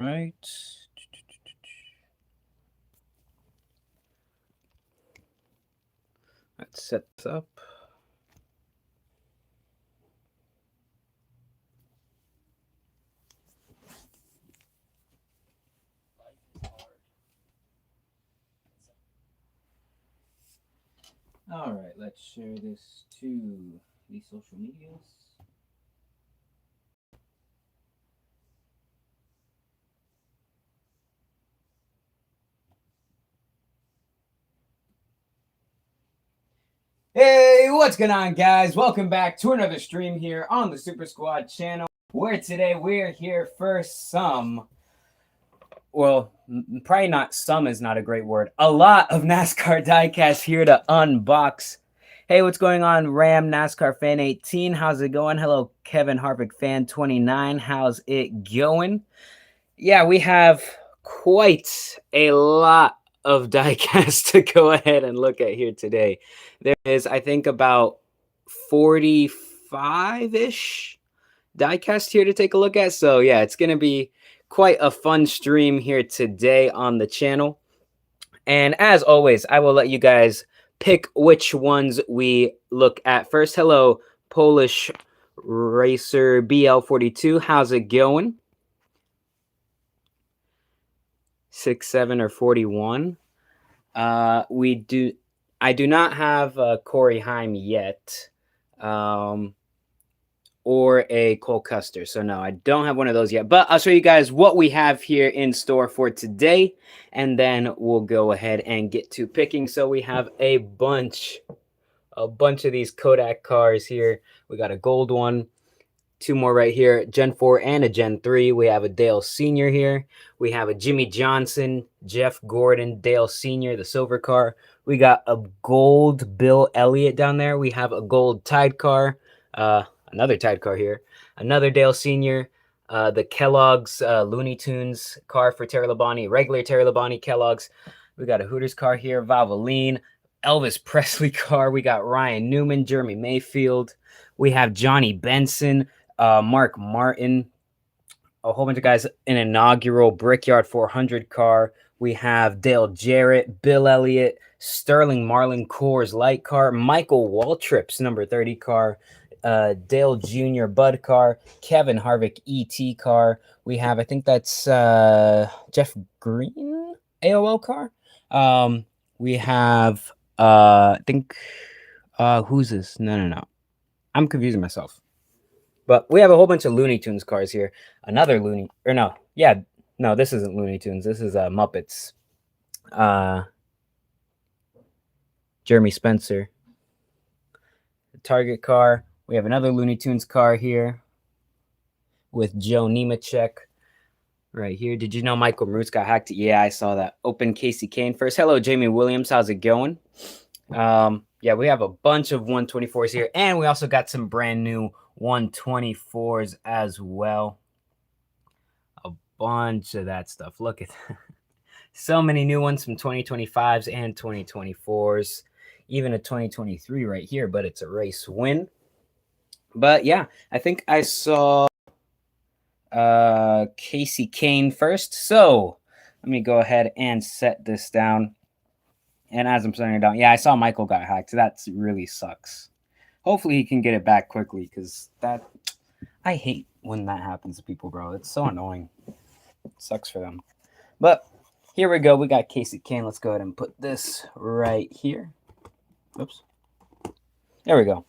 Right. Let's set this up. All right, let's share this to the social medias. Hey, what's going on, guys? Welcome back to another stream here on the SuperSquad channel, where today we're here for some, well, probably not some is not a great word, a lot of NASCAR Diecast here to unbox. Hey, what's going on, Ram NASCAR Fan 18? How's it going? Hello, Kevin Harvick Fan 29. How's it going? Yeah, we have quite a lot of diecast to go ahead and look at here today. There is, I think, about 45-ish diecast here to take a look at. So yeah, it's going to be quite a fun stream here today on the channel. And as always, I will let you guys pick which ones we look at first. Hello, Polish Racer BL42. How's it going? 67 or 41. I do not have Corey Heim yet, or a Cole Custer. So no, I don't have one of those yet. But I'll show you guys what we have here in store for today, and then we'll go ahead and get to picking. So we have a bunch of these Kodak cars here. We got a gold one. Two more right here, Gen 4 and a Gen 3. We have a Dale Sr. here. We have a Jimmie Johnson, Jeff Gordon, Dale Sr., the silver car. We got a gold Bill Elliot down there. We have a gold Tide car, another Tide car here, another Dale Sr., the Kellogg's Looney Tunes car for Terry Labonte, regular Terry Labonte Kellogg's. We got a Hooters car here, Valvoline, Elvis Presley car. We got Ryan Newman, Jeremy Mayfield. We have Johnny Benson, Mark Martin, a whole bunch of guys, an inaugural Brickyard 400 car. We have Dale Jarrett, Bill Elliot, Sterling Marlin Coors Light car, Michael Waltrip's number 30 car, Dale Jr. Bud car, Kevin Harvick ET car. We have, I think that's Jeff Green AOL car. We have, I think, who's this? No. I'm confusing myself. But we have a whole bunch of Looney Tunes cars here. Another Looney, or no, yeah, no, this isn't Looney Tunes. This is Muppets. Jeremy Spencer. The Target car. We have another Looney Tunes car here with Joe Nemechek right here. Did you know Michael Maroots got hacked? Yeah, I saw that. Open Casey Kane first. Hello, Jamie Williams. How's it going? Yeah, we have a bunch of 124s here, and we also got some brand new 124s as well. A bunch of that stuff. Look at that. So many new ones from 2025s and 2024s. Even a 2023 right here, but it's a race win. But yeah, I think I saw Casey Kane first. So let me go ahead and set this down. And as I'm setting it down, yeah, I saw Michael got hacked. That really sucks. Hopefully he can get it back quickly, because I hate when that happens to people, bro. It's so annoying. It sucks for them. But here we go. We got Casey Kane. Let's go ahead and put this right here. Oops. There we go.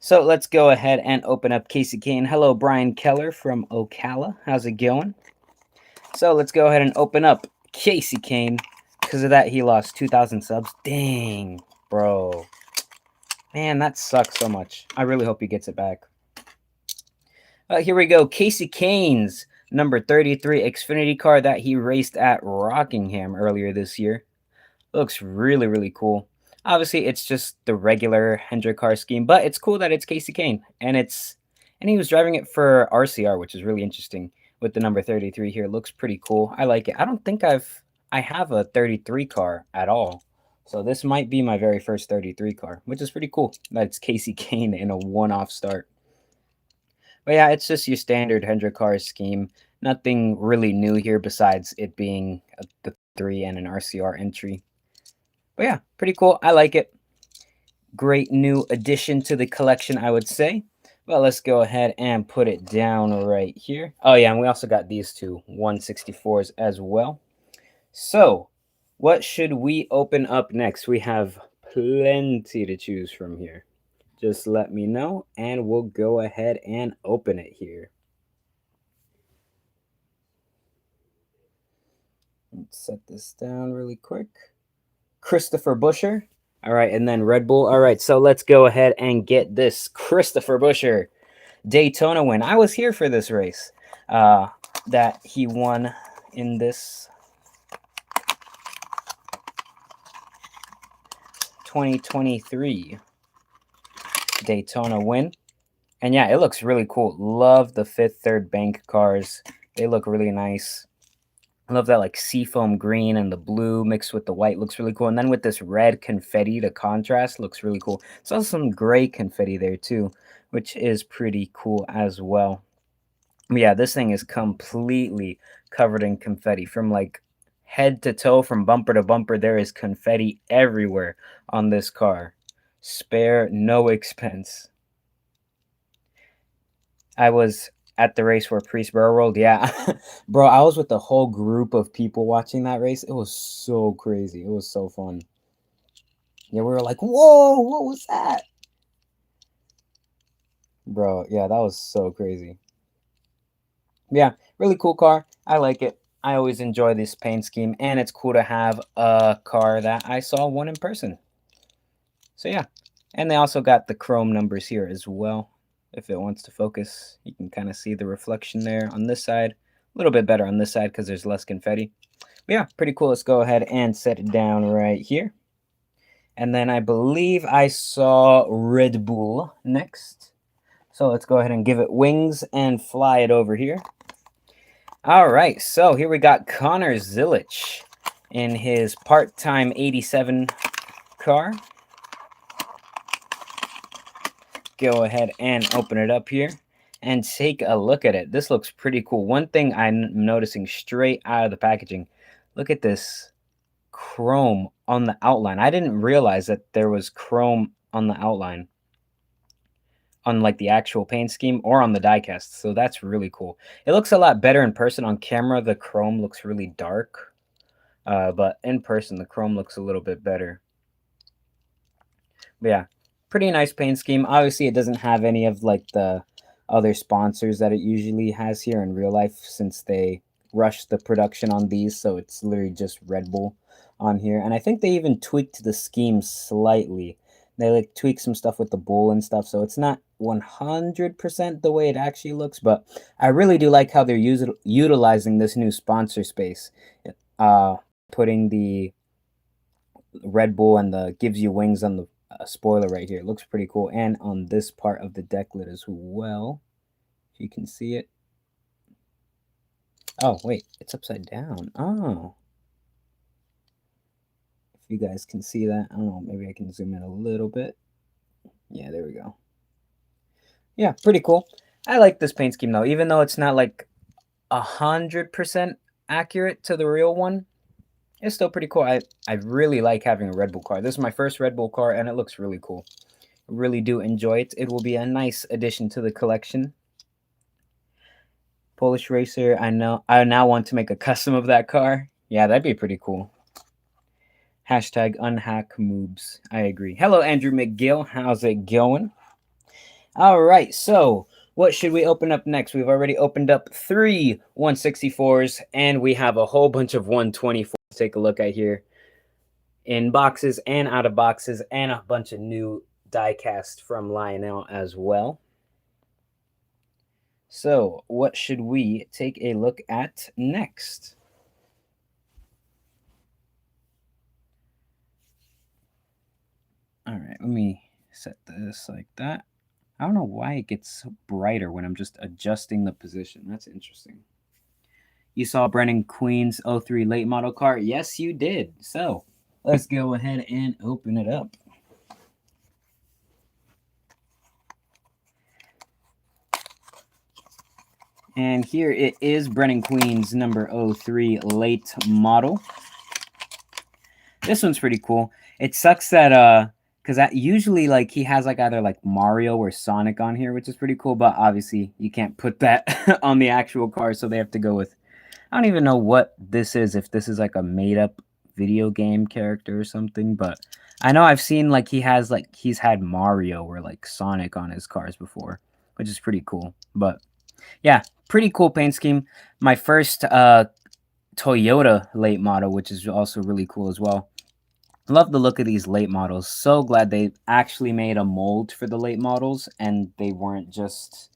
So let's go ahead and open up Casey Kane. Hello, Brian Keller from Ocala. How's it going? So let's go ahead and open up Casey Kane. Because of that, he lost 2,000 subs. Dang, bro. Man, that sucks so much. I really hope he gets it back. Here we go. Casey Kane's number 33 Xfinity car that he raced at Rockingham earlier this year. Looks really, really cool. Obviously, it's just the regular Hendrick car scheme, but it's cool that it's Casey Kane. And he was driving it for RCR, which is really interesting with the number 33 here. Looks pretty cool. I like it. I don't think I have a 33 car at all. So this might be my very first 33 car, which is pretty cool. That's Casey Kane in a one-off start. But yeah, it's just your standard Hendrick car scheme. Nothing really new here besides it being the 3 and an RCR entry. But yeah, pretty cool. I like it. Great new addition to the collection, I would say. Well, let's go ahead and put it down right here. Oh yeah, and we also got these two 164s as well. So, what should we open up next? We have plenty to choose from here. Just let me know, and we'll go ahead and open it here. Let's set this down really quick. Christopher Buescher. All right, and then Red Bull. All right, so let's go ahead and get this Christopher Buescher Daytona win. I was here for this race that he won in this 2023 Daytona win. And yeah, it looks really cool. Love the Fifth Third Bank cars. They look really nice. I love that like seafoam green and the blue mixed with the white looks really cool. And then with this red confetti to contrast looks really cool. There's also some gray confetti there too, which is pretty cool as well. But yeah, this thing is completely covered in confetti from like head to toe, from bumper to bumper. There is confetti everywhere on this car. Spare no expense. I was at the race where Priest Burrow rolled. Yeah, bro, I was with a whole group of people watching that race. It was so crazy. It was so fun. Yeah, we were like, whoa, what was that? Bro, yeah, that was so crazy. Yeah, really cool car. I like it. I always enjoy this paint scheme, and it's cool to have a car that I saw one in person. So yeah, and they also got the chrome numbers here as well. If it wants to focus, you can kind of see the reflection there on this side. A little bit better on this side because there's less confetti. But yeah, pretty cool. Let's go ahead and set it down right here. And then I believe I saw Red Bull next. So let's go ahead and give it wings and fly it over here. All right, so here we got Connor Zillich in his part-time 87 car. Go ahead and open it up here and take a look at it. This looks pretty cool. One thing I'm noticing straight out of the packaging, look at this chrome on the outline. I didn't realize that there was chrome on the outline on like the actual paint scheme or on the diecast. So that's really cool. It looks a lot better in person. On camera, the chrome looks really dark, but in person, the chrome looks a little bit better. But yeah, pretty nice paint scheme. Obviously, it doesn't have any of like the other sponsors that it usually has here in real life since they rushed the production on these. So it's literally just Red Bull on here. And I think they even tweaked the scheme slightly. They like tweak some stuff with the bull and stuff. So it's not 100% the way it actually looks. But I really do like how they're utilizing this new sponsor space. Putting the Red Bull and the gives you wings on the spoiler right here. It looks pretty cool. And on this part of the deck lid as well. If you can see it. Oh, wait. It's upside down. Oh. If you guys can see that. I don't know. Maybe I can zoom in a little bit. Yeah, there we go. Yeah, pretty cool. I like this paint scheme, though. Even though it's not like 100% accurate to the real one, it's still pretty cool. I really like having a Red Bull car. This is my first Red Bull car, and it looks really cool. I really do enjoy it. It will be a nice addition to the collection. Polish Racer, I now want to make a custom of that car. Yeah, that'd be pretty cool. Hashtag unhack moobs. I agree. Hello, Andrew McGill. How's it going? All right, so what should we open up next? We've already opened up 3 164s, and we have a whole bunch of 124s to take a look at here. In boxes and out of boxes, and a bunch of new diecast from Lionel as well. So, what should we take a look at next? All right, let me set this like that. I don't know why it gets so brighter when I'm just adjusting the position. That's interesting. You saw Brennan Queen's 03 late model car? Yes, you did. So, let's go ahead and open it up. And here it is, Brennan Queen's number 03 late model. This one's pretty cool. It sucks that because usually like he has like either like Mario or Sonic on here, which is pretty cool. But obviously you can't put that on the actual car, so they have to go with. I don't even know what this is. If this is like a made up video game character or something, but I know I've seen like he's had Mario or like Sonic on his cars before, which is pretty cool. But yeah, pretty cool paint scheme. My first Toyota late model, which is also really cool as well. Love the look of these late models. So glad they actually made a mold for the late models and they weren't just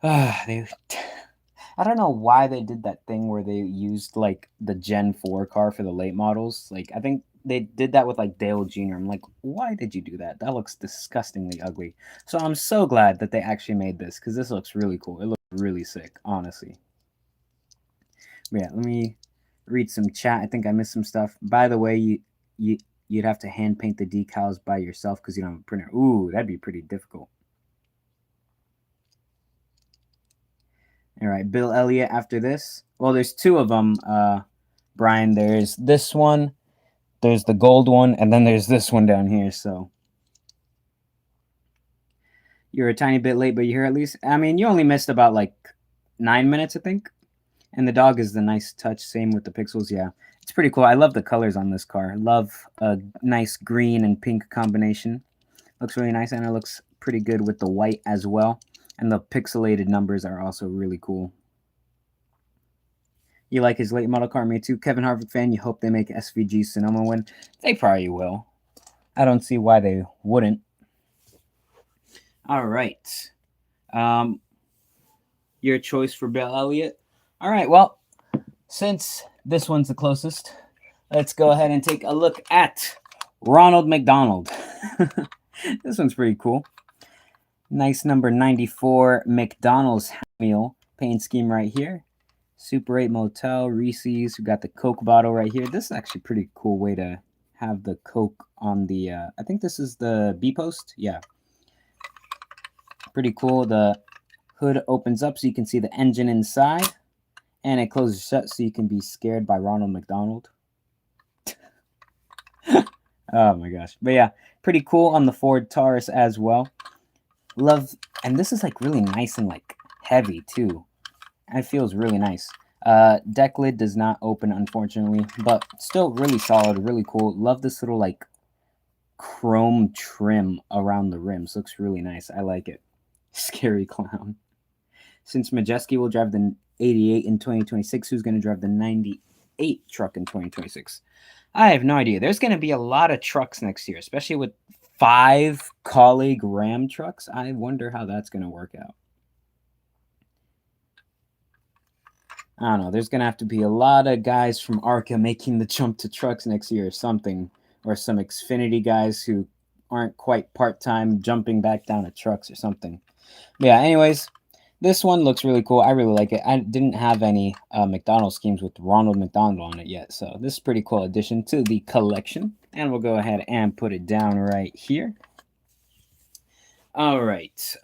they I don't know why they did that thing where they used like the Gen 4 car for the late models. Like I think they did that with like Dale Jr. I'm like, why did you do that? That looks disgustingly ugly. So I'm so glad that they actually made this because this looks really cool. It looks really sick, honestly. But yeah, let me read some chat. I think I missed some stuff. By the way, you'd have to hand paint the decals by yourself because you don't have a printer. Ooh, that'd be pretty difficult. All right, Bill Elliot after this. Well, there's two of them, Brian. There's this one, there's the gold one, and then there's this one down here. So you're a tiny bit late, but you're here at least. I mean, you only missed about like 9 minutes, I think. And the dog is the nice touch. Same with the pixels. Yeah, it's pretty cool. I love the colors on this car. Love a nice green and pink combination. Looks really nice, and it looks pretty good with the white as well. And the pixelated numbers are also really cool. You like his late model car? Me too. Kevin Harvick fan, you hope they make SVG Sonoma win? They probably will. I don't see why they wouldn't. All right. Your choice for Bill Elliot. All right, well, since this one's the closest, let's go ahead and take a look at Ronald McDonald. This one's pretty cool. Nice number 94 McDonald's meal paint scheme right here. Super 8 Motel, Reese's. We got the Coke bottle right here. This is actually a pretty cool way to have the Coke on the, I think this is the B-post. Yeah. Pretty cool. The hood opens up so you can see the engine inside. And it closes shut so you can be scared by Ronald McDonald. Oh my gosh. But yeah, pretty cool on the Ford Taurus as well. Love, and this is like really nice and like heavy too. It feels really nice. Deck lid does not open, unfortunately, but still really solid, really cool. Love this little like chrome trim around the rims. Looks really nice. I like it. Scary clown. Since Majeski will drive the 88 in 2026, who's going to drive the 98 truck in 2026? I have no idea. There's going to be a lot of trucks next year, especially with 5 colleague Ram trucks. I wonder how that's going to work out. I don't know. There's going to have to be a lot of guys from ARCA making the jump to trucks next year or something. Or some Xfinity guys who aren't quite part-time jumping back down to trucks or something. But yeah, anyways, this one looks really cool. I really like it. I didn't have any McDonald's schemes with Ronald McDonald on it yet. So this is a pretty cool addition to the collection. And we'll go ahead and put it down right here. All right.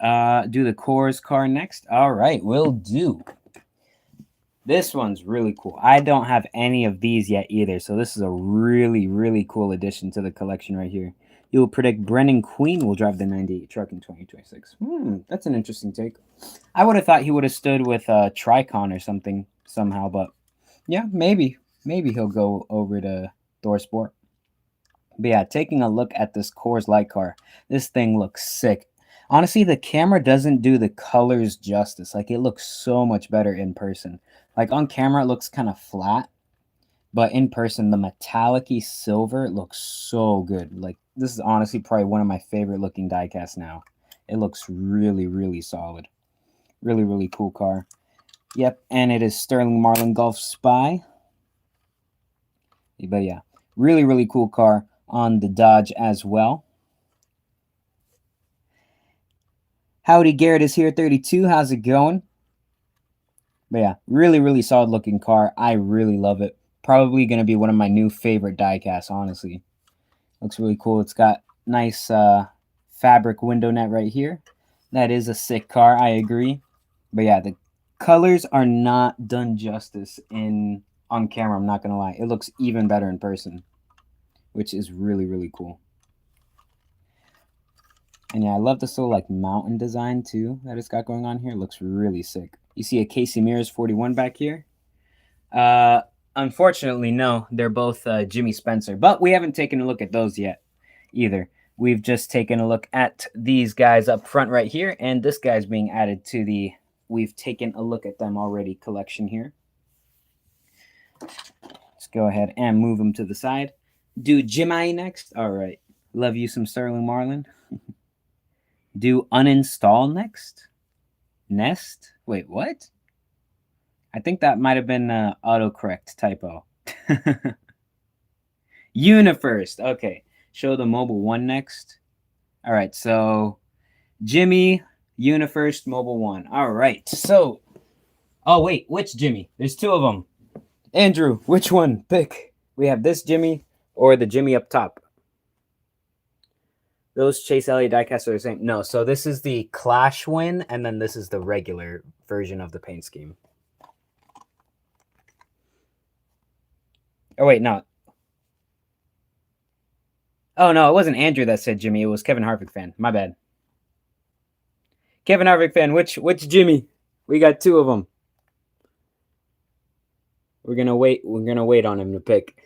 Do the Coors car next. All right, we'll do. This one's really cool. I don't have any of these yet either. So this is a really, really cool addition to the collection right here. You will predict Brennan Queen will drive the 98 truck in 2026. That's an interesting take. I would have thought he would have stood with Tricon or something somehow, but yeah, maybe he'll go over to ThorSport. But yeah, taking a look at this Coors Light car, this thing looks sick. Honestly, the camera doesn't do the colors justice. Like, it looks so much better in person. Like, on camera, it looks kind of flat. But in person, the metallic-y silver looks so good. Like, this is honestly probably one of my favorite looking diecasts now. It looks really, really solid. Really, really cool car. Yep, and it is Sterling Marlin Golf Spy. But yeah, really, really cool car on the Dodge as well. Howdy, Garrett is here, 32. How's it going? But yeah, really, really solid looking car. I really love it. Probably going to be one of my new favorite diecasts, honestly. Looks really cool. It's got nice fabric window net right here. That is a sick car, I agree. But yeah, the colors are not done justice on camera, I'm not gonna lie. It looks even better in person, which is really, really cool. And yeah, I love this little like mountain design too that it's got going on here. It looks really sick. You see a Casey Mears 41 back here. Unfortunately, no, they're both Jimmie Spencer, but we haven't taken a look at those yet either. We've just taken a look at these guys up front right here, and this guy's being added to the we've taken a look at them already collection here. Let's go ahead and move them to the side. Do Jimmie next. All right. Love you some Sterling Marlin. Do uninstall next. Nest. Wait, what? I think that might have been an autocorrect typo. Unifirst. Okay. Show the mobile one next. All right. So Jimmie, Unifirst, mobile one. All right. So, oh, wait. Which Jimmie? There's two of them. Andrew, which one? Pick. We have this Jimmie or the Jimmie up top. Those Chase Elliott diecast are the same. No, so this is the Clash win, and then this is the regular version of the paint scheme. Oh, wait, no. Oh, no, it wasn't Andrew that said Jimmie. It was Kevin Harvick fan. My bad. Kevin Harvick fan, which Jimmie? We got two of them. We're gonna wait on him to pick.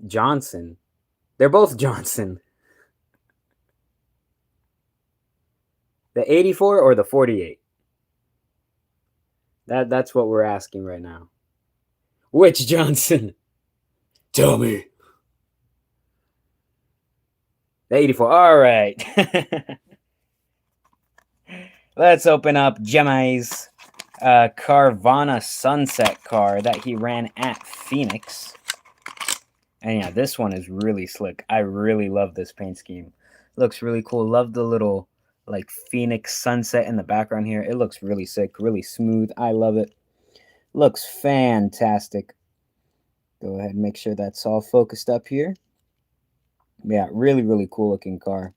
Johnson. They're both Johnson. The 84 or the 48? That's what we're asking right now. Which Johnson? Tell me. The 84. All right. Let's open up Jimmie's Carvana Sunset car that he ran at Phoenix. And yeah, this one is really slick. I really love this paint scheme. Looks really cool. Love the little like Phoenix sunset in the background here. It looks really sick, really smooth. I love it. Looks fantastic. Go ahead and make sure that's all focused up here. Yeah, really, really cool looking car.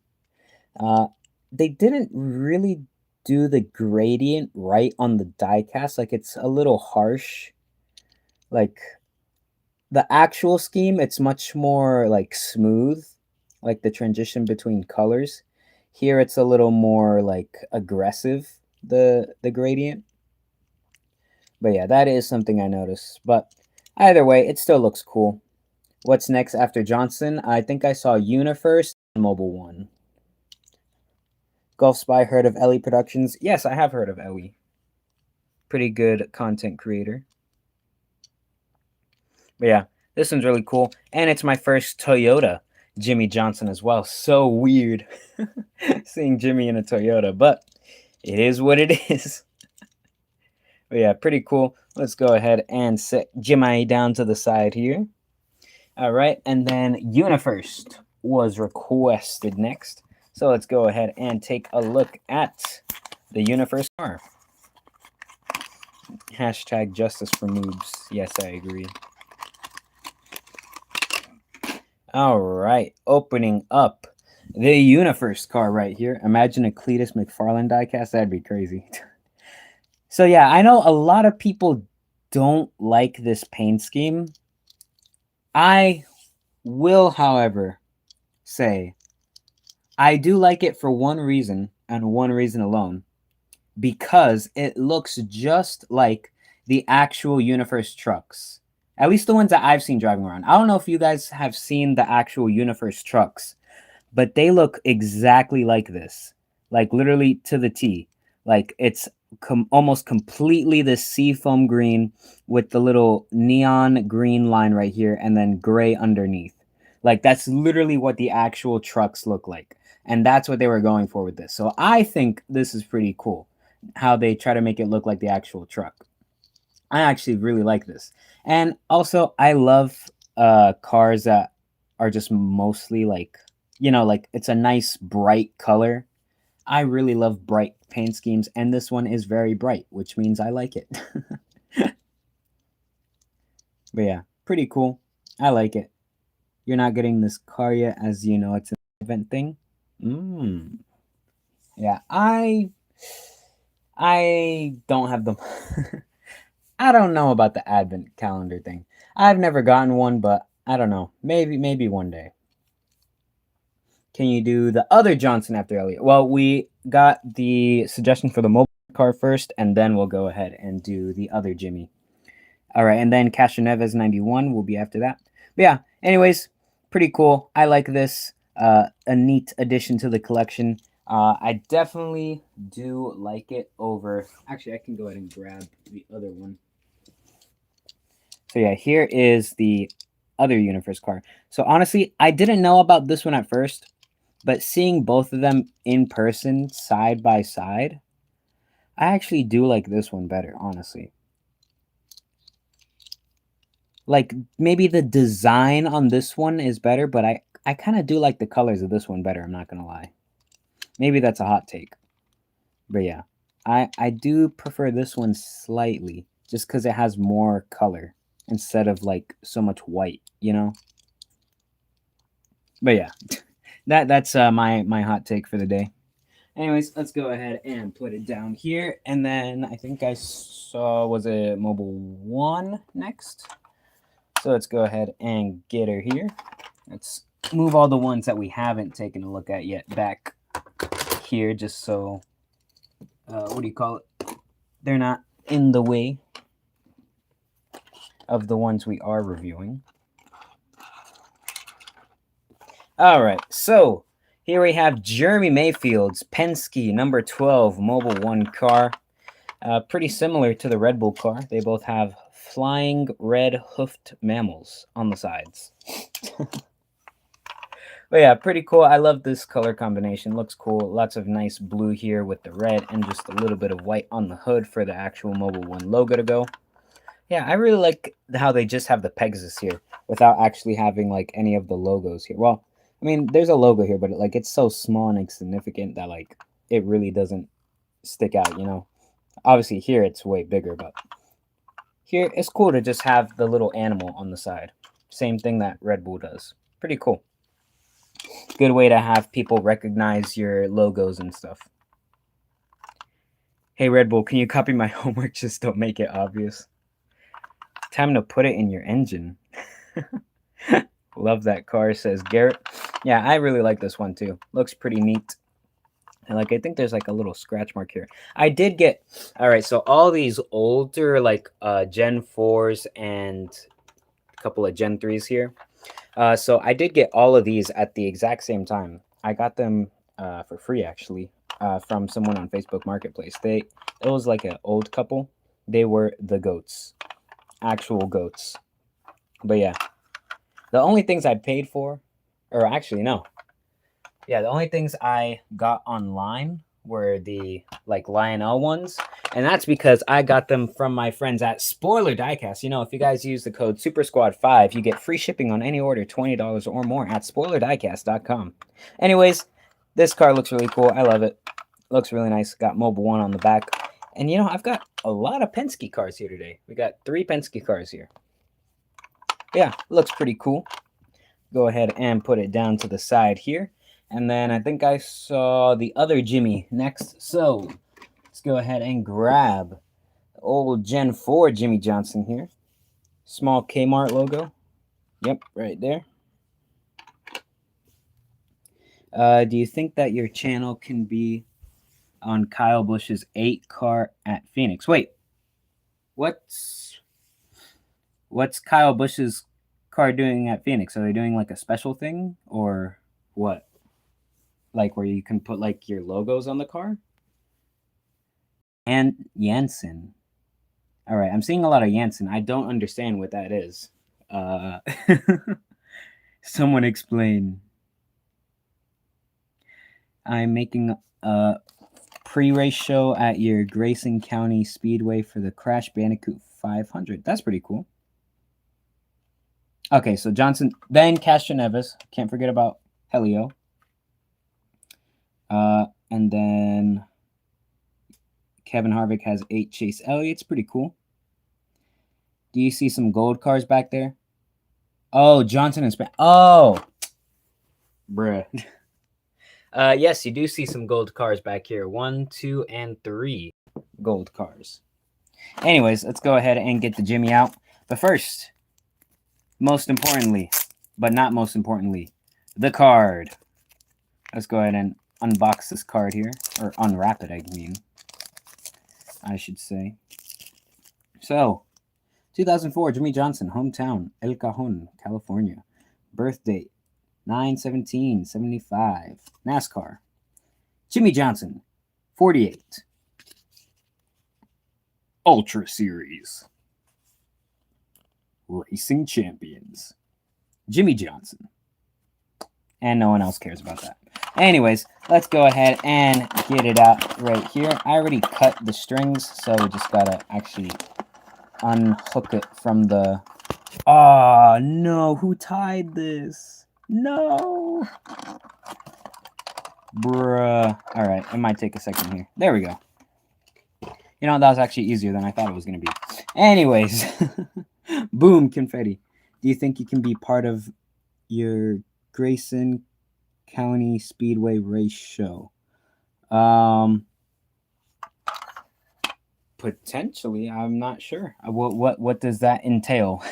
They didn't really do the gradient right on the diecast. Like, it's a little harsh. Like, the actual scheme, it's much more like smooth, like the transition between colors. Here it's a little more like aggressive, the gradient. But yeah, that is something I noticed. But either way, it still looks cool. What's next after Johnson? I think I saw Unifirst and Mobile One. Golf Spy, heard of Ellie Productions? Yes, I have heard of Ellie. Pretty good content creator. But yeah, this one's really cool. And it's my first Toyota Jimmie Johnson as well. So weird seeing Jimmie in a Toyota, but it is what it is. But yeah, pretty cool. Let's go ahead and set Jimmie down to the side here. All right, and then Unifirst was requested next. So let's go ahead and take a look at the Unifirst car. Hashtag justice for noobs. Yes, I agree. All right, opening up the Unifirst car right here. Imagine a Cletus McFarlane diecast. That'd be crazy. So yeah, I know a lot of people don't like this paint scheme. I will, however, say I do like it for one reason and one reason alone. Because it looks just like the actual Unifirst trucks. At least the ones that I've seen driving around. I don't know if you guys have seen the actual Unifirst trucks, but they look exactly like this. Like literally to the T. Like it's almost completely the seafoam green with the little neon green line right here and then gray underneath. Like that's literally what the actual trucks look like. And that's what they were going for with this. So I think this is pretty cool. How they try to make it look like the actual truck. I actually really like this. And also, I love cars that are just mostly like, you know, like it's a nice bright color. I really love bright paint schemes, and this one is very bright, which means I like it. But yeah, pretty cool. I like it. You're not getting this car yet, as you know, it's Advent thing. Yeah, I don't have them. I don't know about the Advent calendar thing. I've never gotten one, but I don't know. Maybe one day. Can you do the other Johnson after Elliott? Well, we got the suggestion for the mobile car first, and then we'll go ahead and do the other Jimmie. All right, and then Castroneves 91 will be after that. But yeah, anyways, pretty cool. I like this. A neat addition to the collection. I definitely do like it over... Actually, I can go ahead and grab the other one. So yeah, here is the other Universe car. So honestly, I didn't know about this one at first, but seeing both of them in person, side by side, I actually do like this one better, honestly. Like, maybe the design on this one is better, but I kind of do like the colors of this one better, I'm not going to lie. Maybe that's a hot take. But yeah, I do prefer this one slightly, just because it has more color instead of, like, so much white, you know? But yeah, that's my hot take for the day. Anyways, let's go ahead and put it down here. And then I think I saw, was it Mobile 1 next? So let's go ahead and get her here. Let's move all the ones that we haven't taken a look at yet back here, just so, what do you call it? They're not in the way of the ones we are reviewing. All right, so here we have Jeremy Mayfield's Penske number 12 Mobile 1 car. Pretty similar to the Red Bull car. They both have flying red hoofed mammals on the sides. But yeah, pretty cool. I love this color combination. Looks cool. Lots of nice blue here with the red and just a little bit of white on the hood for the actual Mobile 1 logo to go. Yeah, I really like how they just have the Pegasus here without actually having, like, any of the logos here. Well, I mean, there's a logo here, but like it's so small and insignificant that, like, it really doesn't stick out, you know? Obviously, here it's way bigger, but here it's cool to just have the little animal on the side. Same thing that Red Bull does. Pretty cool. Good way to have people recognize your logos and stuff. Hey, Red Bull, can you copy my homework? Just don't make it obvious. Time to put it in your engine. Love that car, says Garrett. Yeah, I really like this one too. Looks pretty neat. And like, I think there's like a little scratch mark here. I did get... All right, so all these older, like, Gen 4s and a couple of Gen 3s here. So I did get all of these at the exact same time. I got them for free, actually, from someone on Facebook Marketplace. It was like an old couple. They were the goats. Actual goats. But yeah, the only things I paid for, or actually, no. Yeah, the only things I got online were the, like, Lionel ones. And that's because I got them from my friends at Spoiler Diecast. You know, if you guys use the code SuperSquad5, you get free shipping on any order, $20 or more at SpoilerDiecast.com. Anyways, this car looks really cool. I love it. Looks really nice. Got Mobile 1 on the back. And, you know, I've got a lot of Penske cars here today. We got 3 Penske cars here. Yeah, looks pretty cool. Go ahead and put it down to the side here. And then I think I saw the other Jimmie next. So let's go ahead and grab the old Gen 4 Jimmie Johnson here. Small Kmart logo. Yep, right there. Do you think that your channel can be on Kyle Busch's 8 car at Phoenix? Wait, what's Kyle Busch's car doing at Phoenix? Are they doing like a special thing or what? Like where you can put like your logos on the car? And Jansen. All right, I'm seeing a lot of Jansen. I don't understand what that is. Someone explain. I'm making a pre-race show at your Grayson County Speedway for the Crash Bandicoot 500. That's pretty cool. Okay, so Johnson, then Castroneves. Can't forget about Helio. And then Kevin Harvick has 8 Chase Elliott. It's pretty cool. Do you see some gold cars back there? Oh, Johnson and Span. Oh, bruh. Yes, you do see some gold cars back here. 1, 2, and 3 gold cars. Anyways, let's go ahead and get the Jimmie out. But first, most importantly, but not most importantly, the card. Let's go ahead and unbox this card here, or unwrap it, I should say. So, 2004, Jimmie Johnson, hometown, El Cajon, California. Birth date, 9/17/75. NASCAR. Jimmie Johnson, 48. Ultra Series. Racing Champions. Jimmie Johnson. And no one else cares about that. Anyways, let's go ahead and get it out right here. I already cut the strings, so we just gotta actually unhook it from the... Oh, no. Who tied this? No. Bruh. All right. It might take a second here. There we go. You know, that was actually easier than I thought it was going to be. Anyways. Boom, confetti. Do you think you can be part of your Grayson County Speedway race show? Potentially, I'm not sure. What does that entail?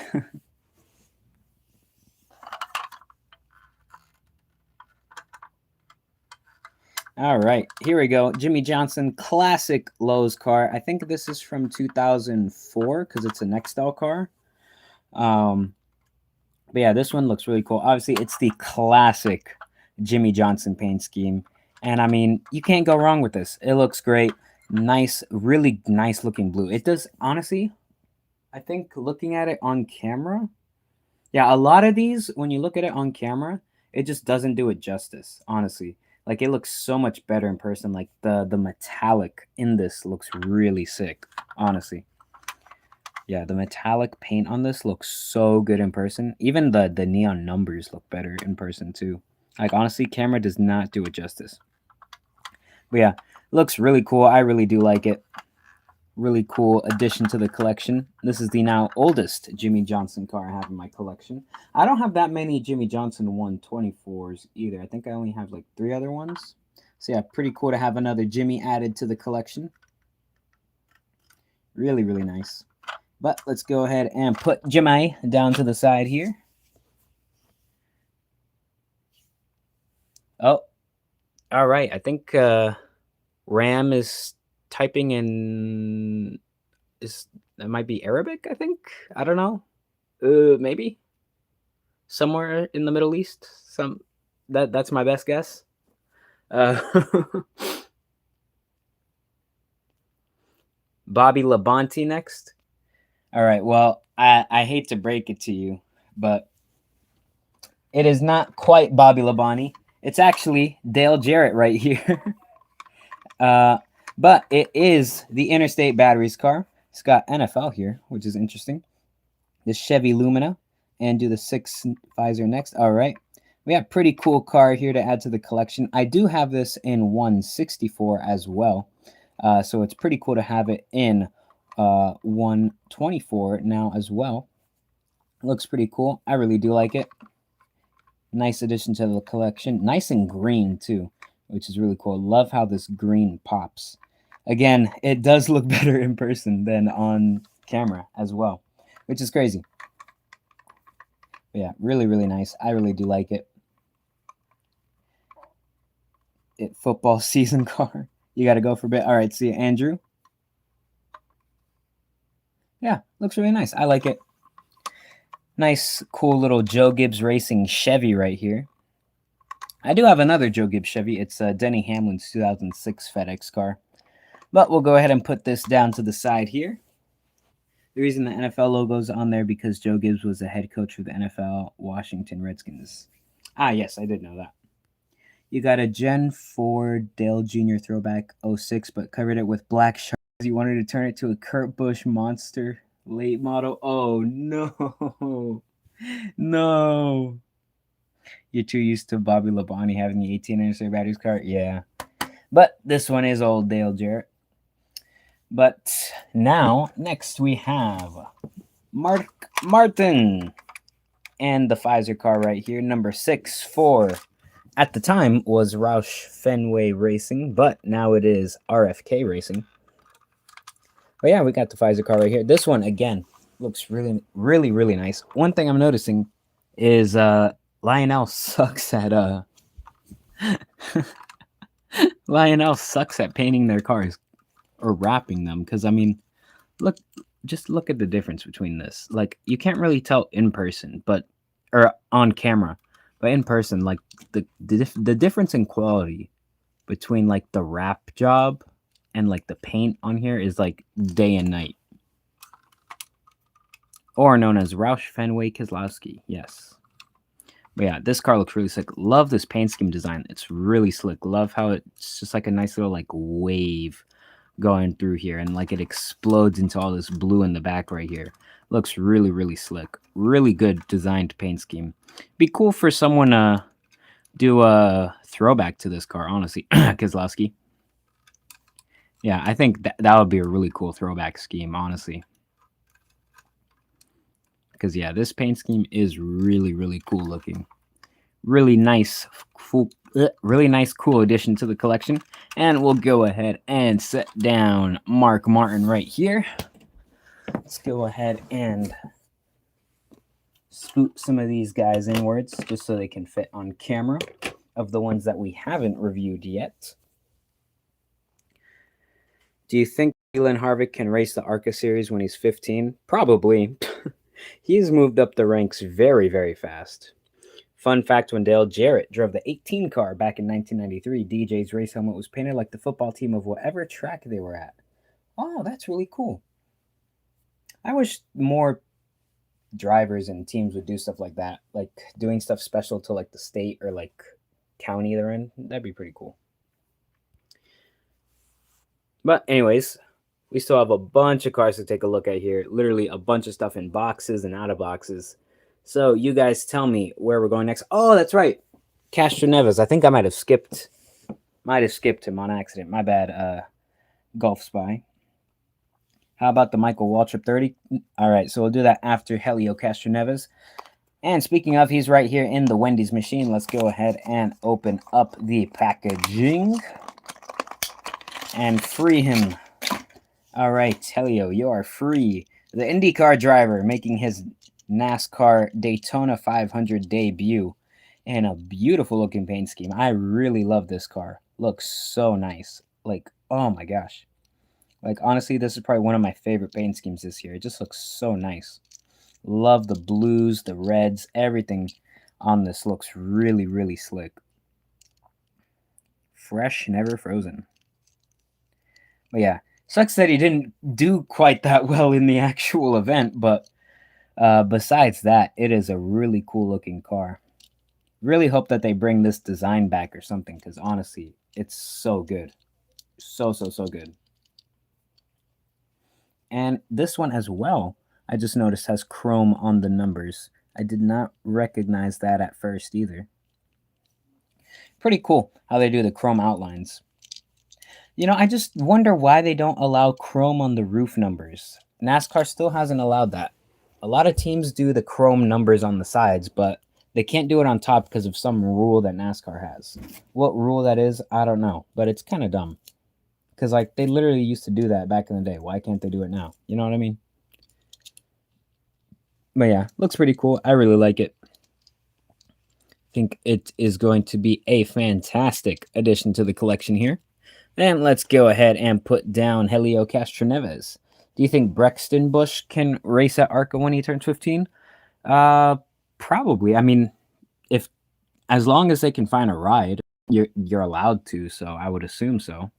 All right, here we go. Jimmie Johnson classic Lowe's car. I think this is from 2004 because it's a Nextel car. But yeah, this one looks really cool. Obviously, it's the classic Jimmie Johnson paint scheme. And I mean, you can't go wrong with this. It looks great. Nice, really nice looking blue. It does, honestly, I think looking at it on camera, yeah, a lot of these, when you look at it on camera, it just doesn't do it justice, honestly. Like, it looks so much better in person. Like, the metallic in this looks really sick, honestly. Yeah, the metallic paint on this looks so good in person. Even the neon numbers look better in person, too. Like, honestly, camera does not do it justice. But yeah, looks really cool. I really do like it. Really cool addition to the collection. This is the now oldest Jimmie Johnson car I have in my collection. I don't have that many Jimmie Johnson 124s either. I think I only have like 3 other ones. So yeah, pretty cool to have another Jimmie added to the collection. Really, really nice. But let's go ahead and put Jimmie down to the side here. Oh, all right. I think Ram is typing in, that might be Arabic, I think. I don't know. Maybe somewhere in the Middle East. That's my best guess. Bobby Labonte next. All right. Well, I hate to break it to you, but it is not quite Bobby Labonte. It's actually Dale Jarrett right here. But it is the Interstate Batteries car. It's got NFL here, which is interesting. The Chevy Lumina, and do the 6 Fiser next. All right. We have pretty cool car here to add to the collection. I do have this in 164 as well. So it's pretty cool to have it in 124 now as well. Looks pretty cool. I really do like it. Nice addition to the collection. Nice and green too, which is really cool. Love how this green pops. Again, it does look better in person than on camera as well, which is crazy. But yeah, really, really nice. I really do like it. Football season car. You got to go for a bit. All right, see you, Andrew. Yeah, looks really nice. I like it. Nice, cool little Joe Gibbs Racing Chevy right here. I do have another Joe Gibbs Chevy. It's Denny Hamlin's 2006 FedEx car. But we'll go ahead and put this down to the side here. The reason the NFL logo is on there because Joe Gibbs was the head coach for the NFL Washington Redskins. Ah, yes, I did know that. You got a Gen 4 Dale Jr. throwback 06, but covered it with black shards. You wanted to turn it to a Kurt Busch Monster late model. Oh, no. No. You're too used to Bobby Labonte having the 18 Interstate Batteries car? Yeah. But this one is old Dale Jarrett. But now, next we have Martin and the Fiser car right here, number 6 for at the time was Roush Fenway Racing, but now it is RFK Racing. But yeah, we got the Fiser car right here. This one, again, looks really, really, really nice. One thing I'm noticing is Lionel sucks at Lionel sucks at painting their cars or wrapping them, because I mean, just look at the difference between this. Like, you can't really tell in person, or on camera, but in person, like the difference in quality between like the wrap job and like the paint on here is like day and night. Or known as Roush Fenway Keselowski. Yes. But yeah, this car looks really slick. Love this paint scheme design. It's really slick. Love how it's just like a nice little like wave going through here, and like it explodes into all this blue in the back right here. Looks really, really slick. Really good designed paint scheme. Be cool for someone to do a throwback to this car, honestly. Keselowski. Yeah, I think that would be a really cool throwback scheme, honestly. Because yeah, this paint scheme is really, really cool looking. Really nice, really nice, cool addition to the collection. And we'll go ahead and set down Mark Martin right here. Let's go ahead and scoot some of these guys inwards just so they can fit on camera, of the ones that we haven't reviewed yet. Do you think Keelan Harvick can race the ARCA series when he's 15? Probably. He's moved up the ranks very, very fast. Fun fact, when Dale Jarrett drove the 18 car back in 1993, DJ's race helmet was painted like the football team of whatever track they were at. Oh, that's really cool. I wish more drivers and teams would do stuff like that, like doing stuff special to like the state or like county they're in. That'd be pretty cool. But anyways, we still have a bunch of cars to take a look at here. Literally a bunch of stuff in boxes and out of boxes. So you guys tell me where we're going next. Oh, that's right. Castroneves. I think I might have skipped him on accident. My bad, Golf Spy. How about the Michael Waltrip 30? All right, so we'll do that after Helio Castroneves. And speaking of, he's right here in the Wendy's machine. Let's go ahead and open up the packaging and free him. All right, Helio, you are free. The IndyCar driver making his NASCAR Daytona 500 debut in a beautiful looking paint scheme. I really love this car. Looks so nice. Like, oh my gosh. Like, honestly, this is probably one of my favorite paint schemes this year. It just looks so nice. Love the blues, the reds, everything on this looks really, really slick. Fresh, never frozen. But yeah, sucks that he didn't do quite that well in the actual event, but besides that, it is a really cool looking car. Really hope that they bring this design back or something, because honestly, it's so good. So good. And this one as well, I just noticed has chrome on the numbers. I did not recognize that at first either. Pretty cool how they do the chrome outlines. You know, I just wonder why they don't allow chrome on the roof numbers. NASCAR still hasn't allowed that. A lot of teams do the chrome numbers on the sides, but they can't do it on top because of some rule that NASCAR has. What rule that is, I don't know, but it's kind of dumb. Because, like, they literally used to do that back in the day. Why can't they do it now? You know what I mean? But yeah, looks pretty cool. I really like it. I think it is going to be a fantastic addition to the collection here. And let's go ahead and put down Helio Castroneves. Do you think Brexton Busch can race at ARCA when he turns 15? Probably. I mean, as long as they can find a ride, you're allowed to, so I would assume so.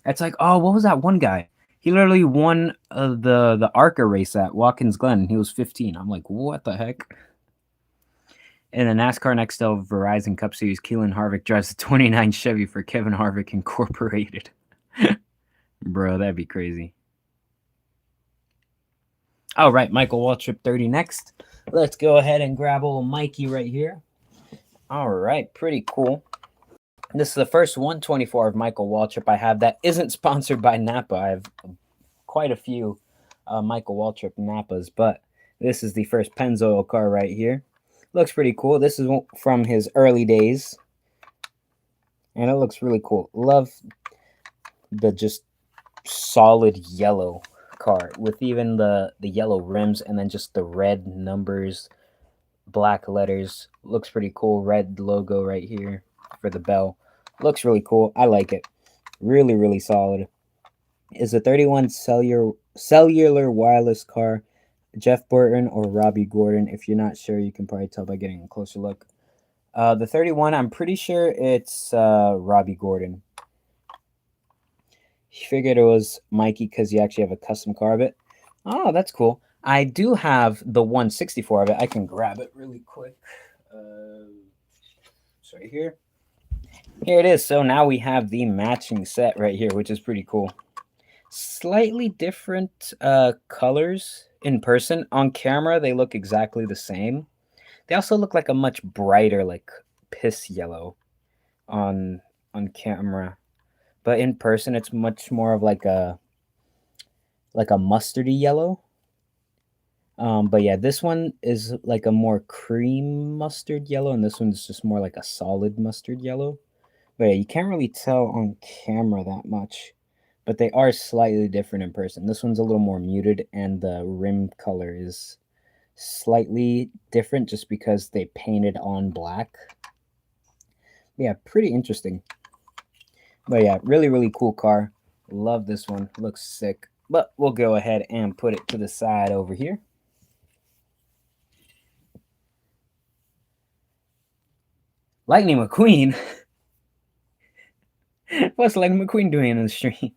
It's like, oh, what was that one guy? He literally won the ARCA race at Watkins Glen, and he was 15. I'm like, what the heck? In the NASCAR Nextel Verizon Cup Series, Keelan Harvick drives the 29 Chevy for Kevin Harvick Incorporated. Bro, that'd be crazy. All right, Michael Waltrip 30 next. Let's go ahead and grab old Mikey right here. All right, pretty cool. This is the first 124 of Michael Waltrip I have that isn't sponsored by Napa. I have quite a few Michael Waltrip Napas, but this is the first Pennzoil car right here. Looks pretty cool. This is from his early days. And it looks really cool. Love the just solid yellow car with even the yellow rims and then just the red numbers, black letters. Looks pretty cool. Red logo right here for the bell. Looks really cool. I like it. Really, really solid. Is a 31 cellular wireless car Jeff Burton or Robbie Gordon? If you're not sure, you can probably tell by getting a closer look. The 31, I'm pretty sure it's Robbie Gordon. He figured it was Mikey because you actually have a custom car of it. Oh, that's cool. I do have the 164 of it. I can grab it really quick. It's right here. Here it is. So now we have the matching set right here, which is pretty cool. Slightly different colors in person. On camera, they look exactly the same. They also look like a much brighter, like piss yellow on camera. But in person, it's much more of like a mustardy yellow. But yeah, this one is like a more cream mustard yellow, and this one's just more like a solid mustard yellow. But yeah, you can't really tell on camera that much. But they are slightly different in person. This one's a little more muted, and the rim color is slightly different just because they painted on black. Yeah, pretty interesting. But yeah, really, really cool car. Love this one. Looks sick. But we'll go ahead and put it to the side over here. Lightning McQueen? What's Lightning McQueen doing in the stream?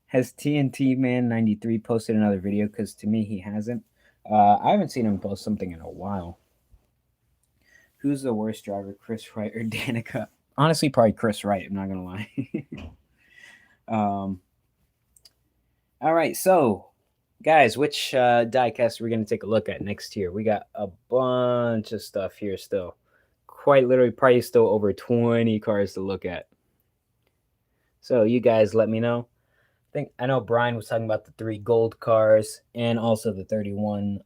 Has TNT Man 93 posted another video? Because to me, he hasn't. I haven't seen him post something in a while. Who's the worst driver, Chris Wright or Danica? Honestly, probably Chris Wright. I'm not going to lie. All right, so, guys, which diecast are we going to take a look at next here? We got a bunch of stuff here still. Quite literally, probably still over 20 cars to look at. So, you guys let me know. I know Brian was talking about the 3 gold cars and also the 31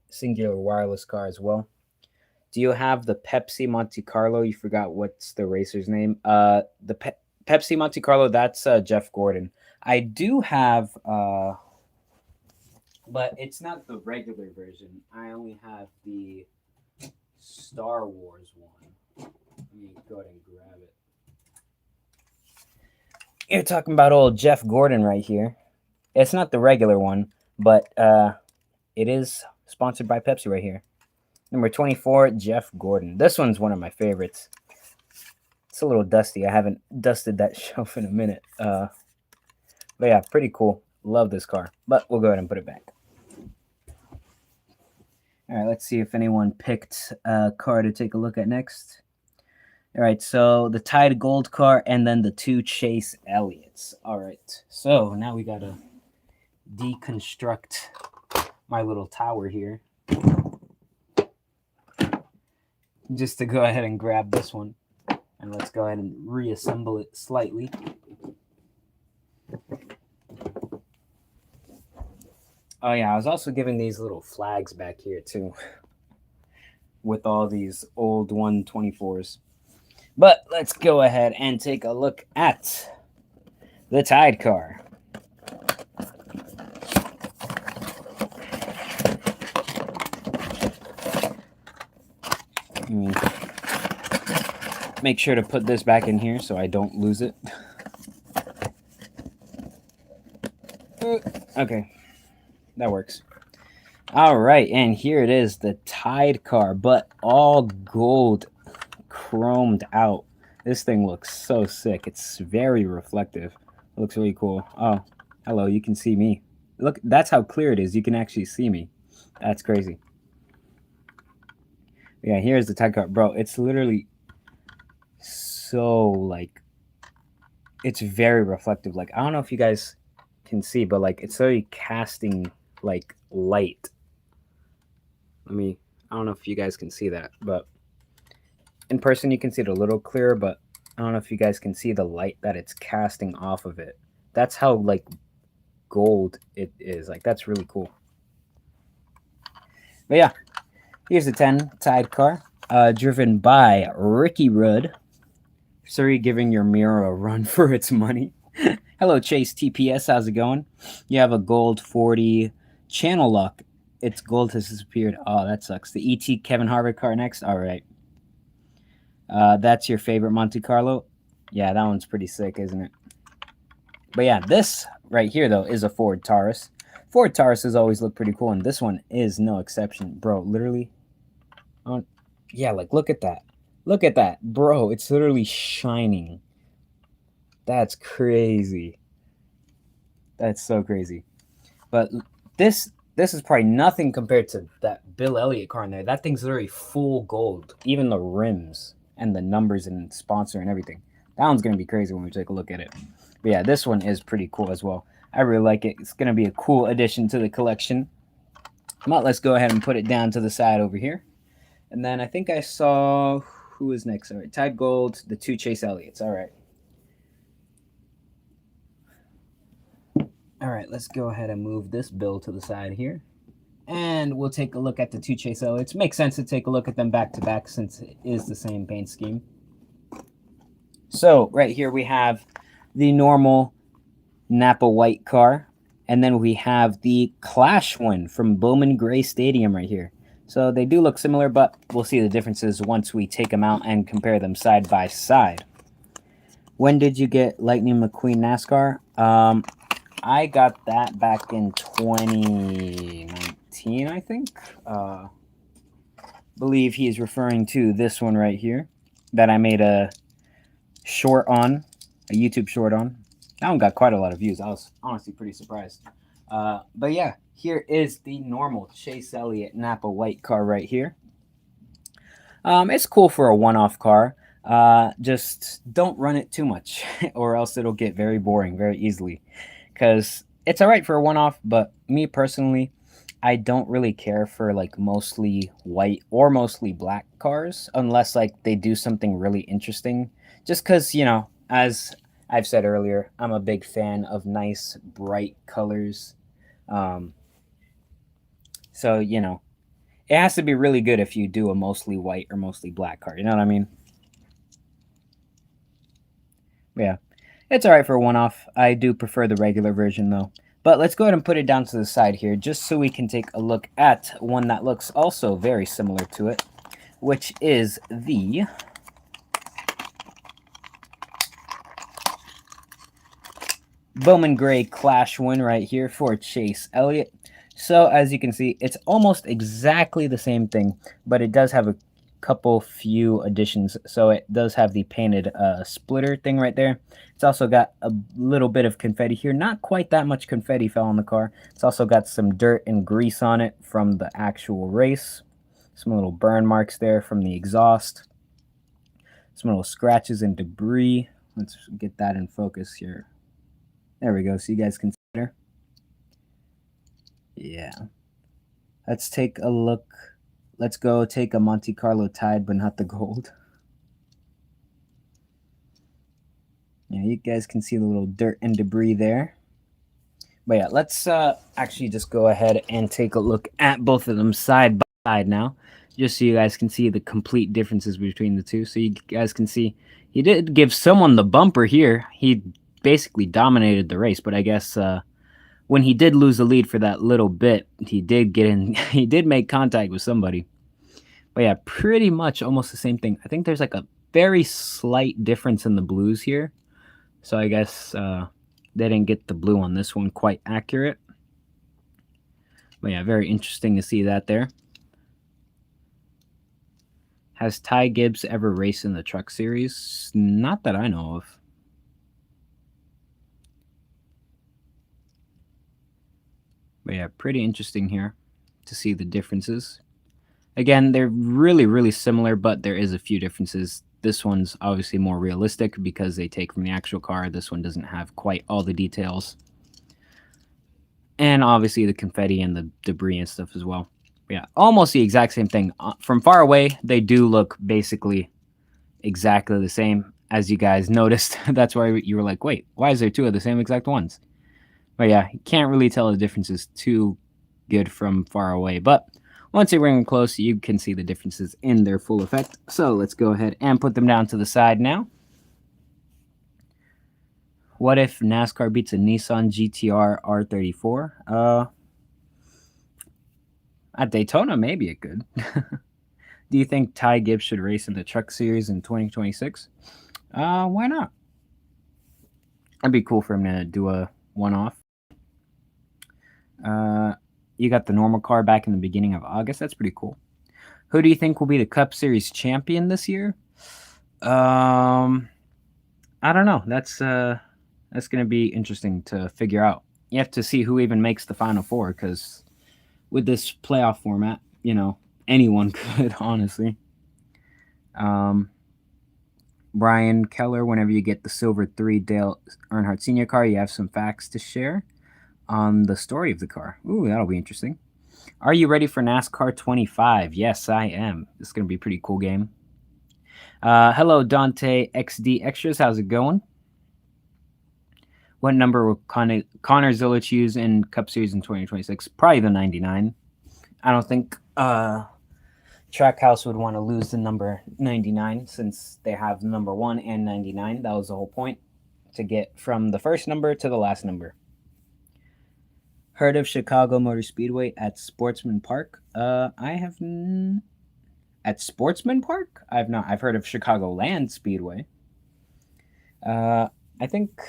singular wireless car as well. Do you have the Pepsi Monte Carlo? You forgot what's the racer's name. The Pepsi Monte Carlo, that's Jeff Gordon. I do have, but it's not the regular version. I only have the Star Wars one. Let me go ahead and grab it. You're talking about old Jeff Gordon right here. It's not the regular one, but it is sponsored by Pepsi right here. Number 24, Jeff Gordon. This one's one of my favorites. It's a little dusty. I haven't dusted that shelf in a minute. But yeah, pretty cool. Love this car. But we'll go ahead and put it back. All right, let's see if anyone picked a car to take a look at next. All right, so the Tide Gold car and then the 2 Chase Elliots. All right, so now we got to deconstruct my little tower here. Just to go ahead and grab this one. And let's go ahead and reassemble it slightly. Oh yeah, I was also giving these little flags back here too. With all these old 124s. But let's go ahead and take a look at the Tide car. Make sure to put this back in here so I don't lose it. Okay, that works. All right, and here it is, the Tide car, but all gold, chromed out. This thing looks so sick. It's very reflective. It looks really cool. Oh, hello, you can see me. Look, that's how clear it is. You can actually see me. That's crazy. Yeah, here's the Tide car. Bro, it's literally so, like, it's very reflective. Like, I don't know if you guys can see, but, like, it's very casting, like, light. I don't know if you guys can see that, but in person you can see it a little clearer, but I don't know if you guys can see the light that it's casting off of it. That's how, like, gold it is. Like, that's really cool. But yeah, here's the 10 Tide car, driven by Ricky Rudd. Surrey giving your mirror a run for its money. Hello, Chase TPS. How's it going? You have a gold 40 channel lock. Its gold has disappeared. Oh, that sucks. The ET Kevin Harvick car next. All right. That's your favorite Monte Carlo? Yeah, that one's pretty sick, isn't it? But yeah, this right here, though, is a Ford Taurus. Ford Tauruses always look pretty cool, and this one is no exception. Bro, literally. Yeah, like, look at that. Look at that. Bro, it's literally shining. That's crazy. That's so crazy. But this is probably nothing compared to that Bill Elliot car in there. That thing's literally full gold. Even the rims and the numbers and sponsor and everything. That one's going to be crazy when we take a look at it. But yeah, this one is pretty cool as well. I really like it. It's going to be a cool addition to the collection. But let's go ahead and put it down to the side over here. And then I think I saw... Who is next? All right, Tide Gold, the 2 Chase Elliots. All right. All right, let's go ahead and move this bill to the side here. And we'll take a look at the 2 Chase Elliots. Makes sense to take a look at them back to back since it is the same paint scheme. So right here we have the normal Napa white car. And then we have the Clash one from Bowman Gray Stadium right here. So they do look similar, but we'll see the differences once we take them out and compare them side by side. When did you get Lightning McQueen NASCAR? I got that back in 2019, I think. Believe he is referring to this one right here that I made a short on, a YouTube short on. That one got quite a lot of views. I was honestly pretty surprised. But yeah, here is the normal Chase Elliott Napa white car right here. It's cool for a one-off car. Just don't run it too much or else it'll get very boring very easily. Because it's all right for a one-off, but me personally, I don't really care for like mostly white or mostly black cars unless like they do something really interesting. Just because, you know, as I've said earlier, I'm a big fan of nice, bright colors. So, you know, it has to be really good if you do a mostly white or mostly black car. You know what I mean? Yeah. It's all right for a one-off. I do prefer the regular version, though. But let's go ahead and put it down to the side here, just so we can take a look at one that looks also very similar to it, which is the Bowman Gray Clash one right here for Chase Elliott. So, as you can see, it's almost exactly the same thing, but it does have a few additions. So it does have the painted splitter thing right there. It's also got a little bit of confetti here. Not quite that much confetti fell on the car. It's also got some dirt and grease on it from the actual race. Some little burn marks there from the exhaust. Some little scratches and debris. Let's get that in focus here. There we go, so you guys can see better. Yeah. Let's take a look. Let's go take a Monte Carlo Tide, but not the gold. Yeah, you guys can see the little dirt and debris there. But yeah, let's actually just go ahead and take a look at both of them side by side now, just so you guys can see the complete differences between the two. So you guys can see he did give someone the bumper here. He basically dominated the race, but I guess when he did lose the lead for that little bit, he did get in. He did make contact with somebody. But yeah, pretty much almost the same thing. I think there's like a very slight difference in the blues here. So I guess they didn't get the blue on this one quite accurate. But yeah, very interesting to see that there. Has Ty Gibbs ever raced in the truck series? Not that I know of. But yeah, pretty interesting here to see the differences. Again, they're really, really similar, but there is a few differences. This one's obviously more realistic because they take from the actual car. This one doesn't have quite all the details. And obviously the confetti and the debris and stuff as well. Yeah, almost the exact same thing. From far away, they do look basically exactly the same. As you guys noticed, that's why you were like, wait, why is there two of the same exact ones? But yeah, you can't really tell the differences too good from far away. But once you bring them close, you can see the differences in their full effect. So let's go ahead and put them down to the side now. What if NASCAR beats a Nissan GTR R34? At Daytona, maybe it could. Do you think Ty Gibbs should race in the Truck Series in 2026? Why not? That'd be cool for him to do a one-off. You got the normal car back in the beginning of August. That's pretty cool. Who do you think will be the Cup Series champion this year? I don't know. That's going to be interesting to figure out. You have to see who even makes the Final Four, because with this playoff format, anyone could, honestly. Brian Keller, whenever you get the Silver 3 Dale Earnhardt Sr. car, you have some facts to share on the story of the car. Ooh, that'll be interesting. Are you ready for NASCAR 25? Yes, I am. This is going to be a pretty cool game. Hello, Dante XD Extras. How's it going? What number will Connor Zillich use in Cup Series in 2026? Probably the 99. I don't think Trackhouse would want to lose the number 99 since they have number 1 and 99. That was the whole point, to get from the first number to the last number. Heard of Chicago Motor Speedway at Sportsman Park? I have at Sportsman Park? I've not. I've heard of Chicagoland Speedway. I think,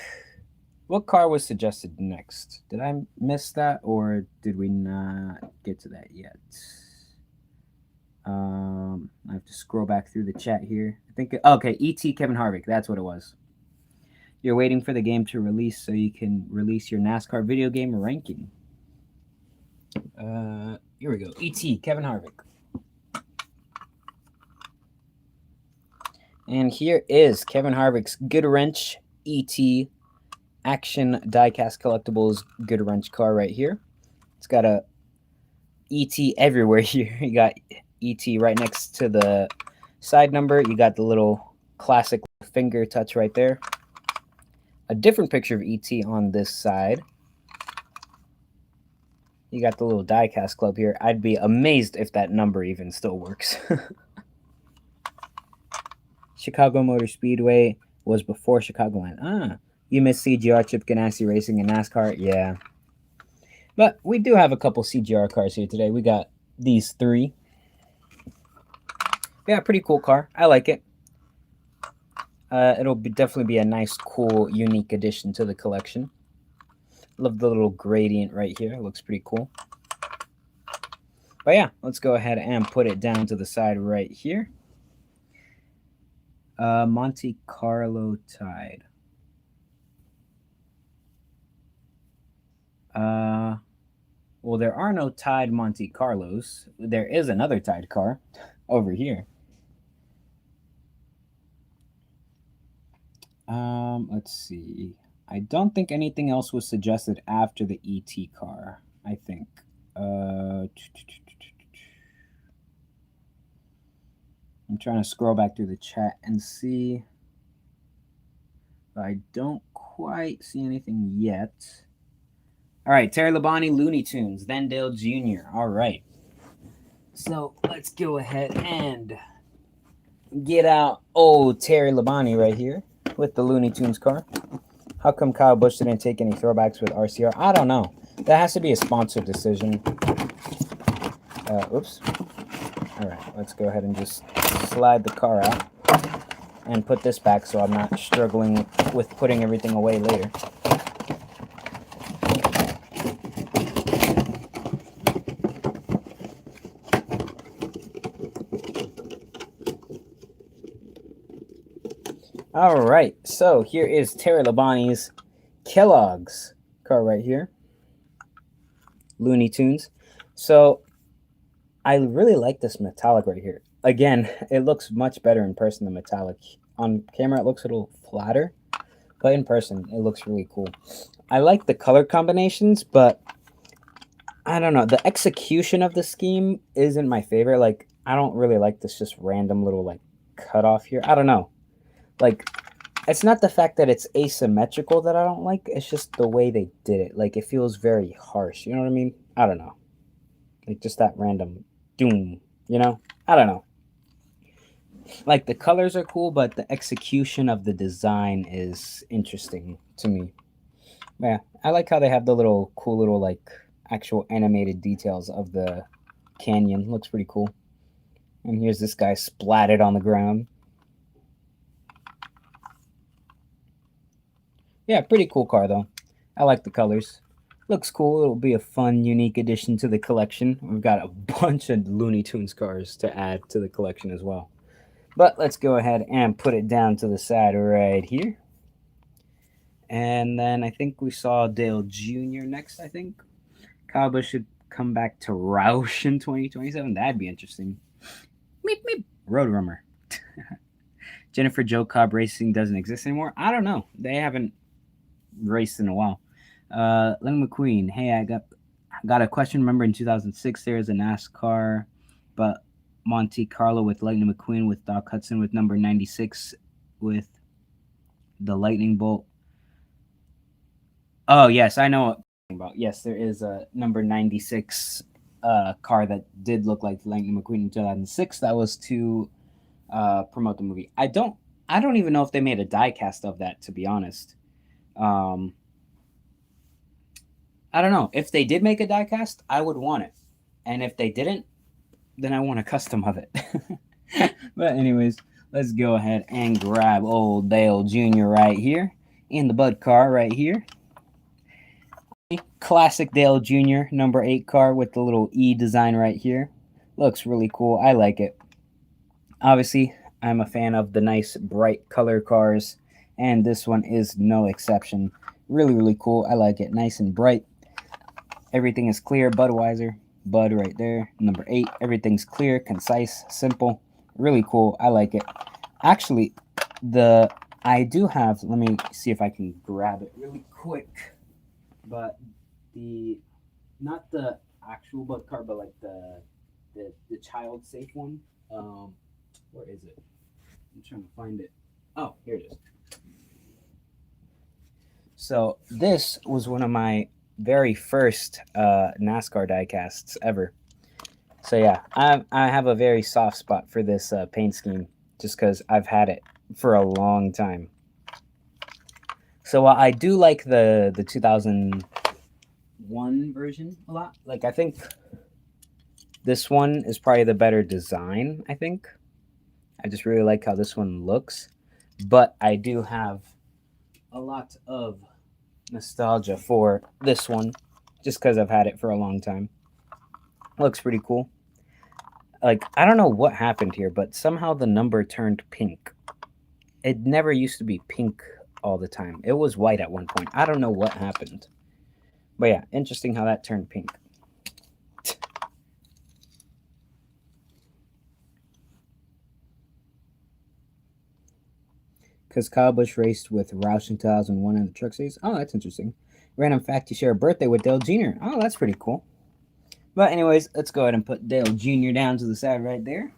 what car was suggested next? Did I miss that, or did we not get to that yet? I have to scroll back through the chat here. I think, okay, E.T. Kevin Harvick. That's what it was. You're waiting for the game to release so you can release your NASCAR video game ranking. Here we go. E.T. Kevin Harvick. And here is Kevin Harvick's Good Wrench E.T. Action Diecast Collectibles Good Wrench car right here. It's got a E.T. everywhere here. You got E.T. right next to the side number. You got the little classic finger touch right there. A different picture of E.T. on this side. You got the little diecast club here. I'd be amazed if that number even still works. Chicago Motor Speedway was before Chicagoland. You missed CGR, Chip Ganassi Racing, and NASCAR. Yeah. But we do have a couple CGR cars here today. We got these 3. Yeah, pretty cool car. I like it. It'll definitely be a nice, cool, unique addition to the collection. Love the little gradient right here. It looks pretty cool. But yeah, let's go ahead and put it down to the side right here. Monte Carlo Tide. Well, there are no Tide Monte Carlos. There is another Tide car over here. Let's see. I don't think anything else was suggested after the ET car, I think. I'm trying to scroll back through the chat and see. I don't quite see anything yet. All right, Terry Labonte, Looney Tunes, Vendale Jr. All right. So let's go ahead and get out old Terry Labonte right here with the Looney Tunes car. How come Kyle Busch didn't take any throwbacks with RCR? I don't know. That has to be a sponsored decision. Oops. All right, let's go ahead and just slide the car out and put this back so I'm not struggling with putting everything away later. All right, so here is Terry Labonte's Kellogg's car right here. Looney Tunes. So I really like this metallic right here. Again, it looks much better in person than metallic. On camera, it looks a little flatter, but in person, it looks really cool. I like the color combinations, but I don't know. The execution of the scheme isn't my favorite. Like, I don't really like this just random little, like, cut off here. I don't know. Like, it's not the fact that it's asymmetrical that I don't like. It's just the way they did it. Like, it feels very harsh. You know what I mean? I don't know. Like, just that random doom, you know? I don't know. Like, the colors are cool, but the execution of the design is interesting to me. Yeah, I like how they have the little cool little like actual animated details of the canyon. Looks pretty cool. And here's this guy splatted on the ground. Yeah, pretty cool car though. I like the colors. Looks cool. It'll be a fun, unique addition to the collection. We've got a bunch of Looney Tunes cars to add to the collection as well. But let's go ahead and put it down to the side right here. And then I think we saw Dale Jr. next, I think. Kyle Busch should come back to Roush in 2027. That'd be interesting. Meep, meep. Road Rumor. Jennifer Joe Cobb Racing doesn't exist anymore. I don't know. They haven't raced in a while. Len McQueen. Hey, I got a question. Remember in 2006 there was a NASCAR, but Monte Carlo with Lightning McQueen with Doc Hudson with number 96 with the lightning bolt. Oh, yes, I know what I'm talking about. Yes, there is a number 96 car that did look like Lightning McQueen in 2006. That was to promote the movie. I don't even know if they made a diecast of that, to be honest. I don't know. If they did make a diecast, I would want it. And if they didn't, then I want a custom of it. But anyways, let's go ahead and grab old Dale Jr. right here in the Bud car right here. Classic Dale Jr. number 8 car with the little E design right here. Looks really cool. I like it. Obviously, I'm a fan of the nice bright color cars, and this one is no exception. Really, really cool. I like it. Nice and bright. Everything is clear. Budweiser. Bud right there. Number 8. Everything's clear, concise, simple. Really cool. I like it. Actually, I do have, let me see if I can grab it really quick. But not the actual Bud car, but like the child safe one. Where is it? I'm trying to find it. Oh, here it is. So this was one of my very first NASCAR diecasts ever. So yeah, I have a very soft spot for this paint scheme just because I've had it for a long time. So I do like the 2001 version a lot. Like, I think this one is probably the better design, I think. I just really like how this one looks. But I do have a lot of nostalgia for this one just because I've had it for a long time. Looks pretty cool. Like, I don't know what happened here, but somehow the number turned pink. It never used to be pink all the time. It was white at one point. I don't know what happened. But yeah, interesting how that turned pink. Because Kyle Busch raced with Roush in 2001 in the Truck Series. Oh, that's interesting. Random fact, you share a birthday with Dale Jr. Oh, that's pretty cool. But anyways, let's go ahead and put Dale Jr. down to the side right there.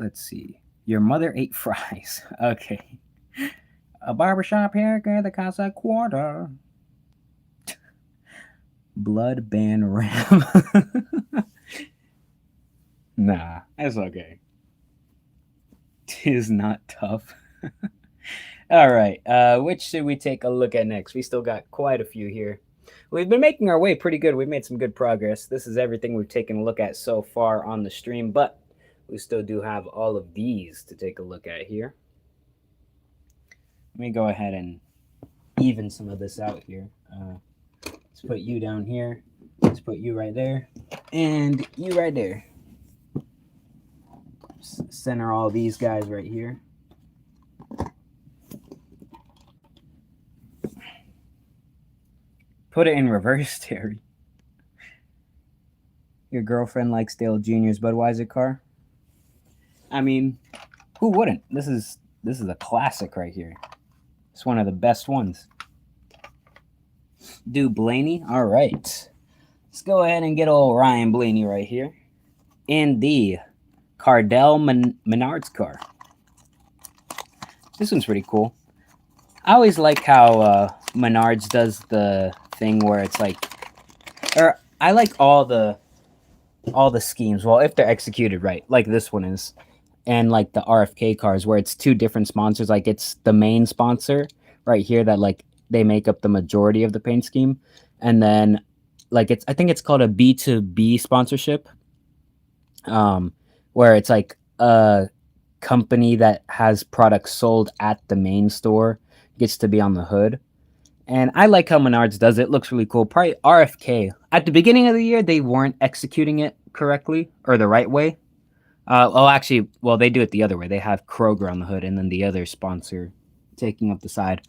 Let's see. Your mother ate fries. Okay. A barbershop haircut that costs a quarter. Blood band ram. Nah, that's okay. It is not tough. All right. Which should we take a look at next? We still got quite a few here. We've been making our way pretty good. We've made some good progress. This is everything we've taken a look at so far on the stream, but we still do have all of these to take a look at here. Let me go ahead and even some of this out here. Let's put you down here. Let's put you right there. And you right there. Center all these guys right here. Put it in reverse, Terry. Your girlfriend likes Dale Jr.'s Budweiser car. I mean, who wouldn't? This is a classic right here. It's one of the best ones. Do Blaney. All right. Let's go ahead and get old Ryan Blaney right here in the Cardell Menards car. This one's pretty cool. I always like how Menards does the thing where it's like, or I like all the schemes. Well, if they're executed right, like this one is. and like the RFK cars where it's two different sponsors. Like it's the main sponsor right here that like they make up the majority of the paint scheme, and then like I think it's called a B2B sponsorship, where it's like a company that has products sold at the main store gets to be on the hood. And I like how Menards does it. It looks really cool. Probably RFK. At the beginning of the year, they weren't executing it correctly or the right way. Actually, they do it the other way. They have Kroger on the hood and then the other sponsor taking up the side.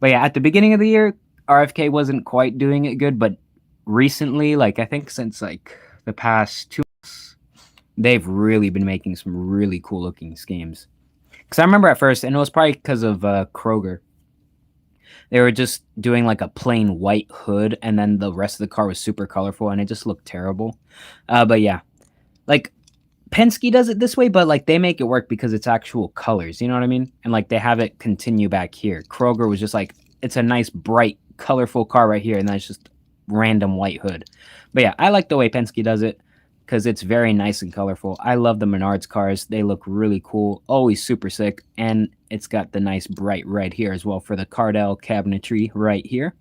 But yeah, at the beginning of the year, RFK wasn't quite doing it good. But recently, like I think since like the past 2 months, they've really been making some really cool looking schemes. Because I remember at first, and it was probably because of Kroger, they were just doing like a plain white hood, and then the rest of the car was super colorful, and it just looked terrible. But yeah, like Penske does it this way, but like they make it work because it's actual colors. You know what I mean? And like they have it continue back here. Kroger was just like, it's a nice, bright, colorful car right here, and then it's just random white hood. But yeah, I like the way Penske does it because it's very nice and colorful. I love the Menards cars. They look really cool, always super sick, and it's got the nice bright red here as well for the Cardell cabinetry right here.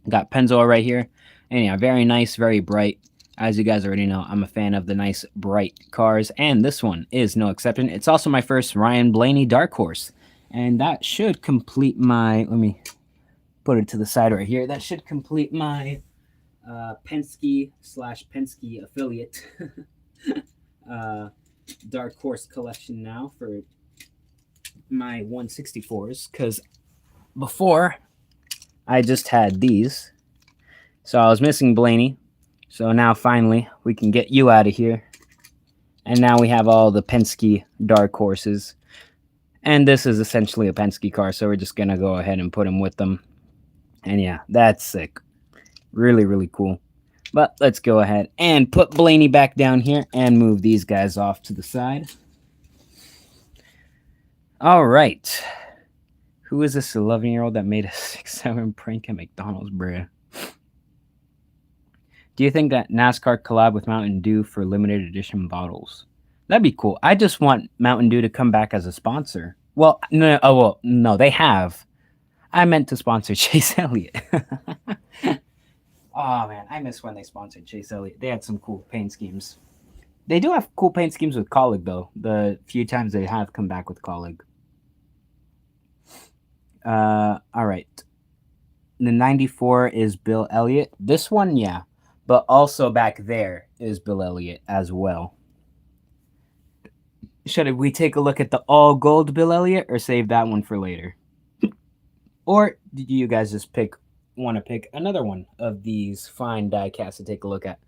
Got Pennzoil right here, and yeah, very nice, very bright. As you guys already know, I'm a fan of the nice bright cars, and this one is no exception. It's also my first Ryan Blaney Dark Horse, and that should complete my, let me put it to the side right here, that should complete my Penske/Penske affiliate Dark Horse collection now for my 164s, because before I just had these, so I was missing Blaney. So now finally we can get you out of here, and now we have all the Penske Dark Horses, and this is essentially a Penske car, so we're just gonna go ahead and put them with them. And yeah, that's sick. Really, really cool. But let's go ahead and put Blaney back down here and move these guys off to the side. All right. Who is this 11-year-old that made a 6-7 prank at McDonald's, bruh? Do you think that NASCAR collab with Mountain Dew for limited edition bottles? That'd be cool. I just want Mountain Dew to come back as a sponsor. Well, no, they have. I meant to sponsor Chase Elliott. Oh, man, I miss when they sponsored Chase Elliott. They had some cool paint schemes. They do have cool paint schemes with Colleague, though. The few times they have come back with Colleague. All right. The 94 is Bill Elliot. This one, yeah. But also back there is Bill Elliot as well. Should we take a look at the all-gold Bill Elliot or save that one for later? Or did you guys just want to pick another one of these fine diecasts to take a look at?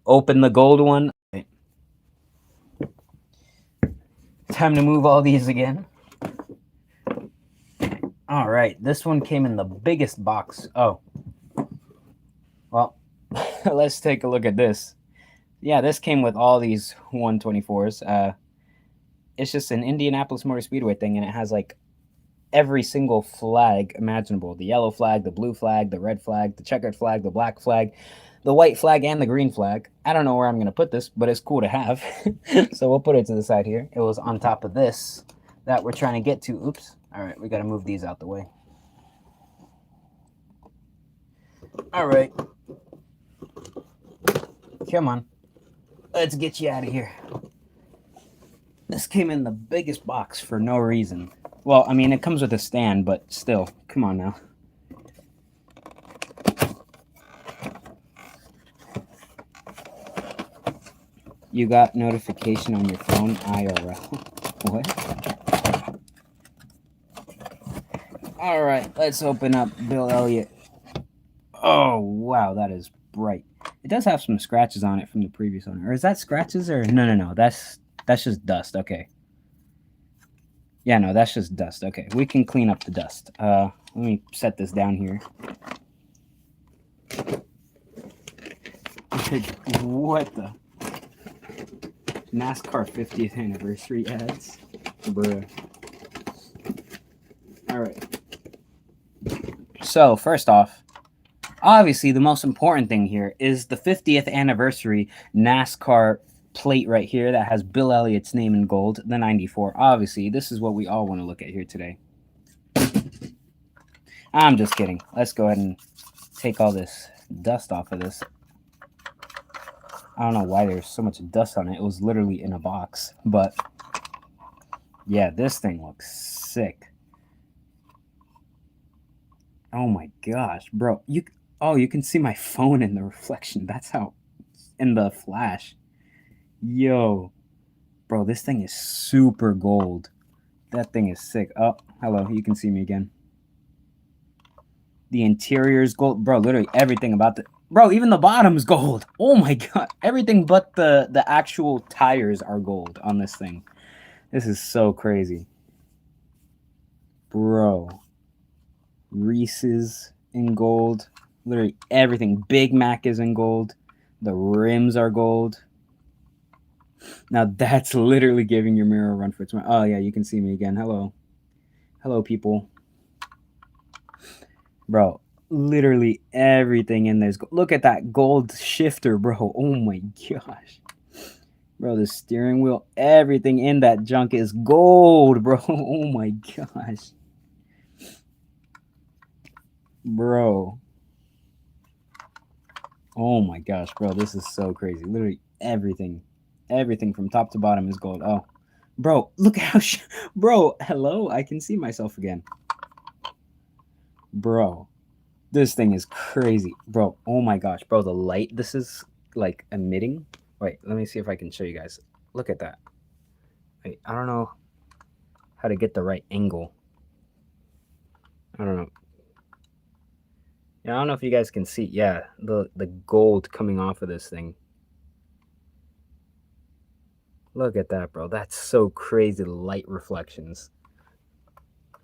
Open the gold one. Okay. Time to move all these again. All right, this one came in the biggest box. Oh, well, let's take a look at this. Yeah, this came with all these 124s. It's just an Indianapolis Motor Speedway thing, and it has like every single flag imaginable. The yellow flag, the blue flag, the red flag, the checkered flag, the black flag, the white flag, and the green flag. I don't know where I'm going to put this, but it's cool to have. So we'll put it to the side here. It was on top of this that we're trying to get to. Oops. All right, we got to move these out the way. All right. Come on. Let's get you out of here. This came in the biggest box for no reason. Well, I mean, it comes with a stand, but still. Come on now. You got notification on your phone, IRL. What? All right, let's open up Bill Elliot. Oh, wow, that is bright. It does have some scratches on it from the previous owner. Or is that scratches or... No. That's just dust. Okay. Yeah, no, that's just dust. Okay, we can clean up the dust. Let me set this down here. What the? NASCAR 50th anniversary ads? Bruh. All right. So, first off, obviously the most important thing here is the 50th anniversary NASCAR plate right here that has Bill Elliott's name in gold, the 94. Obviously, this is what we all want to look at here today. I'm just kidding. Let's go ahead and take all this dust off of this. I don't know why there's so much dust on it. It was literally in a box. But, yeah, this thing looks sick. Oh, my gosh. Bro, you can see my phone in the reflection. That's how, in the flash. Yo. Bro, this thing is super gold. That thing is sick. Oh, hello. You can see me again. The interior is gold. Bro, literally everything about the... Bro, even the bottom is gold. Oh my god. Everything but the actual tires are gold on this thing. This is so crazy. Bro. Reese's in gold. Literally everything. Big Mac is in gold. The rims are gold. Now that's literally giving your mirror a run for its money. Oh yeah, you can see me again. Hello. Hello, people. Bro. Literally everything in there's gold. Look at that gold shifter, bro. Oh my gosh. Bro, the steering wheel, everything in that junk is gold, bro. Oh my gosh. Bro. Oh my gosh, bro. This is so crazy. Literally everything. Everything from top to bottom is gold. Oh. Bro, look how... Bro, hello? I can see myself again. Bro. This thing is crazy. Bro, oh my gosh. Bro, the light this is, like, emitting. Wait, let me see if I can show you guys. Look at that. Wait, I don't know how to get the right angle. I don't know. Yeah, I don't know if you guys can see. Yeah, the gold coming off of this thing. Look at that, bro. That's so crazy, the light reflections.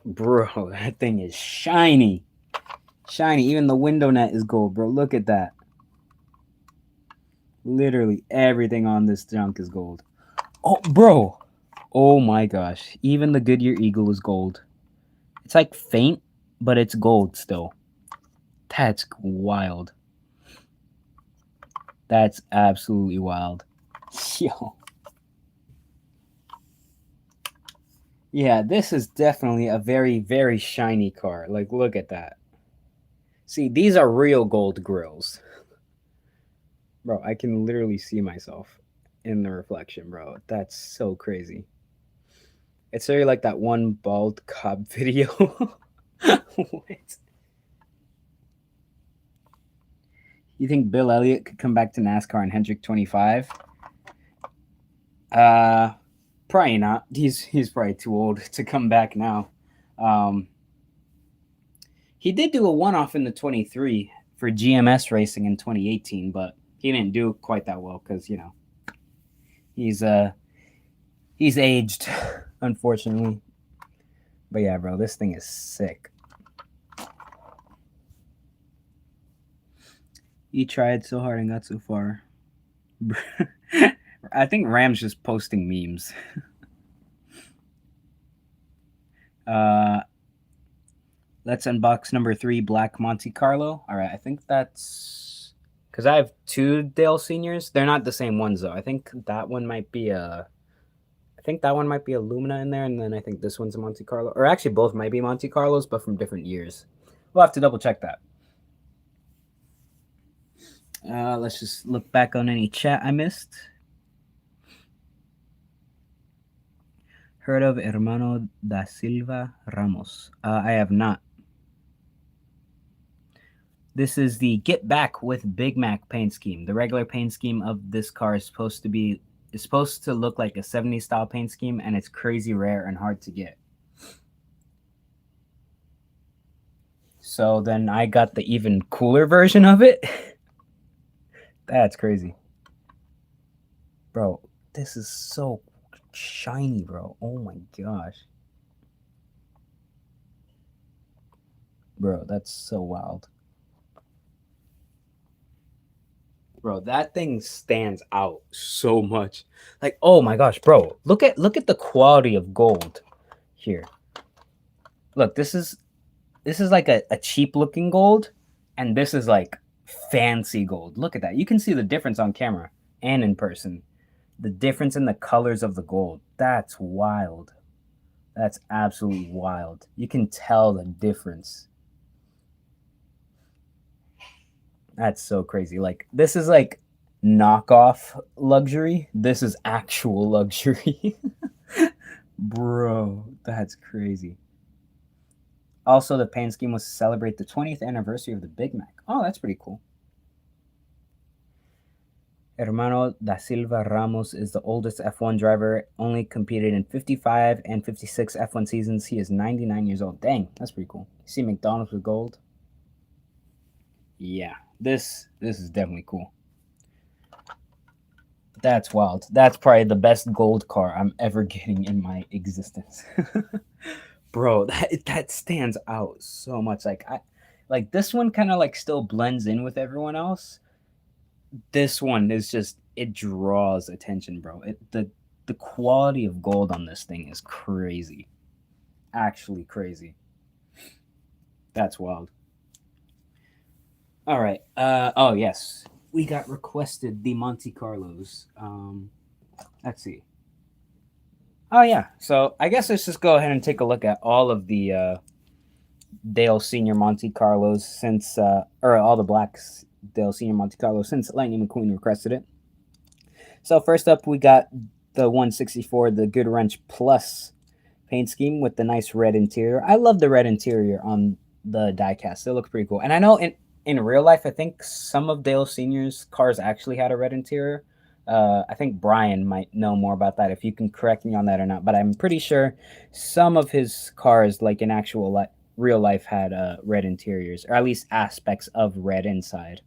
Bro, that thing is shiny. Shiny. Even the window net is gold, bro. Look at that. Literally everything on this junk is gold. Oh, bro. Oh my gosh. Even the Goodyear Eagle is gold. It's like faint, but it's gold still. That's wild. That's absolutely wild. Yo. Yeah, this is definitely a very, very shiny car. Like, look at that. See, these are real gold grills. Bro, I can literally see myself in the reflection, bro. That's so crazy. It's very like that one bald cop video. What? You think Bill Elliot could come back to NASCAR in Hendrick 25? Probably not. He's probably too old to come back now. He did do a one-off in the 23 for GMS Racing in 2018, but he didn't do quite that well because, you know, he's aged, unfortunately. But yeah, bro, this thing is sick. You tried so hard and got so far. I think Ram's just posting memes. Let's unbox number 3, Black Monte Carlo. All right, I think that's... Because I have 2 Dale Seniors. They're not the same ones, though. I think that one might be a... I think that one might be a Lumina in there, and then I think this one's a Monte Carlo. Or actually, both might be Monte Carlos, but from different years. We'll have to double-check that. Let's just look back on any chat I missed. Heard of Hermano da Silva Ramos? I have not. This is the Get Back with Big Mac paint scheme. The regular paint scheme of this car is supposed to look like a 70s style paint scheme, and it's crazy rare and hard to get. So then I got the even cooler version of it. That's crazy. Bro, this is so shiny, bro. Oh my gosh. Bro, that's so wild. Bro, that thing stands out so much. Like, oh my gosh, bro. Look at the quality of gold here. Look, this is like a cheap looking gold, and this is like fancy gold. Look at that. You can see the difference on camera and in person. The difference in the colors of the gold. That's wild. That's absolutely wild. You can tell the difference. That's so crazy. Like, this is like knockoff luxury. This is actual luxury. Bro, that's crazy. Also, the paint scheme was to celebrate the 20th anniversary of the Big Mac. Oh, that's pretty cool. Hermano da Silva Ramos is the oldest F1 driver, only competed in 55 and 56 F1 seasons. He is 99 years old. Dang, that's pretty cool. You see McDonald's with gold? Yeah, this is definitely cool. That's wild. That's probably the best gold car I'm ever getting in my existence. Bro, that stands out so much. Like this one kind of like still blends in with everyone else. This one is just, it draws attention, bro. The quality of gold on this thing is crazy. Actually crazy. That's wild. All right. Oh yes, we got requested the Monte Carlos. Let's see. Oh yeah. So I guess let's just go ahead and take a look at all of the Dale Senior Monte Carlos since, or all the blacks Dale Senior Monte Carlo since Lightning McQueen requested it. So first up, we got the 164, the Good Wrench Plus paint scheme with the nice red interior. I love the red interior on the diecast. It looks pretty cool. And I know in real life, I think some of Dale Senior's cars actually had a red interior. I think Brian might know more about that, if you can correct me on that or not. But I'm pretty sure some of his cars, like in actual real life, had red interiors, or at least aspects of red inside.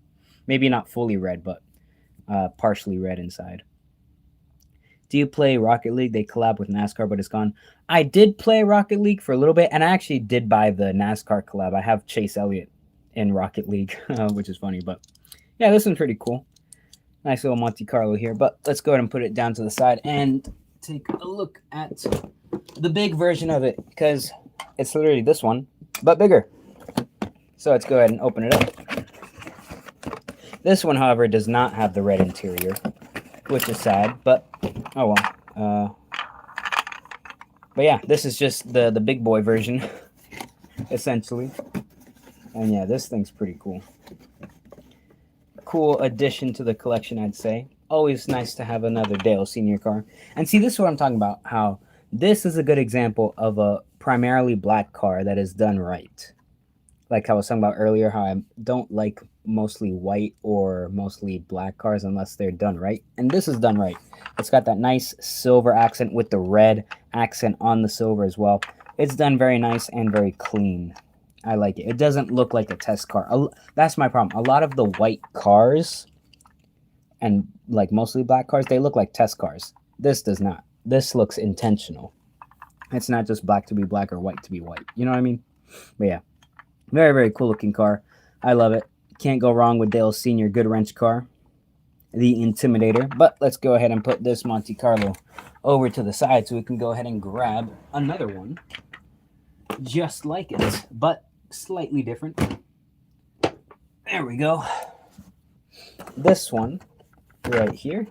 Maybe not fully red, but partially red inside. Do you play Rocket League? They collab with NASCAR, but it's gone. I did play Rocket League for a little bit, and I actually did buy the NASCAR collab. I have Chase Elliott in Rocket League, which is funny. But yeah, this one's pretty cool. Nice little Monte Carlo here. But let's go ahead and put it down to the side and take a look at the big version of it, because it's literally this one, but bigger. So let's go ahead and open it up. This one, however, does not have the red interior, which is sad, but oh well. But yeah, this is just the big boy version, essentially. And yeah, this thing's pretty cool. Cool addition to the collection, I'd say. Always nice to have another Dale Senior car. And see, this is what I'm talking about, how this is a good example of a primarily black car that is done right. Like I was talking about earlier, how I don't like mostly white or mostly black cars unless they're done right. And this is done right. It's got that nice silver accent with the red accent on the silver as well. It's done very nice and very clean. I like it. It doesn't look like a test car. That's my problem. A lot of the white cars and like mostly black cars, they look like test cars. This does not. This looks intentional. It's not just black to be black or white to be white. You know what I mean? But yeah, very, very cool looking car. I love it. Can't go wrong with Dale's Senior Good Wrench car, the Intimidator. But let's go ahead and put this Monte Carlo over to the side so we can go ahead and grab another one just like it, but slightly different. There we go. This one right here.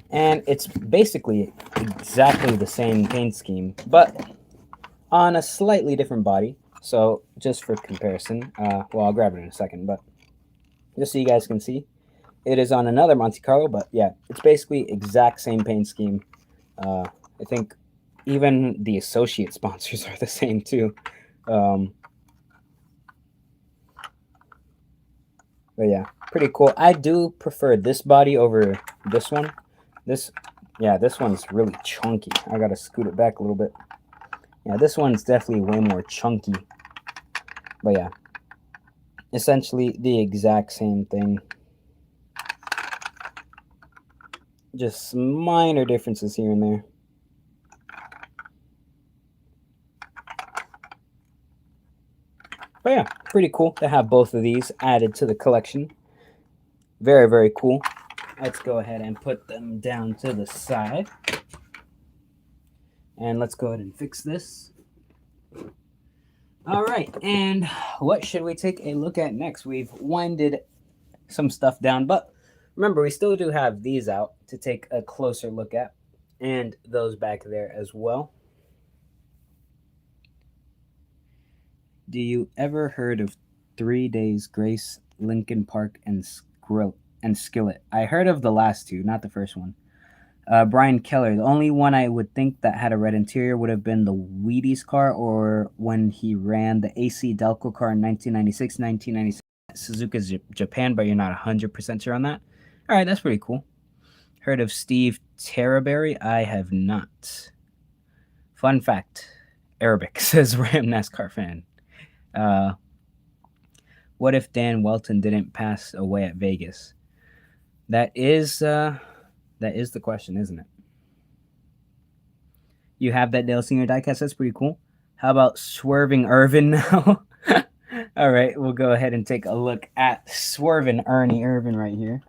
And it's basically exactly the same paint scheme, but on a slightly different body. So just for comparison, well, I'll grab it in a second, but just so you guys can see, it is on another Monte Carlo, but yeah, it's basically exact same paint scheme. I think even the associate sponsors are the same too. But yeah, pretty cool. I do prefer this body over this one. This one's really chunky. I gotta scoot it back a little bit. Yeah, this one's definitely way more chunky. But yeah, essentially the exact same thing. Just minor differences here and there. But yeah, pretty cool to have both of these added to the collection. Very, very cool. Let's go ahead and put them down to the side. And let's go ahead and fix this. All right, and what should we take a look at next? We've winded some stuff down, but Remember, we still do have these out to take a closer look at, and those back there as well. Do you ever heard of 3 Days Grace, Lincoln Park, and Skillet? I heard of the last two, not the first one. Brian Keller. The only one I would think that had a red interior would have been the Wheaties car, or when he ran the AC Delco car in 1996, 1997 Suzuka Japan, but you're not 100% sure on that. All right, that's pretty cool. Heard of Steve Terraberry? I have not. Fun fact, Arabic, says Ram NASCAR fan. What if Dan Welton didn't pass away at Vegas? That is the question, isn't it? You have that Dale Senior diecast. That's pretty cool. How about Swerving Irvin now? All right, we'll go ahead and take a look at Swerving Ernie Irvin right here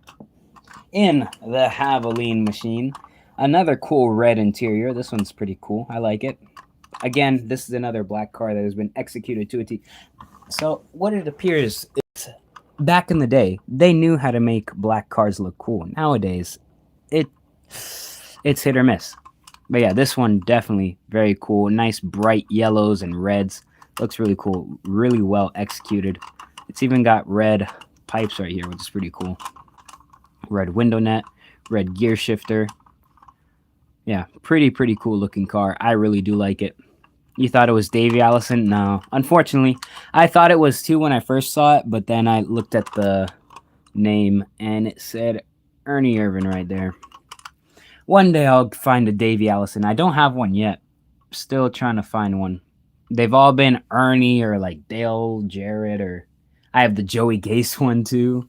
in the Havoline machine. Another cool red interior. This one's pretty cool. I like it. Again, this is another black car that has been executed to a T. So what it appears is, back in the day, they knew how to make black cars look cool. Nowadays, it's hit or miss. But yeah, this one definitely very cool. Nice bright yellows and reds. Looks really cool. Really well executed. It's even got red pipes right here, which is pretty cool. Red window net, red gear shifter. Yeah, pretty cool looking car. I really do like it. You thought it was Davey Allison? No. Unfortunately, I thought it was too when I first saw it, but then I looked at the name and it said Ernie Irvin right there. One day I'll find a Davey Allison. I don't have one yet. Still trying to find one. They've all been Ernie or like Dale, Jarrett, or I have the Joey Gase one too.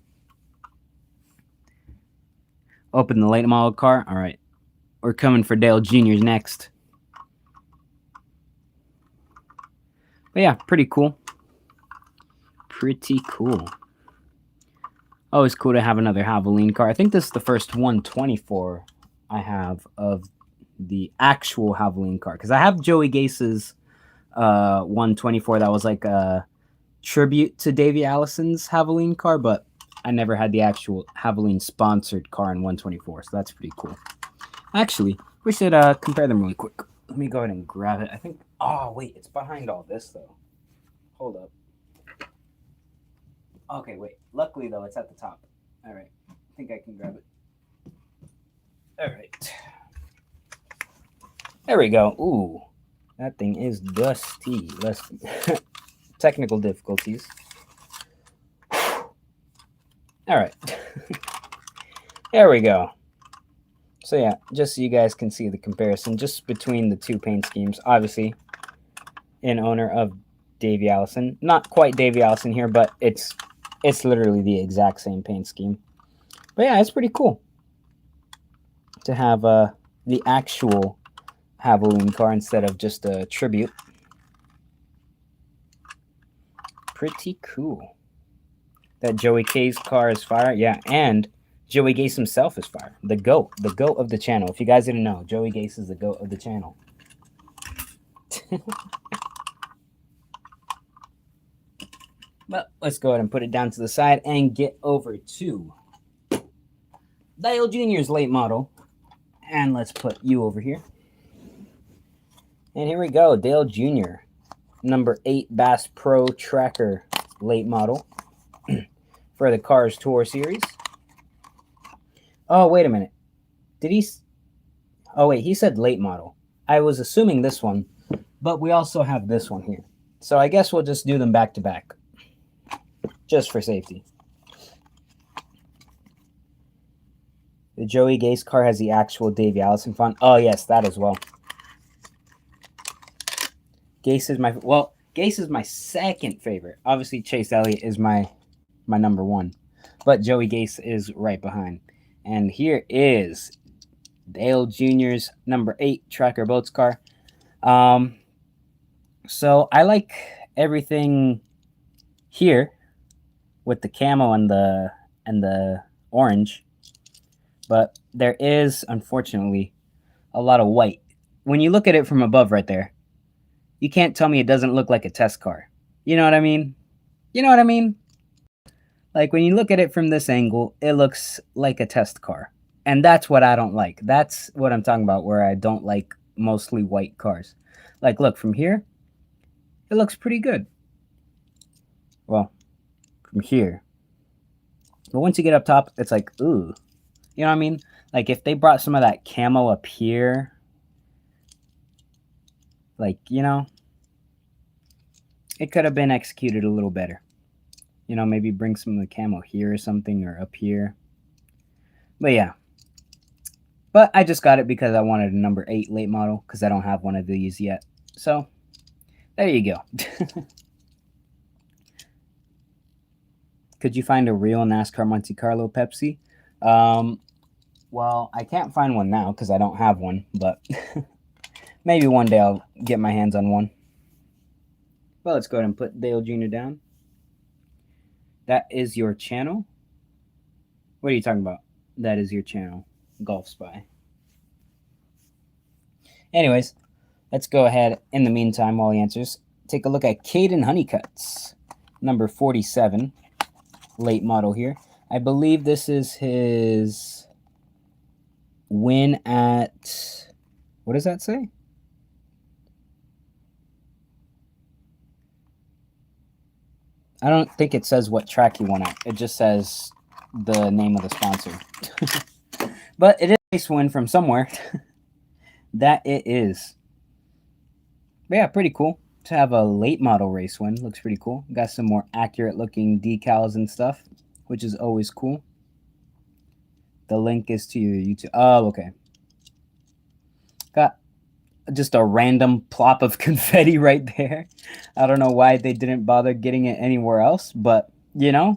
Open the late model car. All right. We're coming for Dale Jr.'s next. But yeah, pretty cool. Pretty cool. Always cool to have another Havoline car. I think this is the first 124 I have of the actual Havoline car. Because I have Joey Gase's 124 that was like a tribute to Davey Allison's Havoline car, but I never had the actual Havoline sponsored car in 124, so that's pretty cool. Actually, we should compare them really quick. Let me go ahead and grab it. I think... Oh, wait. It's behind all this, though. Hold up. Okay, wait. Luckily, though, it's at the top. All right. I think I can grab it. All right. There we go. Ooh. That thing is dusty. Technical difficulties. All right. There we go. So yeah, just so you guys can see the comparison just between the two paint schemes. Obviously, in owner of Davey Allison. Not quite Davey Allison here, but it's literally the exact same paint scheme. But yeah, it's pretty cool to have the actual Havoline car instead of just a tribute. Pretty cool. That Joey K's car is fire. Yeah, and Joey Gase himself is fire. The GOAT of the channel. If you guys didn't know, Joey Gase is the GOAT of the channel. But let's go ahead and put it down to the side and get over to Dale Jr.'s late model. And let's put you over here. And here we go, Dale Jr., number 8 Bass Pro Tracker late model for the Cars Tour Series. Oh, wait a minute. Did he... Oh, wait, he said late model. I was assuming this one, but we also have this one here. So I guess we'll just do them back to back, just for safety. The Joey Gase car has the actual Davey Allison font. Oh, yes, that as well. Gase is my second favorite. Obviously, Chase Elliott is my number 1, but Joey Gase is right behind. And here is Dale Jr.'s number 8 Tracker Boats car. So I like everything here with the camo and the orange, but there is, unfortunately, a lot of white. When you look at it from above right there, you can't tell me it doesn't look like a test car. You know what I mean? You know what I mean? Like when you look at it from this angle, it looks like a test car. And that's what I don't like. That's what I'm talking about, where I don't like mostly white cars. Like, look, from here, it looks pretty good. Well, from here. But once you get up top, it's like, ooh. You know what I mean? Like, if they brought some of that camo up here, like, you know, it could have been executed a little better. You know, maybe bring some of the camo here or something, or up here. But yeah. But I just got it because I wanted a number 8 late model, because I don't have one of these yet. So, there you go. Could you find a real NASCAR Monte Carlo Pepsi? Well, I can't find one now because I don't have one, but maybe one day I'll get my hands on one. Well, let's go ahead and put Dale Jr. down. That is your channel? What are you talking about? That is your channel. Golf Spy. Anyways, let's go ahead, in the meantime, while he answers, take a look at Caden Honeycuts, number 47, late model here. I believe this is his win at, what does that say? I don't think it says what track he won at. It just says the name of the sponsor. But it is a race win from somewhere. That it is. But yeah, pretty cool to have a late model race win. Looks pretty cool. Got some more accurate looking decals and stuff, which is always cool. The link is to your YouTube. Oh, okay. Got just a random plop of confetti right there. I don't know why they didn't bother getting it anywhere else, but you know,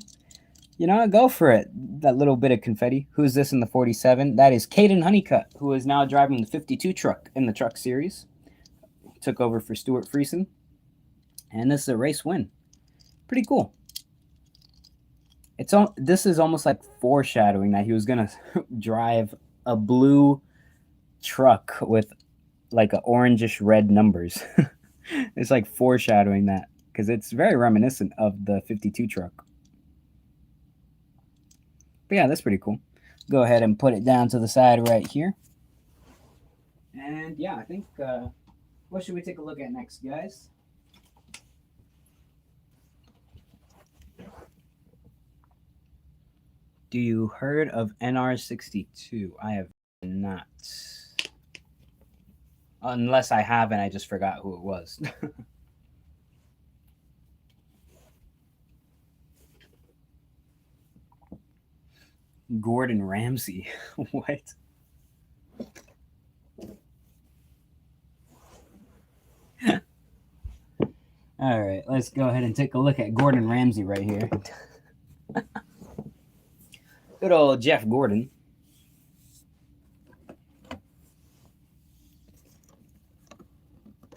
go for it. That little bit of confetti. Who's this in the 47? That is Caden Honeycutt, who is now driving the 52 truck in the truck series. Took over for Stuart Friesen. And this is a race win. Pretty cool. This is almost like foreshadowing that he was going to drive a blue truck with like a orangish red numbers. It's like foreshadowing that because it's very reminiscent of the 52 truck. But yeah, that's pretty cool. Go ahead and put it down to the side right here. And yeah, I think, what should we take a look at next, guys? Do you heard of NR62? I have not. Unless I have and I just forgot who it was. Gordon Ramsay. What? All right, let's go ahead and take a look at Gordon Ramsay right here. Good old Jeff Gordon.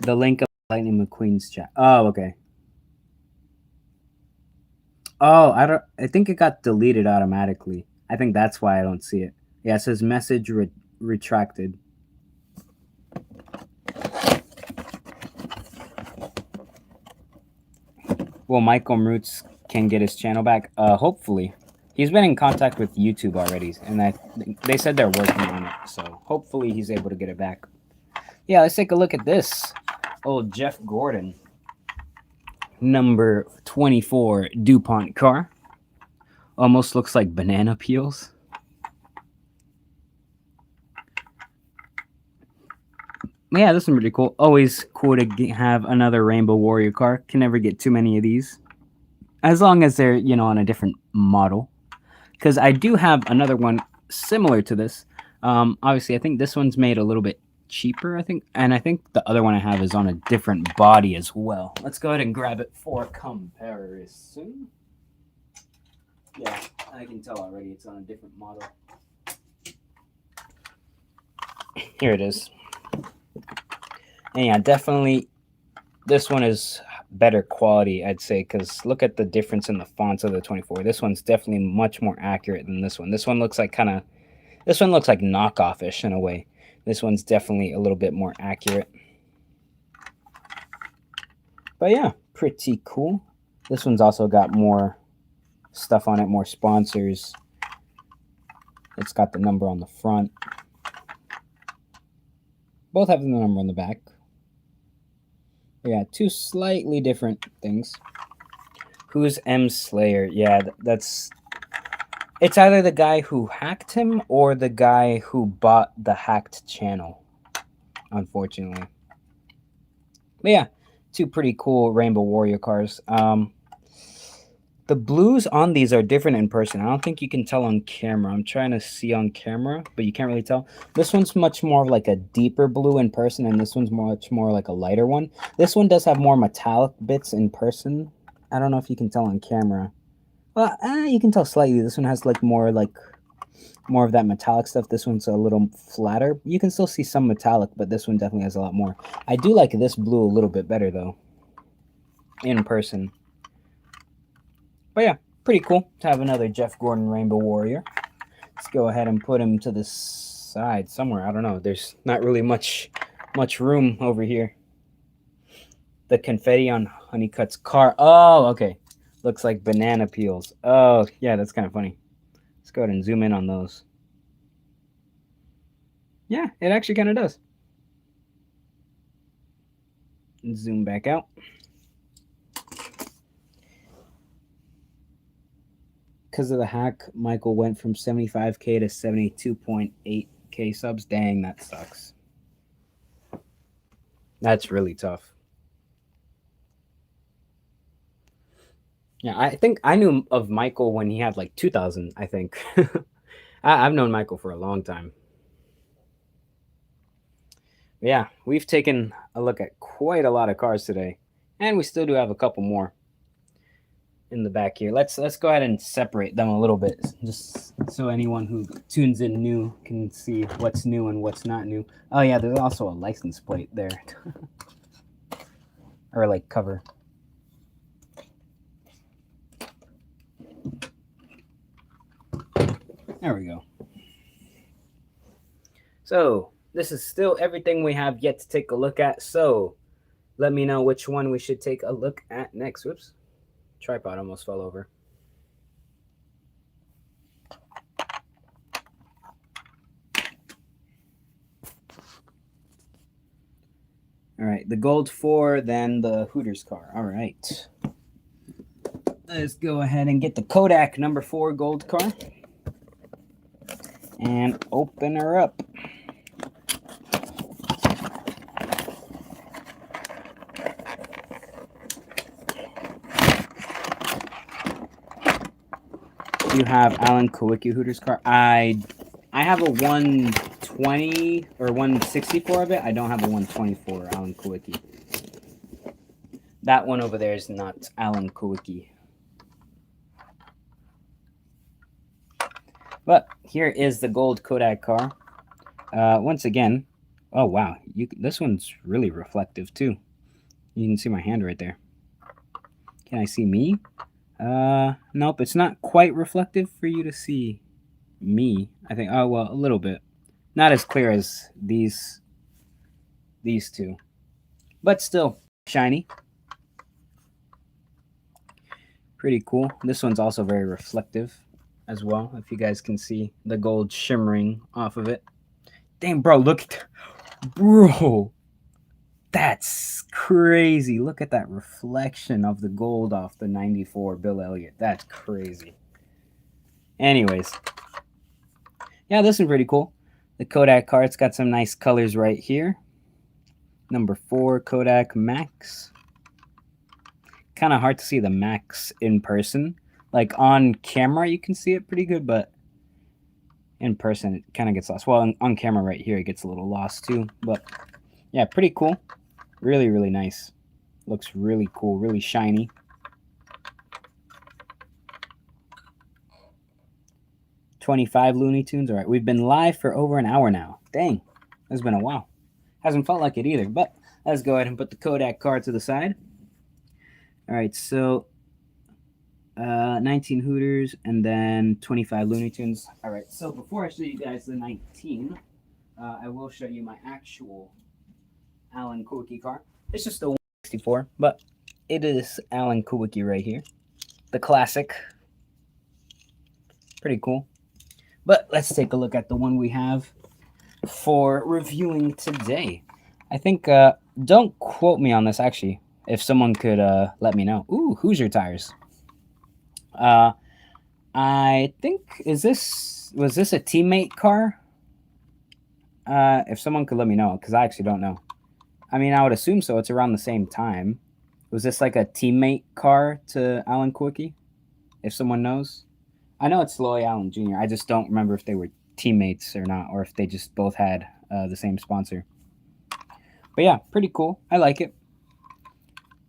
The link of Lightning McQueen's chat. Oh, okay. Oh, I think it got deleted automatically. I think that's why I don't see it. Yeah, it says message retracted. Well, Michael Roots can get his channel back. Hopefully. He's been in contact with YouTube already, and they said they're working on it. So hopefully he's able to get it back. Yeah, let's take a look at this. Old Jeff Gordon. Number 24 DuPont car. Almost looks like banana peels. Yeah, this one's pretty cool. Always cool to have another Rainbow Warrior car. Can never get too many of these. As long as they're, on a different model. Because I do have another one similar to this. Obviously, I think this one's made a little bit cheaper, I think. And I think the other one I have is on a different body as well. Let's go ahead and grab it for comparison. Yeah, I can tell already it's on a different model. Here it is. And yeah, definitely this one is better quality, I'd say, because look at the difference in the fonts of the 24. This one's definitely much more accurate than this one. This one looks like knockoff-ish in a way. This one's definitely a little bit more accurate. But yeah, pretty cool. This one's also got more stuff on it, more sponsors. It's got the number on the front. Both have the number on the back. Yeah, two slightly different things. Who's M Slayer? Yeah, that's... It's either the guy who hacked him or the guy who bought the hacked channel, unfortunately. But yeah, two pretty cool Rainbow Warrior cars. The blues on these are different in person. I don't think you can tell on camera. I'm trying to see on camera, but you can't really tell. This one's much more like a deeper blue in person, and this one's much more like a lighter one. This one does have more metallic bits in person. I don't know if you can tell on camera. Well, you can tell slightly. This one has like more of that metallic stuff. This one's a little flatter. You can still see some metallic, but this one definitely has a lot more. I do like this blue a little bit better, though, in person. But yeah, pretty cool to have another Jeff Gordon Rainbow Warrior. Let's go ahead and put him to the side somewhere. I don't know. There's not really much room over here. The confetti on Honeycutt's car. Oh, okay. Looks like banana peels. Oh, yeah, that's kind of funny. Let's go ahead and zoom in on those. Yeah, it actually kind of does. And zoom back out. Because of the hack, Michael went from 75K to 72.8K subs. Dang, that sucks. That's really tough. Yeah, I think I knew of Michael when he had like 2,000, I think. I've known Michael for a long time. Yeah, we've taken a look at quite a lot of cars today, and we still do have a couple more in the back here. Let's go ahead and separate them a little bit, just so anyone who tunes in new can see what's new and what's not new. Oh yeah, there's also a license plate there. Or like cover. There we go. So this is still everything we have yet to take a look at. So let me know which one we should take a look at next. Whoops. Tripod almost fell over. All right, the gold 4, then the Hooters car. All right. Let's go ahead and get the Kodak number 4 gold car. And open her up. You have Alan Kowicki Hooters car. I have a 120 or 164 of it. I don't have a 124 Alan Kowicki. That one over there is not Alan Kowicki. But here is the gold Kodak car. Once again, oh wow, this one's really reflective too. You can see my hand right there. Can I see me? Nope, it's not quite reflective for you to see me. I think, oh well, a little bit. Not as clear as these two. But still shiny. Pretty cool. This one's also very reflective as well, if you guys can see the gold shimmering off of it. Damn, bro, look at that. Bro, that's crazy. Look at that reflection of the gold off the 94 Bill Elliot. That's crazy. Anyways, yeah, this one's pretty cool. The Kodak car, it's got some nice colors right here. Number 4 Kodak Max. Kind of hard to see the Max in person. Like on camera, you can see it pretty good, but in person, it kind of gets lost. Well, on camera right here, it gets a little lost too. But yeah, pretty cool. Really, really nice. Looks really cool, really shiny. $25 Looney Tunes. All right, we've been live for over an hour now. Dang, it's been a while. Hasn't felt like it either, but let's go ahead and put the Kodak card to the side. All right, so 19 Hooters and then 25 Looney Tunes. All right, so before I show you guys the 19, I will show you my actual Alan Kowicki car. It's just a 164, but it is Alan Kowicki right here. The classic. Pretty cool. But let's take a look at the one we have for reviewing today. I think, don't quote me on this, actually. If someone could let me know. Ooh, Hoosier tires. I think, was this a teammate car? If someone could let me know, because I actually don't know. I mean, I would assume so. It's around the same time. Was this like a teammate car to Alan Quickie? If someone knows. I know it's Loy Allen Jr. I just don't remember if they were teammates or not, or if they just both had the same sponsor. But yeah, pretty cool. I like it.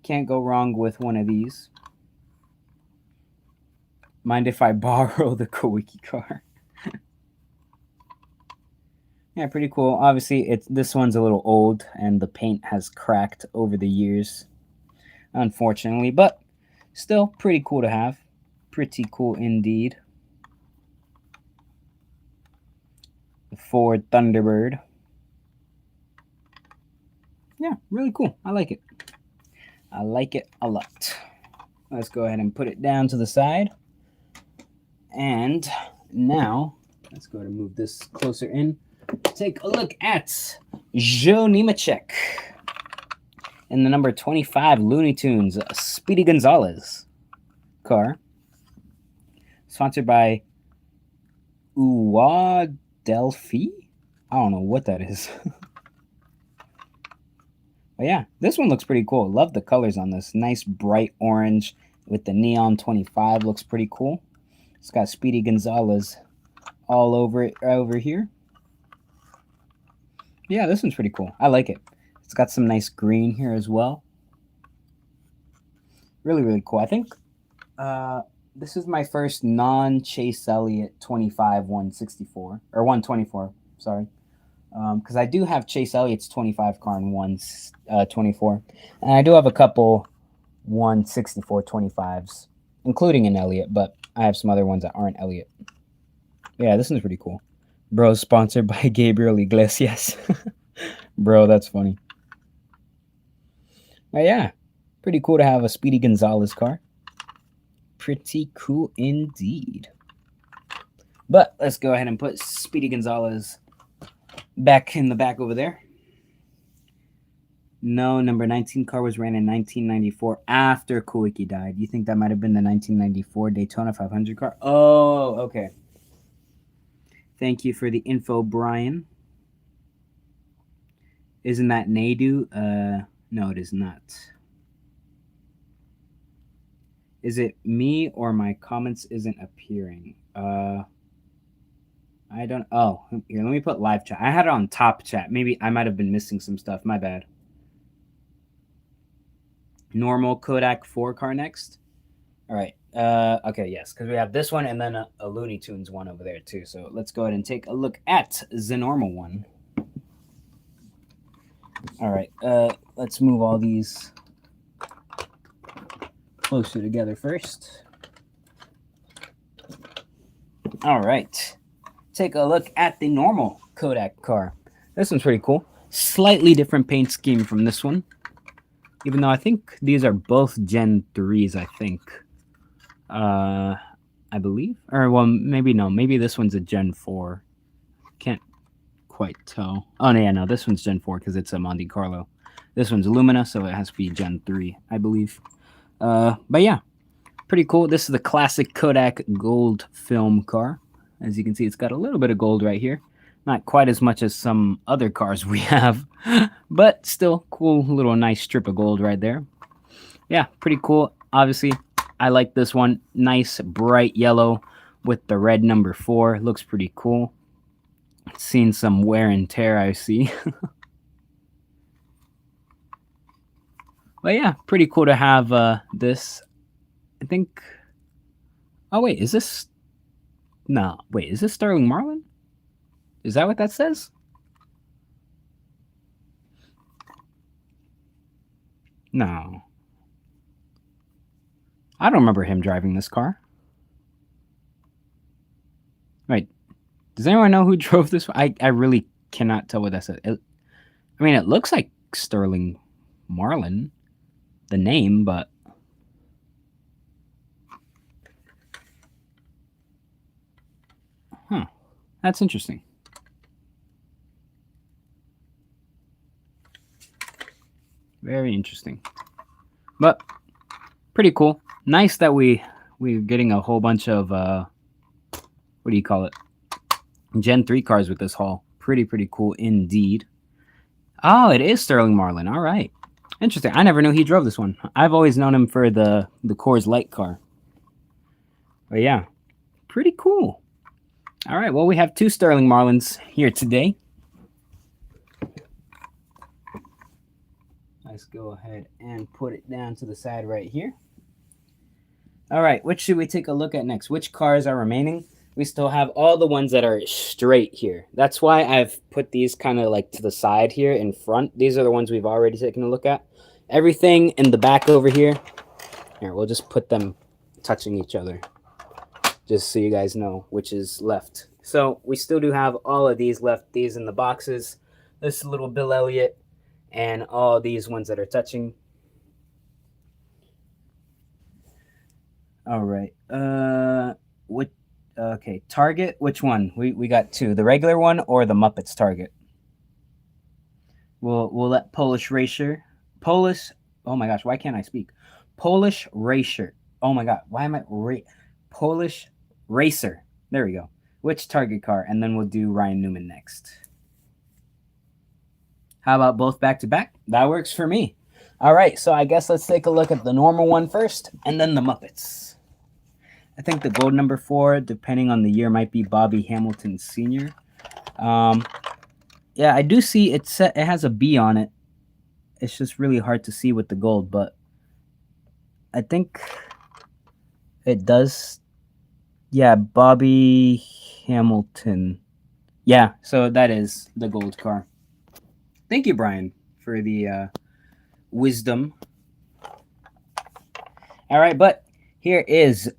Can't go wrong with one of these. Mind if I borrow the Kawiki car? Yeah, pretty cool. Obviously, this one's a little old, and the paint has cracked over the years, unfortunately. But still, pretty cool to have. Pretty cool indeed. The Ford Thunderbird. Yeah, really cool. I like it. I like it a lot. Let's go ahead and put it down to the side. And now, let's go ahead and move this closer in. Take a look at Joe Nemechek in the number 25 Looney Tunes Speedy Gonzalez car. Sponsored by Uwa Delphi? I don't know what that is. But yeah, this one looks pretty cool. Love the colors on this. Nice bright orange with the neon 25. Looks pretty cool. It's got Speedy Gonzalez all over it over here. Yeah, this one's pretty cool. I like it. It's got some nice green here as well. Really, really cool. I think this is my first non-Chase Elliott 25 164. Or 124, sorry. Because I do have Chase Elliott's 25 car and 124. And I do have a couple 164 25s, including an Elliott, but I have some other ones that aren't Elliott. Yeah, this one's pretty cool. Bro, sponsored by Gabriel Iglesias. Bro, that's funny. But yeah, pretty cool to have a Speedy Gonzalez car. Pretty cool indeed. But let's go ahead and put Speedy Gonzalez back in the back over there. No, number 19 car was ran in 1994 after Kawiki died. You think that might have been the 1994 Daytona 500 car? Oh, okay. Thank you for the info, Brian. Isn't that Nadu? No, it is not. Is it me or my comments isn't appearing? I don't... Oh, here, let me put live chat. I had it on top chat. Maybe I might have been missing some stuff. My bad. Normal Kodak 4 car next. All right. Okay, yes, because we have this one and then a Looney Tunes one over there too. So let's go ahead and take a look at the normal one. All right. Let's move all these closer together first. All right. Take a look at the normal Kodak car. This one's pretty cool. Slightly different paint scheme from this one. Even though I think these are both Gen 3s, I think. I believe. Or, well, maybe no. Maybe this one's a Gen 4. Can't quite tell. Oh, no, yeah, no. This one's Gen 4 because it's a Monte Carlo. This one's Lumina, so it has to be Gen 3, I believe. But yeah, pretty cool. This is the classic Kodak gold film car. As you can see, it's got a little bit of gold right here. Not quite as much as some other cars we have, but still cool little nice strip of gold right there. Yeah, pretty cool. Obviously, I like this one. Nice bright yellow with the red number 4. Looks pretty cool. Seen some wear and tear, I see. But yeah, pretty cool to have this. I think... Oh, wait, is this... No, wait, is this Sterling Marlin? Is that what that says? No. I don't remember him driving this car. Wait, does anyone know who drove this? I really cannot tell what that says. I mean, it looks like Sterling Marlin, the name, but... That's interesting. Very interesting. But pretty cool. Nice that we're getting a whole bunch of what do you call it? Gen 3 cars with this haul. Pretty cool indeed. Oh, it is Sterling Marlin. All right. Interesting. I never knew he drove this one. I've always known him for the Coors Light car. But yeah, pretty cool. All right. Well, we have 2 Sterling Marlins here today. Let's go ahead and put it down to the side right here. All right. Which should we take a look at next? Which cars are remaining? We still have all the ones that are straight here. That's why I've put these kind of like to the side here in front. These are the ones we've already taken a look at. Everything in the back over here. Here, we'll just put them touching each other, just so you guys know which is left. So we still do have all of these left. These in the boxes. This little Bill Elliot and all these ones that are touching. All right. Okay, Target, which one? We got 2. The regular one or the Muppets Target? We'll let Polish Racer. Oh my gosh, why can't I speak? Polish Racer. Oh my god, why am I Polish Racer. There we go. Which Target car? And then we'll do Ryan Newman next. How about both back to back? That works for me. All right, so I guess let's take a look at the normal one first and then the Muppets. I think the gold number 4, depending on the year, might be Bobby Hamilton Sr. Yeah, I do see it has a B on it. It's just really hard to see with the gold, but I think it does. Yeah, Bobby Hamilton. Yeah, so that is the gold car. Thank you, Brian, for the wisdom. All right, but here is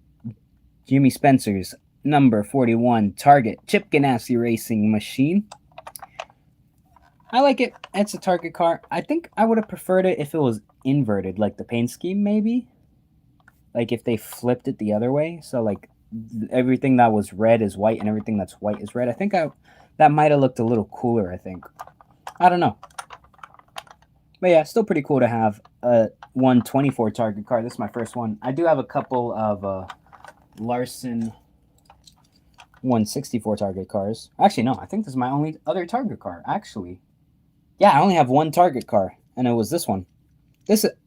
Jimmy Spencer's number 41 Target Chip Ganassi Racing Machine. I like it. It's a Target car. I think I would have preferred it if it was inverted, like the paint scheme, maybe. Like if they flipped it the other way. So like everything that was red is white and everything that's white is red. I think that might have looked a little cooler, I think. I don't know. But yeah, still pretty cool to have a 124 Target car. This is my first one. I do have a couple of Larson 164 Target cars. Actually, no, I think this is my only other Target car, actually. Yeah, I only have one Target car, and it was this one.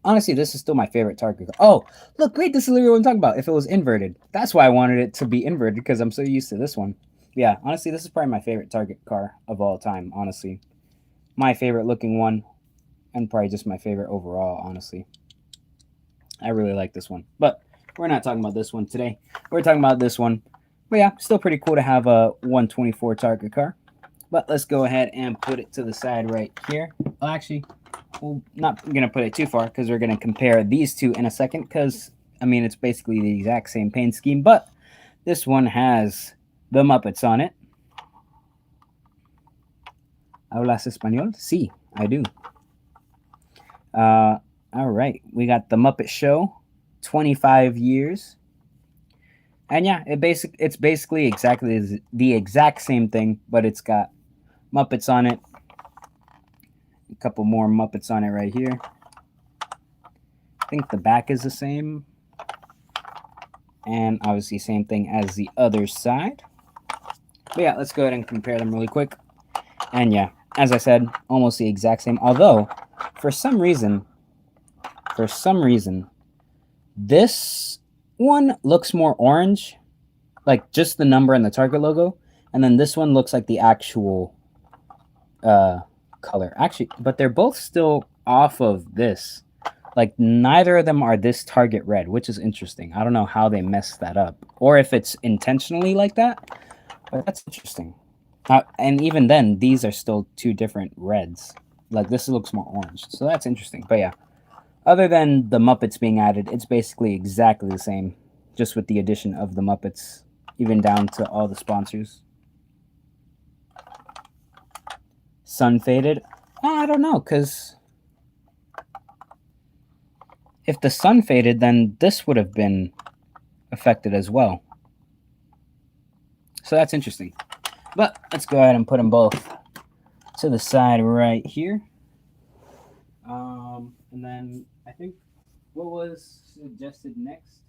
Honestly, this is still my favorite Target car. Oh, look, wait, this is literally what I'm talking about. If it was inverted. That's why I wanted it to be inverted, because I'm so used to this one. Yeah, honestly, this is probably my favorite Target car of all time, honestly. My favorite looking one, and probably just my favorite overall, honestly. I really like this one. But we're not talking about this one today. We're talking about this one. But yeah, still pretty cool to have a 124 Target car. But let's go ahead and put it to the side right here. Well, actually, we're not going to put it too far because we're going to compare these two in a second because, I mean, it's basically the exact same paint scheme. But this one has the Muppets on it. ¿Hablas español? Sí, I do. All right, we got the Muppet Show, 25 years. And yeah, it's basically exactly the exact same thing, but it's got Muppets on it. A couple more Muppets on it right here. I think the back is the same. And obviously same thing as the other side. But yeah, let's go ahead and compare them really quick. And yeah, as I said, almost the exact same. Although, for some reason, this one looks more orange, like just the number and the Target logo. And then this one looks like the actual color. Actually, but they're both still off of this. Like, neither of them are this Target red, which is interesting. I don't know how they messed that up. Or if it's intentionally like that. But that's interesting. And even then, these are still two different reds. Like, this looks more orange. So that's interesting. But yeah, other than the Muppets being added, it's basically exactly the same. Just with the addition of the Muppets. Even down to all the sponsors. Sun faded? I don't know, because if the sun faded, then this would have been affected as well. So that's interesting. But let's go ahead and put them both to the side right here. And then I think what was suggested next?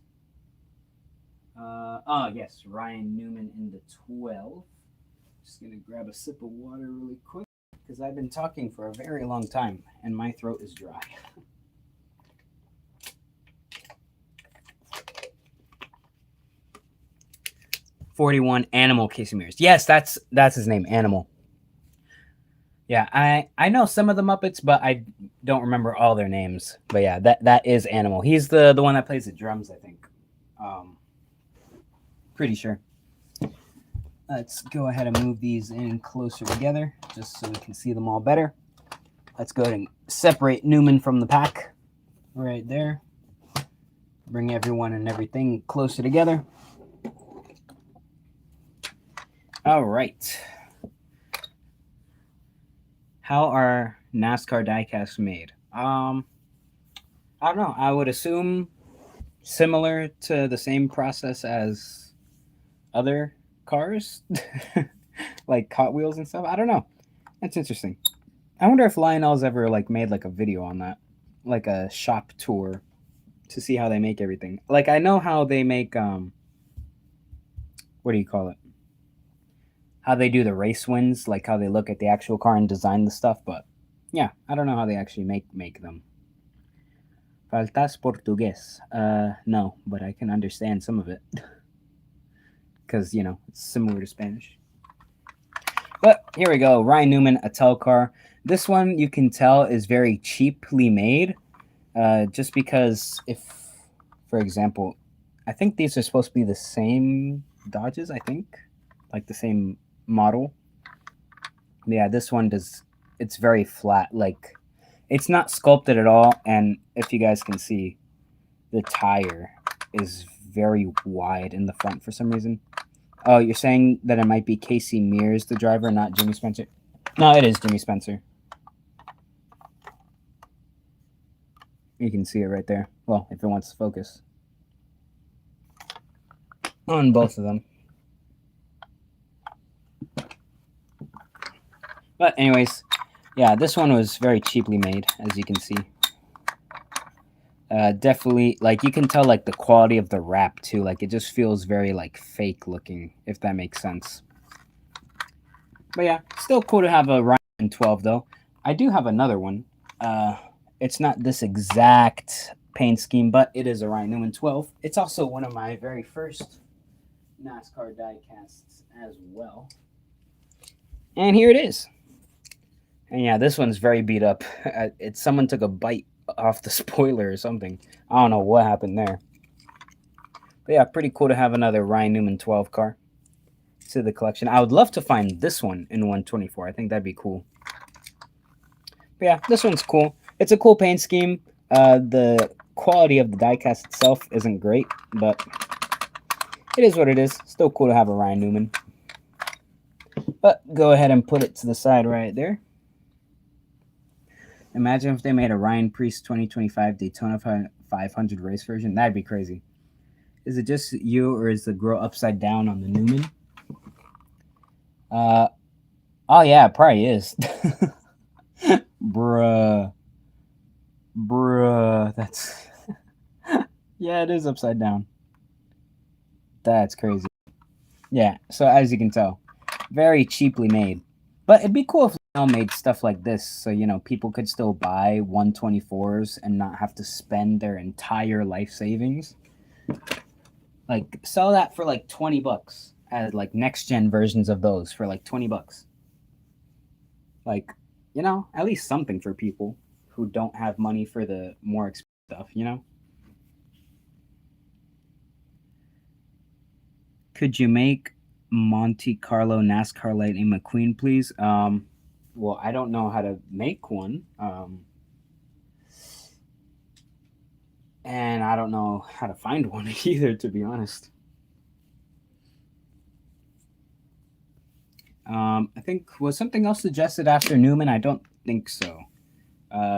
Oh, yes, Ryan Newman in the 12. Just going to grab a sip of water really quick because I've been talking for a very long time and my throat is dry. 41 Animal Casey Mears. Yes, that's his name, Animal. Yeah, I know some of the Muppets, but I don't remember all their names. But yeah, that is Animal. He's the one that plays the drums, I think. Pretty sure. Let's go ahead and move these in closer together just so we can see them all better. Let's go ahead and separate Newman from the pack right there. Bring everyone and everything closer together. All right. How are NASCAR diecasts made? I don't know. I would assume similar to the same process as other cars, like Hot Wheels and stuff. I don't know. That's interesting. I wonder if Lionel's ever like made like a video on that, like a shop tour to see how they make everything. Like I know how they make what do you call it? How they do the race wins, like how they look at the actual car and design the stuff, but yeah, I don't know how they actually make them. Faltas portugués? No, but I can understand some of it. Because, you know, it's similar to Spanish. But here we go. Ryan Newman, a Tell car. This one, you can tell, is very cheaply made. Just because if, for example, I think these are supposed to be the same Dodges, I think. Like the same model. Yeah, this one does. It's very flat. Like, it's not sculpted at all. And if you guys can see, the tire is very wide in the front for some reason. Oh, you're saying that it might be Casey Mears, the driver, not Jimmy Spencer? No, it is Jimmy Spencer. You can see it right there. Well, if it wants to focus. On both of them. But anyways, yeah, this one was very cheaply made, as you can see. Definitely, like, you can tell, like, the quality of the wrap, too. Like, it just feels very, like, fake looking, if that makes sense. But, yeah, still cool to have a Ryan 12, though. I do have another one. It's not this exact paint scheme, but it is a Ryan Newman 12. It's also one of my very first NASCAR diecasts as well. And here it is. And, yeah, this one's very beat up. Someone took a bite off the spoiler or something. I don't know what happened there. But yeah, pretty cool to have another Ryan Newman 12 car to the collection. I would love to find this one in 124. I think that'd be cool. But yeah, this one's cool. It's a cool paint scheme. The quality of the diecast itself isn't great, but it is what it is. Still cool to have a Ryan Newman. But go ahead and put it to the side right there. Imagine if they made a Ryan Preece 2025 Daytona 500 race version. That'd be crazy. Is it just you, or is the grill upside down on the Newman? Oh yeah, it probably is. Bruh. That's... yeah, it is upside down. That's crazy. Yeah, so as you can tell, very cheaply made. But it'd be cool if Lionel made stuff like this, so, you know, people could still buy 124s and not have to spend their entire life savings. Like, sell that for like $20 as like next gen versions of those for like $20. Like, you know, at least something for people who don't have money for the more expensive stuff, you know? Could you make Monte Carlo NASCAR Lightning McQueen, please? Well, I don't know how to make one. And I don't know how to find one either, to be honest. I think, was something else suggested after Newman? I don't think so.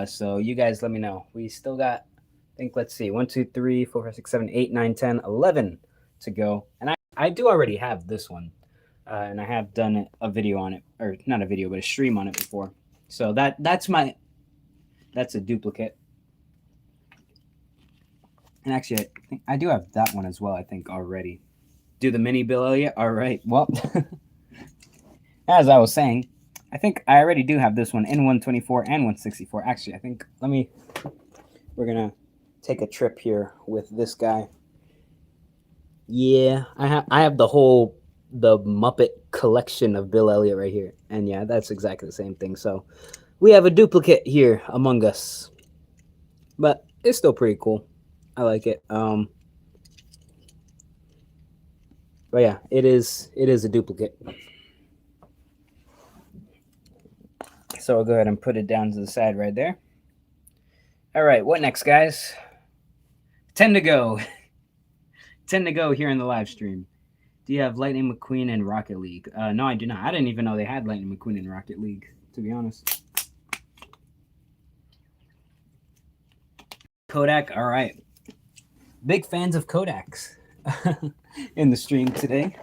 So you guys let me know. We still got, I think, let's see, 1, 2, 3, 4, 5, 6, 7, 8, 9, 10, 11 to go. And I do already have this one. and I have done a video on it, or not a video, but a stream on it before. So that's a duplicate. And actually, I think I do have that one as well, I think, already. Do the mini Bill Elliot? All right. Well, as I was saying, I think I already do have this one in 124 and 164. Actually, I think, we're going to take a trip here with this guy. Yeah, I have the Muppet collection of Bill Elliot right here. And yeah, that's exactly the same thing. So we have a duplicate here among us. But it's still pretty cool. I like it. But yeah, it is a duplicate. So I'll go ahead and put it down to the side right there. All right, what next, guys? 10 to go. 10 to go here in the live stream. Do you have Lightning McQueen in Rocket League? No, I do not. I didn't even know they had Lightning McQueen in Rocket League, to be honest. Kodak, all right. Big fans of Kodaks in the stream today.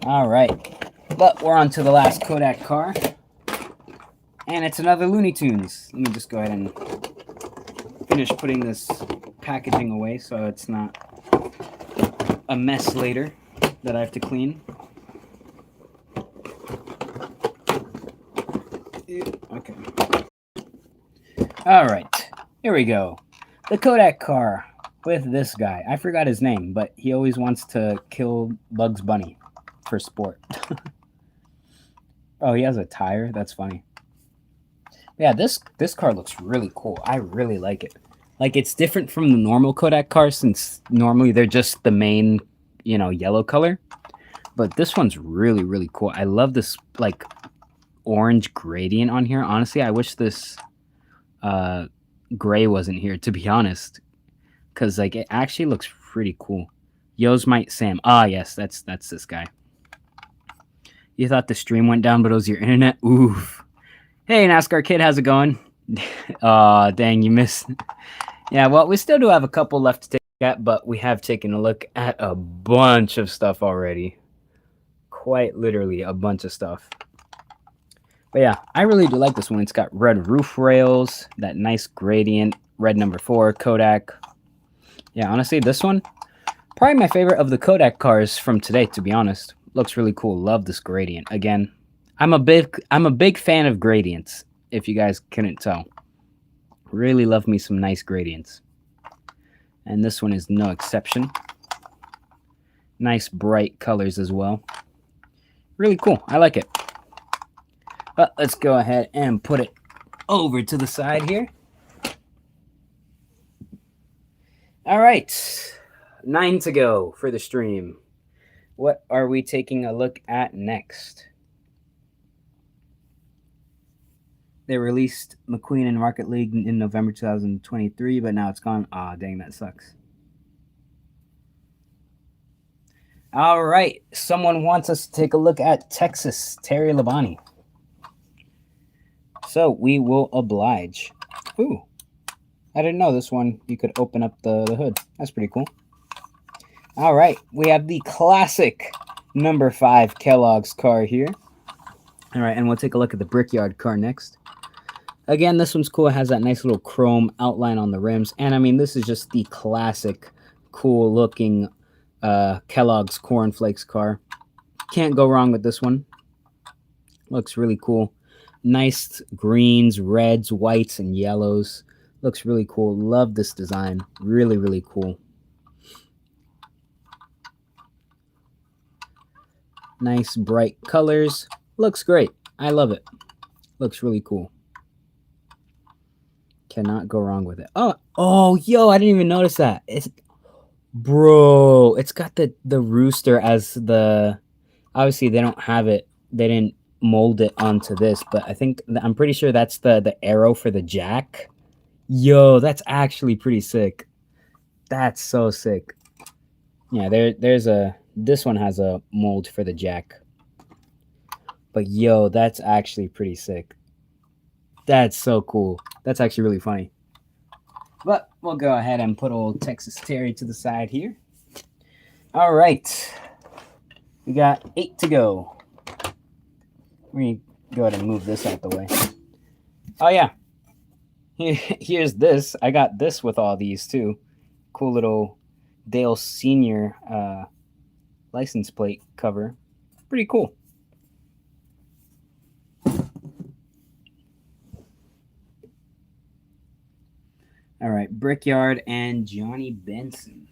All right, but we're on to the last Kodak car, and it's another Looney Tunes. Let me just go ahead and finish putting this packaging away so it's not a mess later that I have to clean. Okay. All right, here we go. The Kodak car with this guy. I forgot his name, but he always wants to kill Bugs Bunny for sport. Oh, he has a tire? That's funny. Yeah, this car looks really cool. I really like it. Like, it's different from the normal Kodak cars since normally they're just the main, yellow color. But this one's really, really cool. I love this, like, orange gradient on here. Honestly, I wish this gray wasn't here, to be honest, because like it actually looks pretty cool. Yosemite Sam. Ah, yes, that's this guy. You thought the stream went down, but it was your internet. Oof. Hey, NASCAR kid, how's it going? Aw, dang, you missed. Yeah, well, we still do have a couple left to take at, but we have taken a look at a bunch of stuff already. Quite literally a bunch of stuff. But yeah, I really do like this one. It's got red roof rails, that nice gradient, red number 4, Kodak. Yeah, honestly, this one, probably my favorite of the Kodak cars from today, to be honest. Looks really cool. Love this gradient. Again, I'm a big fan of gradients, if you guys couldn't tell. Really love me some nice gradients. And this one is no exception. Nice bright colors as well. Really cool. I like it. But let's go ahead and put it over to the side here. All right, 9 to go for the stream. What are we taking a look at next? They released McQueen in Rocket League in November 2023, but now it's gone. Ah, dang, that sucks. All right, someone wants us to take a look at Texas, Terry Labonte. So we will oblige. Ooh, I didn't know this one. You could open up the hood. That's pretty cool. All right, we have the classic number 5 Kellogg's car here. All right, and we'll take a look at the Brickyard car next. Again, this one's cool. It has that nice little chrome outline on the rims. And I mean, this is just the classic, cool looking Kellogg's Corn Flakes car. Can't go wrong with this one. Looks really cool. Nice greens, reds, whites, and yellows. Looks really cool. Love this design. Really, really cool. Nice bright colors. Looks great. I love it. Looks really cool. Cannot go wrong with it. Oh, yo, I didn't even notice that. Bro, it's got the rooster as the... Obviously, they don't have it. They didn't mold it onto this, but I'm pretty sure that's the arrow for the jack. Yo, that's actually pretty sick. That's so sick. Yeah, this one has a mold for the jack. But yo, that's actually pretty sick. That's so cool. That's actually really funny. But we'll go ahead and put old Texas Terry to the side here. All right. We got 8 to go. Let me go ahead and move this out the way. Oh, yeah. Here's this. I got this with all these, too. Cool little Dale Sr. License plate cover. Pretty cool. All right, Brickyard and Johnny Benson.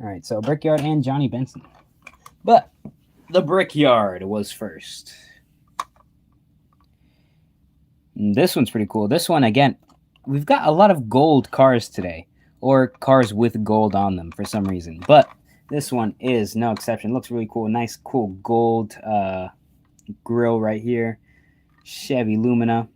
All right, so Brickyard and Johnny Benson. But the Brickyard was first. And this one's pretty cool. This one, again, we've got a lot of gold cars today, or cars with gold on them for some reason. But this one is no exception. Looks really cool. Nice, cool gold grill right here. Chevy Lumina.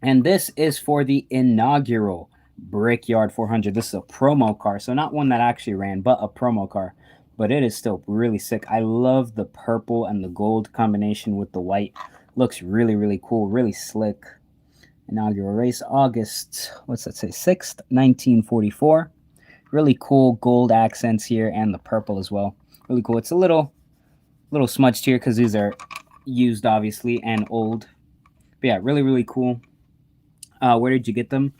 And this is for the inaugural Brickyard 400. This is a promo car, so not one that actually ran, but a promo car. But it is still really sick. I love the purple and the gold combination with the white. Looks really, really cool, really slick. Inaugural race, August, what's that say, 6th, 1944. Really cool gold accents here and the purple as well. Really cool. It's a little smudged here because these are used, obviously, and old. But yeah, really, really cool. Where did you get them?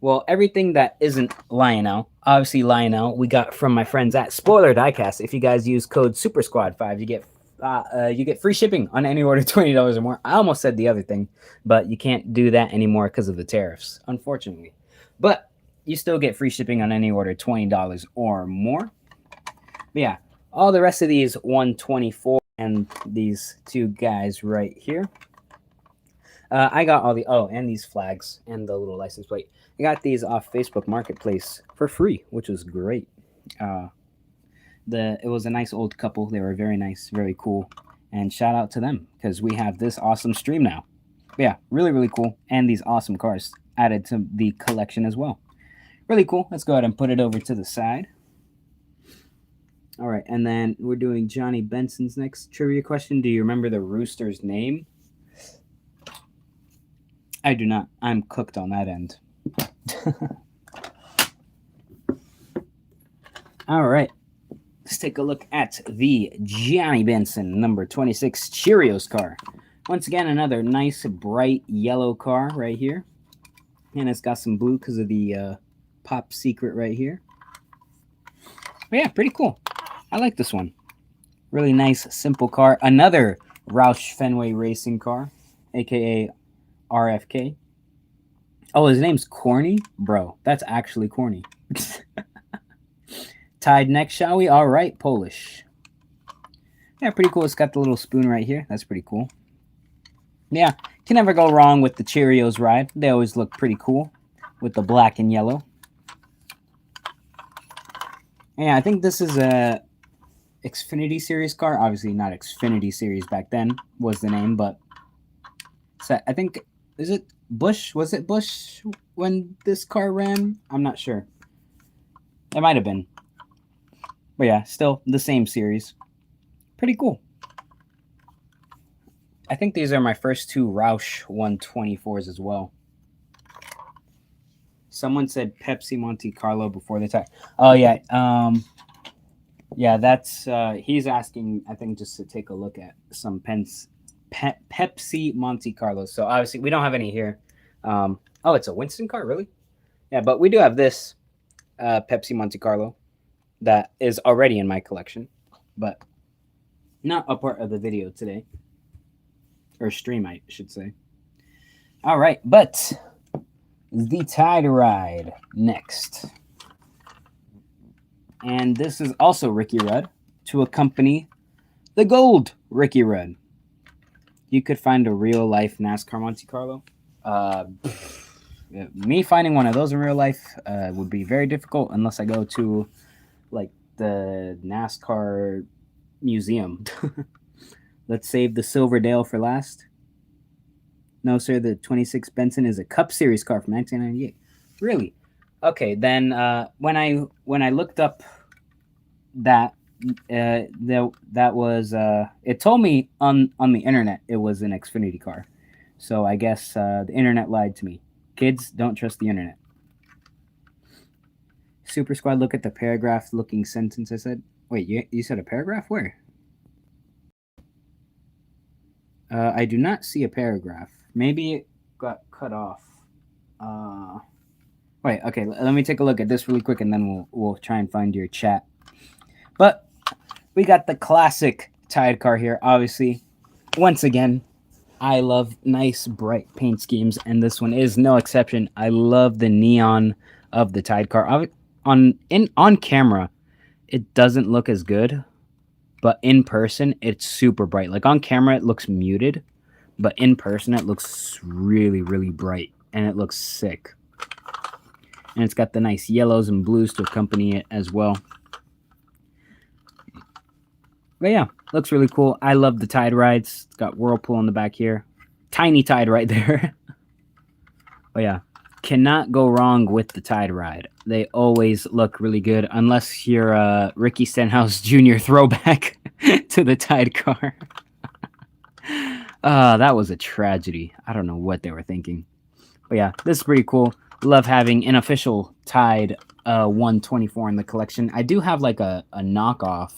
Well, everything that isn't Lionel, obviously Lionel, we got from my friends at Spoiler Diecast. If you guys use code SuperSquad5, you get free shipping on any order $20 or more. I almost said the other thing, but you can't do that anymore because of the tariffs, unfortunately. But you still get free shipping on any order $20 or more. But yeah, all the rest of these 124 and these two guys right here. I got all the and these flags and the little license plate. I got these off Facebook Marketplace for free, which was great. It was a nice old couple. They were very nice, very cool, and shout out to them because we have this awesome stream now. But yeah, really, really cool, and these awesome cars added to the collection as well. Really cool. Let's go ahead and put it over to the side. All right, and then we're doing Johnny Benson's next trivia question. Do you remember the rooster's name? I do not. I'm cooked on that end. All right. Let's take a look at the Johnny Benson number 26 Cheerios car. Once again, another nice, bright yellow car right here. And it's got some blue because of the pop secret right here. But yeah, pretty cool. I like this one. Really nice, simple car. Another Roush Fenway Racing car, a.k.a. RFK. Oh, his name's Corny? Bro, that's actually corny. Tied neck, shall we? All right, Polish. Yeah, pretty cool. It's got the little spoon right here. That's pretty cool. Yeah, can never go wrong with the Cheerios ride. They always look pretty cool with the black and yellow. Yeah, I think this is a Xfinity Series car. Obviously not Xfinity Series back then was the name, but I think, is it Busch? Was it Busch when this car ran? I'm not sure. It might have been. But yeah, still the same series. Pretty cool. I think these are my first two Roush 124s as well. Someone said Pepsi Monte Carlo before the time. Oh, yeah. Yeah, that's... he's asking, I think, just to take a look at some Pepsi Monte Carlo. So, obviously, we don't have any here. Oh, it's a Winston car? Really? Yeah, but we do have this Pepsi Monte Carlo that is already in my collection, but not a part of the video today. Or stream, I should say. All right, but the Tide Ride next. And this is also Ricky Rudd to accompany the gold Ricky Rudd. You could find a real-life NASCAR Monte Carlo. Me finding one of those in real life would be very difficult unless I go to, like, the NASCAR museum. Let's save the Silverdale for last. No, sir, the 26 Benson is a Cup Series car from 1998. Really? Okay, then when I looked up that, that was it told me on the internet it was an Xfinity car. So I guess the internet lied to me. Kids, don't trust the internet. Super Squad, look at the paragraph looking sentence. I said, wait, you said a paragraph? Where? I do not see a paragraph. Maybe it got cut off. Wait, okay, let me take a look at this really quick, and then we'll try and find your chat. But we got the classic Tide car here, obviously. Once again, I love nice, bright paint schemes, and this one is no exception. I love the neon of the Tide car. On camera, it doesn't look as good, but in person, it's super bright. Like on camera, it looks muted, but in person, it looks really, really bright, and it looks sick. And it's got the nice yellows and blues to accompany it as well. But yeah, looks really cool. I love the Tide rides. It's got Whirlpool in the back here. Tiny Tide right there. But yeah, cannot go wrong with the Tide ride. They always look really good, unless you're a Ricky Stenhouse Jr. throwback to the Tide car. That was a tragedy. I don't know what they were thinking. But yeah, this is pretty cool. Love having an official Tide 124 in the collection. I do have like a knockoff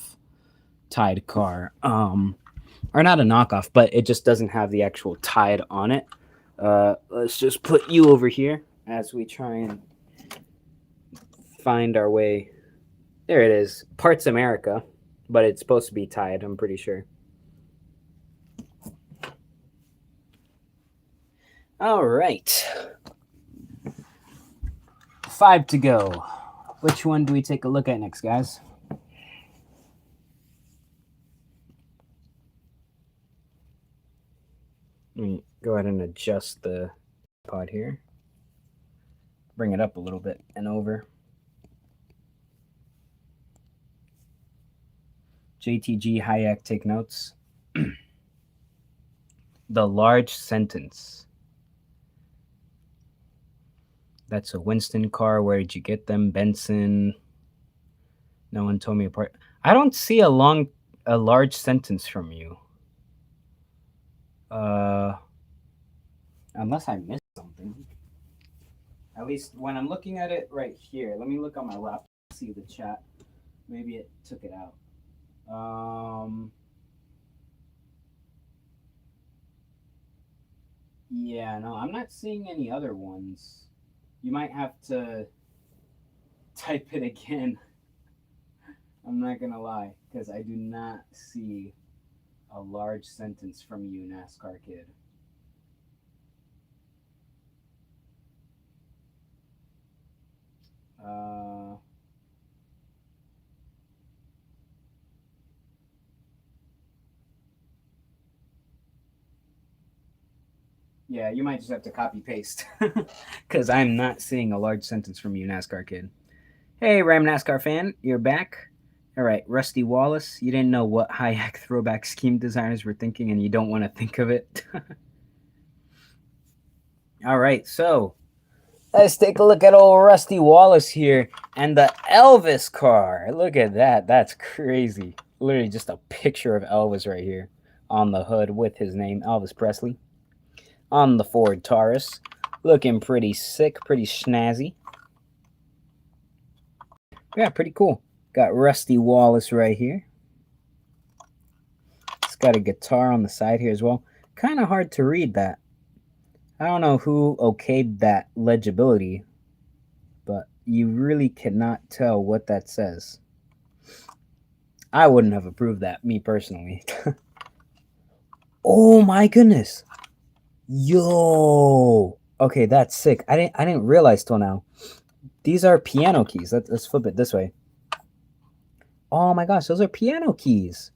Tide car. Or not a knockoff, but it just doesn't have the actual Tide on it. Let's just put you over here as we try and find our way. There it is. Parts America, but it's supposed to be Tide, I'm pretty sure. All right. 5 to go. Which one do we take a look at next, guys? Let me go ahead and adjust the pod here. Bring it up a little bit and over. JTG Hayek, take notes. The large sentence. That's a Winston car. Where did you get them? Benson. No one told me apart. I don't see a large sentence from you. Unless I missed something. At least when I'm looking at it right here. Let me look on my laptop to see the chat. Maybe it took it out. Yeah, no, I'm not seeing any other ones. You might have to type it again. I'm not going to lie, because I do not see a large sentence from you, NASCAR kid. Yeah, you might just have to copy paste because I'm not seeing a large sentence from you, NASCAR kid. Hey, Ram NASCAR fan, you're back. All right, Rusty Wallace, you didn't know what Hayek throwback scheme designers were thinking, and you don't want to think of it. All right, so let's take a look at old Rusty Wallace here and the Elvis car. Look at that. That's crazy. Literally just a picture of Elvis right here on the hood with his name, Elvis Presley. On the Ford Taurus. Looking pretty sick, pretty snazzy. Yeah, pretty cool. Got Rusty Wallace right here. It's got a guitar on the side here as well. Kind of hard to read that. I don't know who okayed that legibility, but you really cannot tell what that says. I wouldn't have approved that, me personally. Oh my goodness. Yo. Okay, that's sick. I didn't realize till now. These are piano keys. Let's flip it this way. Oh my gosh, those are piano keys.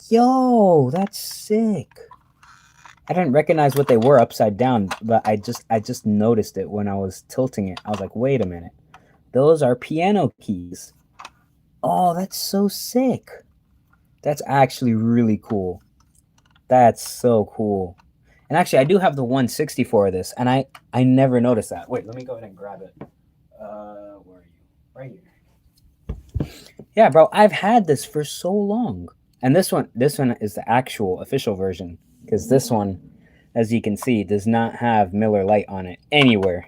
Yo, that's sick. I didn't recognize what they were upside down, but I just noticed it when I was tilting it. I was like, wait a minute. Those are piano keys. Oh, that's so sick. That's actually really cool. That's so cool. And actually, I do have the 164 of this, and I never noticed that. Wait, let me go ahead and grab it. Where are you? Right here. Yeah, bro, I've had this for so long. And this one is the actual official version, because this one, as you can see, does not have Miller Lite on it anywhere.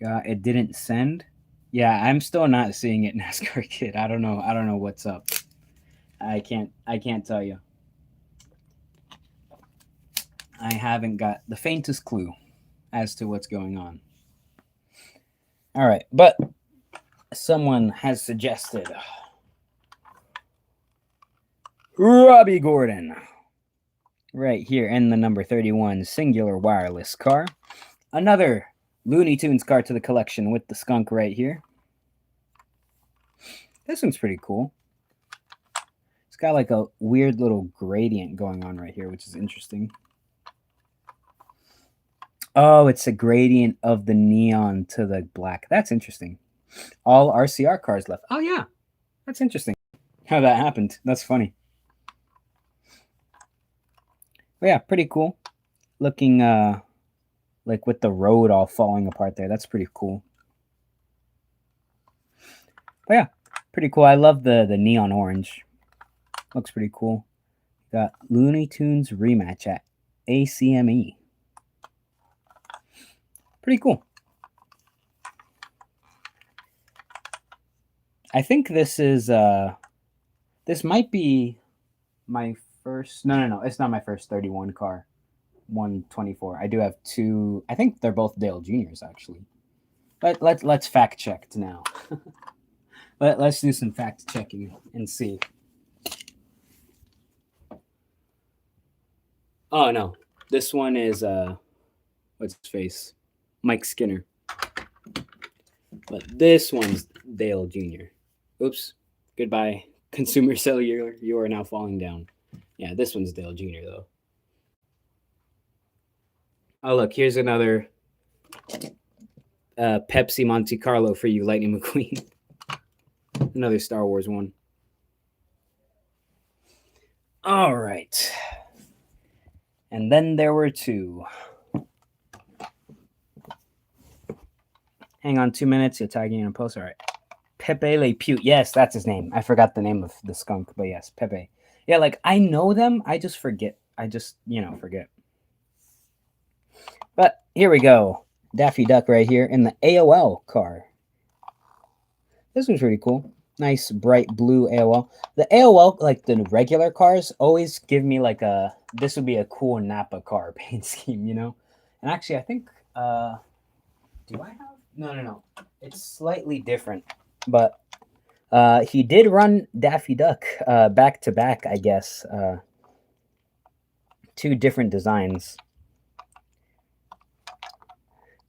It didn't send. Yeah, I'm still not seeing it, NASCAR Kid. I don't know. I don't know what's up. I can't tell you. I haven't got the faintest clue as to what's going on. All right, but someone has suggested Robbie Gordon right here in the number 31 singular wireless car. Another Looney Tunes car to the collection with the skunk right here. This one's pretty cool. It's got like a weird little gradient going on right here, which is interesting. Oh, it's a gradient of the neon to the black. That's interesting. All RCR cars left. Oh, yeah. That's interesting how that happened. That's funny. But yeah, pretty cool. Looking like with the road all falling apart there. That's pretty cool. But yeah, pretty cool. I love the neon orange. Looks pretty cool. Got Looney Tunes rematch at ACME. Pretty cool. I think this is this might be my first. No, it's not my first 31 car. 124. I do have two. I think they're both Dale Juniors actually. But let's fact check now. Let's do some fact checking and see. Oh no, this one is what's his face, Mike Skinner. But this one's Dale Jr. Oops, goodbye, Consumer Cellular. You are now falling down. Yeah, this one's Dale Jr. though. Oh look, here's another Pepsi Monte Carlo for you, Lightning McQueen. Another Star Wars one. All right. And then there were two. Hang on 2 minutes. You're tagging in a post. All right. Pepe Le Pew. Yes, that's his name. I forgot the name of the skunk, but yes, Pepe. Yeah, like I know them. I just forget. I just, forget. But here we go. Daffy Duck right here in the AOL car. This one's pretty cool. Nice bright blue AOL. The AOL, like the regular cars, always give me like this would be a cool Napa car paint scheme, And actually, I think, do I have? No. It's slightly different, but he did run Daffy Duck back to back, I guess. Two different designs,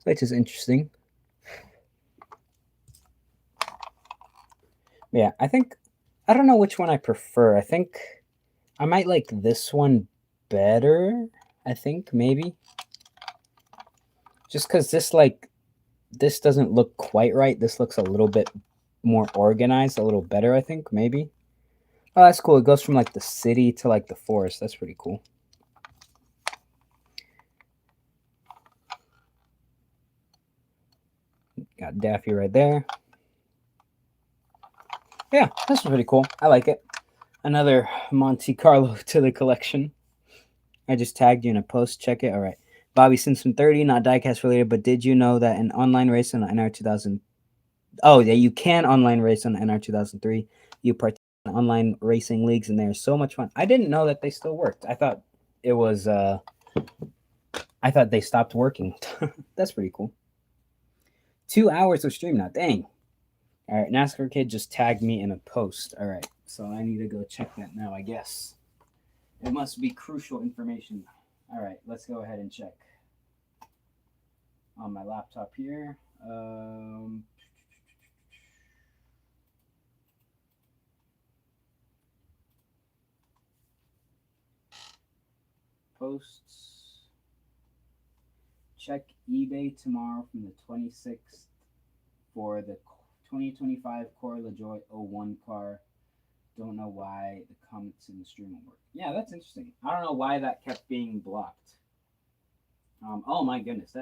which is interesting. Yeah, I don't know which one I prefer. I think I might like this one better. I think maybe. Just because this doesn't look quite right. This looks a little bit more organized, a little better, I think, maybe. Oh, that's cool. It goes from like the city to like the forest. That's pretty cool. Got Daffy right there. Yeah, this is pretty cool. I like it. Another Monte Carlo to the collection. I just tagged you in a post. Check it. All right. Bobby Simpson 30, not diecast related, but did you know that an online race on the NR 2000? Oh, yeah, you can online race on the NR 2003. You participate in online racing leagues, and they're so much fun. I didn't know that they still worked. I thought it was, I thought they stopped working. That's pretty cool. 2 hours of stream now. Dang. All right, NASCAR Kid just tagged me in a post. All right, so I need to go check that now, I guess. It must be crucial information. All right, let's go ahead and check. On my laptop here. Posts. Check eBay tomorrow from the 26th for the 2025 Corolla Joy 01 car. Don't know why the comments in the stream will work. Yeah, that's interesting. I don't know why that kept being blocked. Oh my goodness,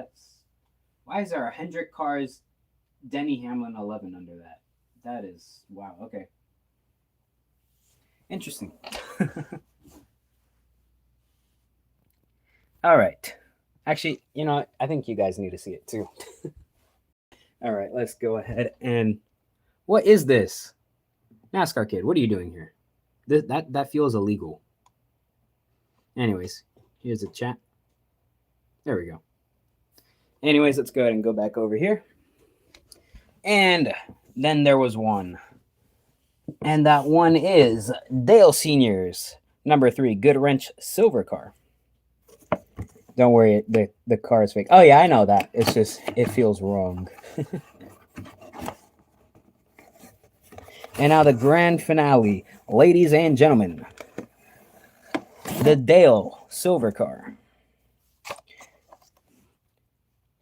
why is there a Hendrick Cars Denny Hamlin 11 under that? That is, wow, okay. Interesting. All right. Actually, I think you guys need to see it too. All right, let's go ahead and what is this? NASCAR kid, what are you doing here? That feels illegal. Anyways, here's the chat. There we go. Anyways, let's go ahead and go back over here. And then there was one. And that one is Dale Senior's number 3 Good Wrench silver car. Don't worry, the car is fake. Oh yeah, I know that. It's just it feels wrong. And now the grand finale, ladies and gentlemen. The Dale silver car.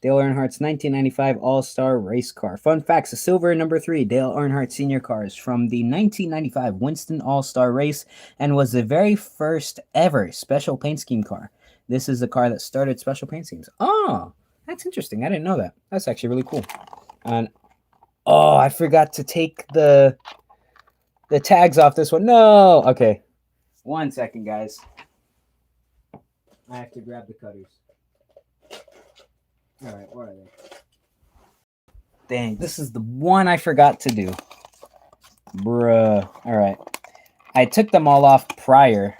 Dale Earnhardt's 1995 All-Star Race Car. Fun facts, the silver number 3 Dale Earnhardt Sr. car is from the 1995 Winston All-Star Race and was the very first ever special paint scheme car. This is the car that started special paint schemes. Oh, that's interesting. I didn't know that. That's actually really cool. And oh, I forgot to take the tags off this one. No. Okay. 1 second, guys. I have to grab the cutters. All right, where are they? Dang, this is the one I forgot to do. Bruh. All right. I took them all off prior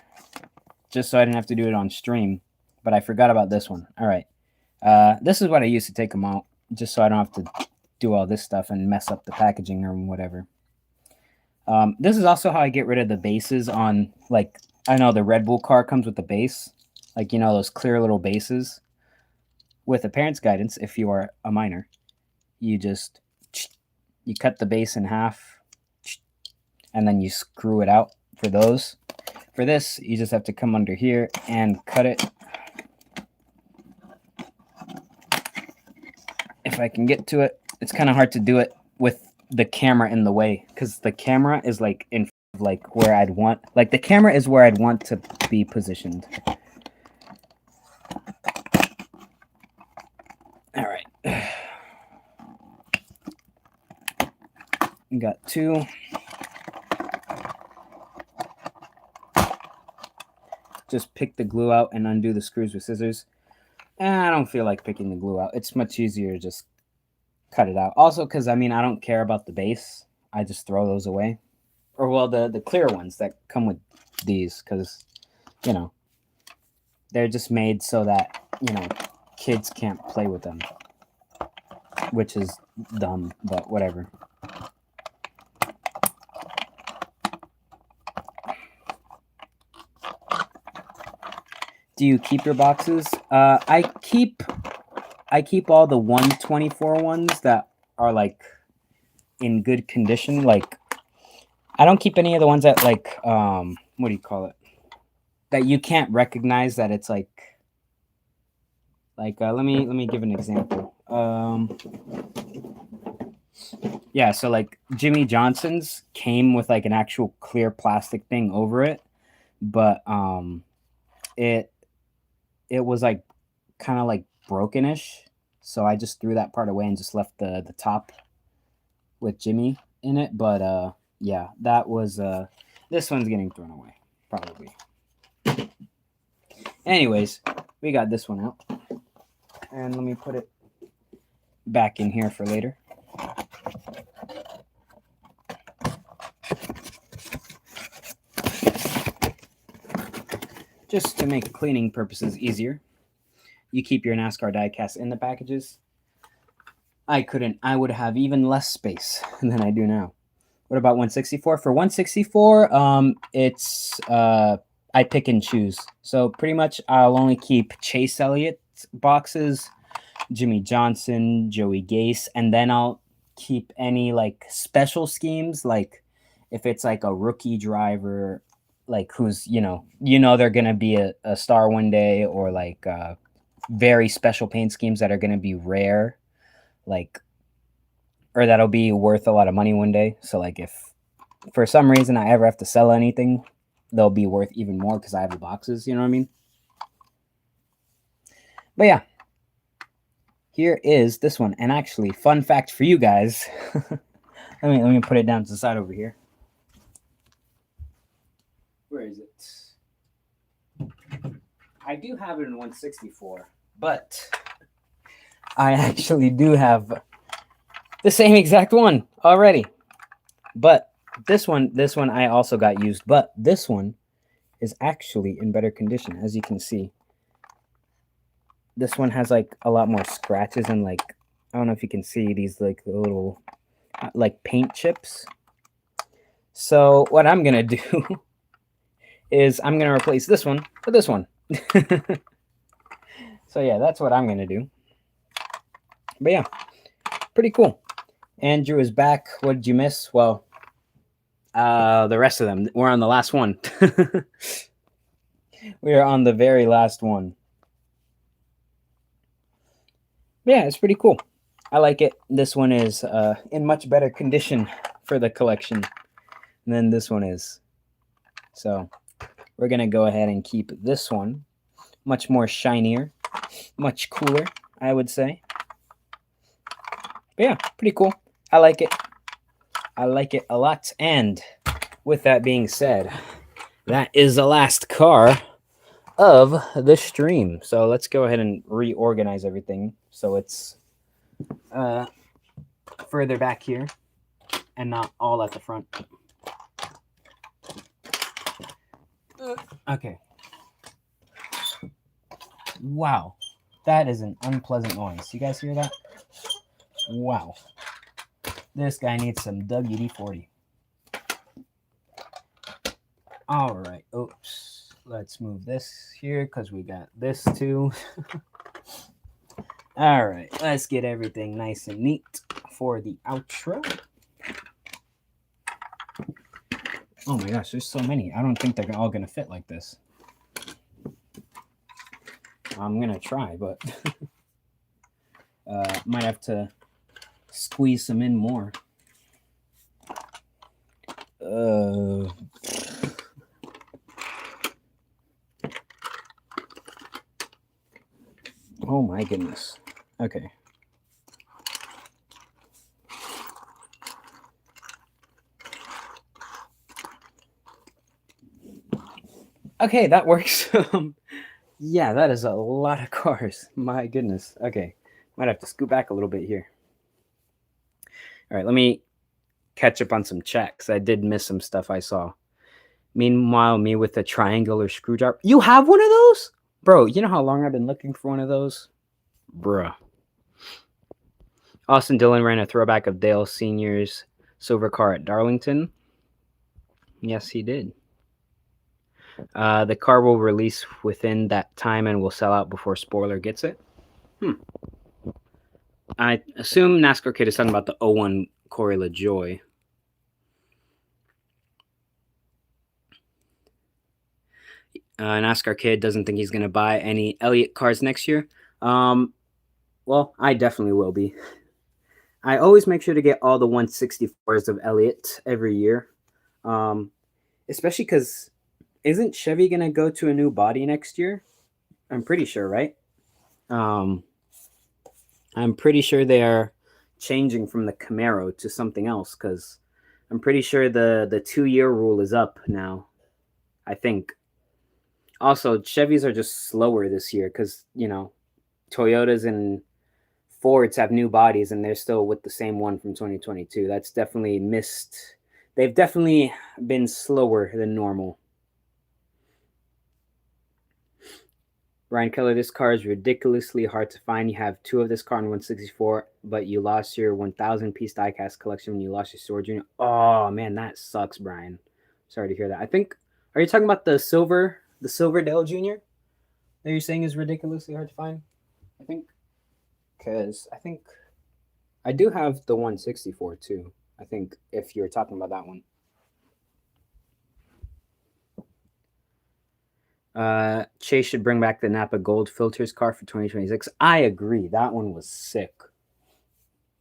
just so I didn't have to do it on stream, but I forgot about this one. All right. This is what I used to take them out just so I don't have to do all this stuff and mess up the packaging or whatever. This is also how I get rid of the bases on, like, I know the Red Bull car comes with the base, like, you know, those clear little bases. With a parent's guidance, if you are a minor, you cut the base in half and then you screw it out for those. For this, you just have to come under here and cut it. If I can get to it, it's kind of hard to do it with the camera in the way because the camera is like in like where I'd want, like the camera is where I'd want to be positioned. All right. We got 2. Just pick the glue out and undo the screws with scissors. I don't feel like picking the glue out. It's much easier to just cut it out. Also, because, I mean, I don't care about the base. I just throw those away. Or, well, the clear ones that come with these because, you know, they're just made so that, you know, kids can't play with them, which is dumb, but whatever. Do you keep your boxes? I keep all the 124 ones that are like in good condition. Like I don't keep any of the ones that like what do you call it? That you can't recognize that it's like let me give an example. Yeah, so like Jimmie Johnson's came with like an actual clear plastic thing over it, but it was like kind of like brokenish, so I just threw that part away and just left the top with Jimmie in it. But yeah, that was this one's getting thrown away probably. Anyways, we got this one out, and let me put it back in here for later. Just to make cleaning purposes easier, you keep your NASCAR diecast in the packages. I would have even less space than I do now. What about 164? For 164, it's I pick and choose. So pretty much I'll only keep Chase Elliott boxes, Jimmie Johnson, Joey Gase, and then I'll keep any like special schemes, like if it's like a rookie driver, like who's, you know, they're going to be a star one day, or like very special paint schemes that are going to be rare, like, or that'll be worth a lot of money one day. So like if for some reason I ever have to sell anything, they'll be worth even more because I have the boxes, you know what I mean? But yeah, here is this one. And actually, fun fact for you guys, let me put it down to the side over here. Where is it? I do have it in 164, but I actually do have the same exact one already. But this one I also got used. But this one is actually in better condition, as you can see. This one has like a lot more scratches and like, I don't know if you can see these like little like paint chips. So what I'm gonna do is I'm gonna replace this one with this one. So yeah, that's what I'm gonna do. But yeah, pretty cool. Andrew is back. What did you miss? Well, the rest of them. We're on the last one. We are on the very last one. Yeah, it's pretty cool. I like it. This one is in much better condition for the collection than this one is. So we're going to go ahead and keep this one. Much more shinier, much cooler, I would say. But yeah, pretty cool. I like it. I like it a lot. And with that being said, that is the last car of the stream. So let's go ahead and reorganize everything so it's further back here and not all at the front. Okay. Wow, that is an unpleasant noise. You guys hear that? Wow. This guy needs some WD-40. All right. Oops. Let's move this here because we got this too. All right. Let's get everything nice and neat for the outro. Oh my gosh, there's so many. I don't think they're all going to fit like this. I'm going to try, but might have to squeeze some in more. Oh my goodness. Okay. Okay, that works. Yeah, that is a lot of cars. My goodness. Okay. Might have to scoot back a little bit here. All right, let me catch up on some checks. I did miss some stuff I saw. Meanwhile, me with a triangular screwdriver. You have one of those? Bro, you know how long I've been looking for one of those? Bruh. Austin Dillon ran a throwback of Dale Sr.'s silver car at Darlington. Yes, he did. The car will release within that time and will sell out before Spoiler gets it. I assume NASCAR Kid is talking about the 01 Corey LaJoy. NASCAR Kid doesn't think he's going to buy any Elliott cars next year. Well, I definitely will be. I always make sure to get all the 164s of Elliott every year. Especially because isn't Chevy going to go to a new body next year? I'm pretty sure, right? I'm pretty sure they are changing from the Camaro to something else because I'm pretty sure the 2-year rule is up now, I think. Also, Chevys are just slower this year because, you know, Toyotas and Fords have new bodies and they're still with the same one from 2022. That's definitely missed. They've definitely been slower than normal. Ryan Keller, this car is ridiculously hard to find. You have 2 of this car in 164, but you lost your 1,000-piece diecast collection when you lost your storage unit. Oh, man, that sucks, Brian. Sorry to hear that. I think, are you talking about the silver Dale Jr. that you're saying is ridiculously hard to find? I think, because I think I do have the 164 too. I think if you're talking about that one. Chase should bring back the Napa Gold Filters car for 2026. I agree. That one was sick.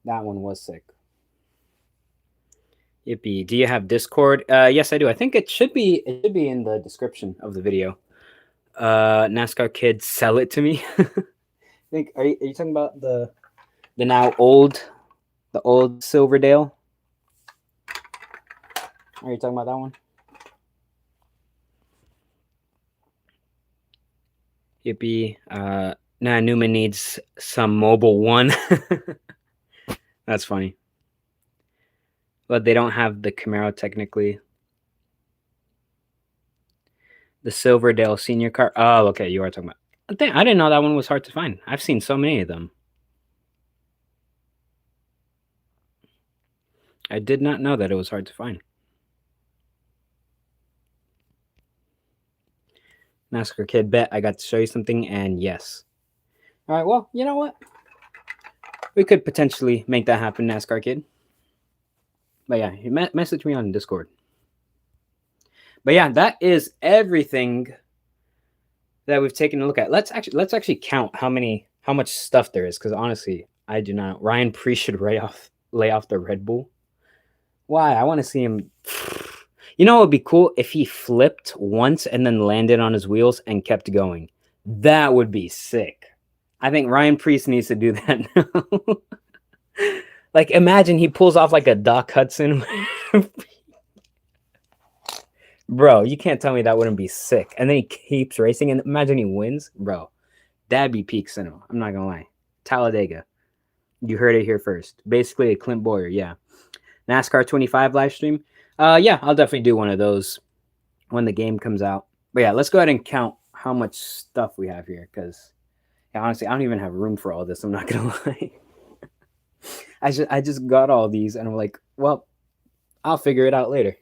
That one was sick. Yippee. Do you have Discord? Yes, I do. I think it should be in the description of the video. NASCAR Kids, sell it to me. I think are you talking about the now old Silverdale? Are you talking about that one? Yippee. Nah, Newman needs some mobile one. That's funny. But they don't have the Camaro technically. The Silverdale Senior car. Oh, okay. You are talking about. I didn't know that one was hard to find. I've seen so many of them. I did not know that it was hard to find. NASCAR Kid, bet I got to show you something, and yes. All right, well, you know what? We could potentially make that happen, NASCAR Kid. But yeah, you message me on Discord. But yeah, that is everything that we've taken a look at. Let's actually count how much stuff there is, because honestly, I do not. Ryan Preece should lay off the Red Bull. Why? I want to see him. You know what would be cool if he flipped once and then landed on his wheels and kept going. That would be sick. I think Ryan Preece needs to do that now. Like, imagine he pulls off like a Doc Hudson. Bro, you can't tell me that wouldn't be sick. And then he keeps racing, and imagine he wins. Bro, that'd be peak cinema. I'm not gonna lie. Talladega. You heard it here first. Basically a Clint Boyer, yeah. NASCAR 25 live stream. Yeah, I'll definitely do one of those when the game comes out. But yeah, let's go ahead and count how much stuff we have here, because yeah, honestly, I don't even have room for all this. I'm not gonna lie. I just got all these, and I'm like, well, I'll figure it out later.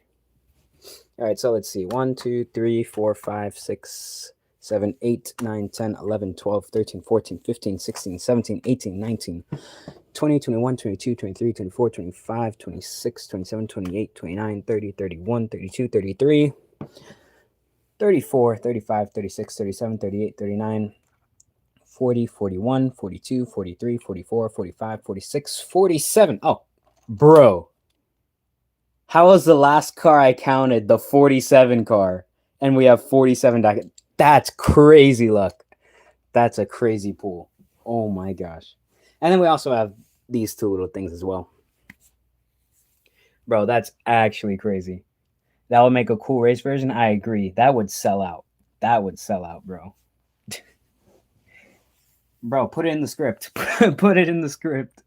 All right, so let's see. 1, 2, 3, 4, 5, 6, 7, 8, 9, 10, 11, 12, 13, 14, 15, 16, 17, 18, 19, 20, 21, 22, 23, 24, 25, 26, 27, 28, 29, 30, 31, 32, 33, 34, 35, 36, 37, 38, 39, 40, 41, 42, 43, 44, 45, 46, 47. Oh, bro. How was the last car I counted? The 47 car. And we have 47. That's crazy luck. That's a crazy pool. Oh my gosh. And then we also have these two little things as well. Bro, that's actually crazy. That would make a cool race version. I agree. That would sell out. That would sell out, bro. Bro, put it in the script. Put it in the script.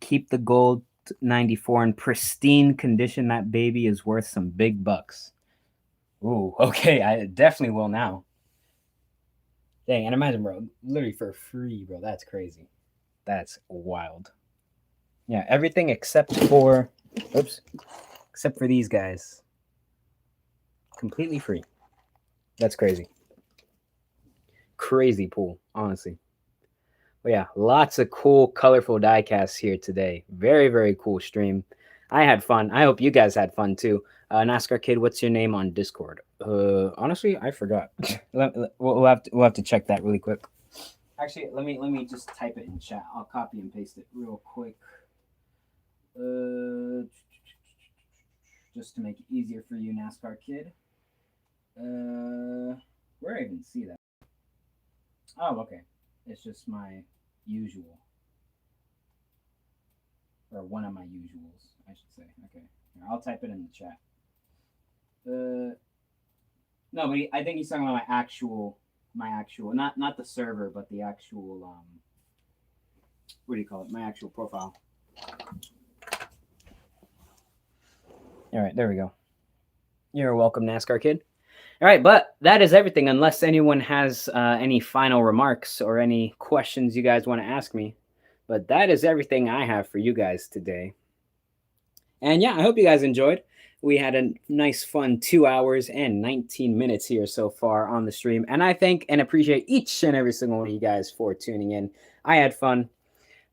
Keep the gold 94 in pristine condition. That baby is worth some big bucks. Ooh, okay. I definitely will now. Dang, and imagine, bro, literally for free, bro. That's crazy. That's wild. Yeah, everything except for, except for these guys. Completely free. That's crazy. Crazy pool, honestly. But yeah, lots of cool, colorful diecasts here today. Very, very cool stream. I had fun. I hope you guys had fun too. NASCAR Kid, what's your name on Discord? Honestly, I forgot. We'll have to check that really quick. Actually, let me just type it in chat. I'll copy and paste it real quick. Just to make it easier for you, NASCAR Kid. Where do I even see that? Oh, okay. It's just my usual. Or one of my usuals, I should say. Okay. Here, I'll type it in the chat. No, but I think he's talking about my actual, not the server, but the actual, what do you call it? My actual profile. All right, there we go. You're welcome, NASCAR Kid. All right, but that is everything, unless anyone has any final remarks or any questions you guys want to ask me. But that is everything I have for you guys today. And yeah, I hope you guys enjoyed. We had a nice, fun 2 hours and 19 minutes here so far on the stream. And I thank and appreciate each and every single one of you guys for tuning in. I had fun.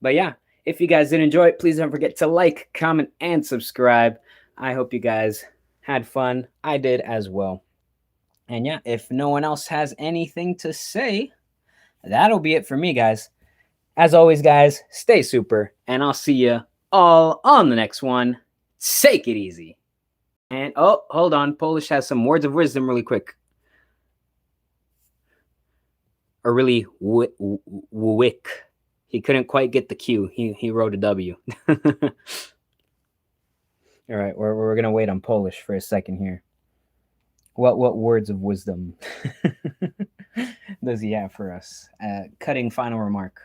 But yeah, if you guys did enjoy it, please don't forget to like, comment, and subscribe. I hope you guys had fun. I did as well. And yeah, if no one else has anything to say, that'll be it for me, guys. As always, guys, stay super, and I'll see you all on the next one. Take it easy. And, oh, hold on. Polish has some words of wisdom really quick. Or really, wick. He couldn't quite get the Q. He wrote a W. All right, we're going to wait on Polish for a second here. What words of wisdom does he have for us? Cutting final remark.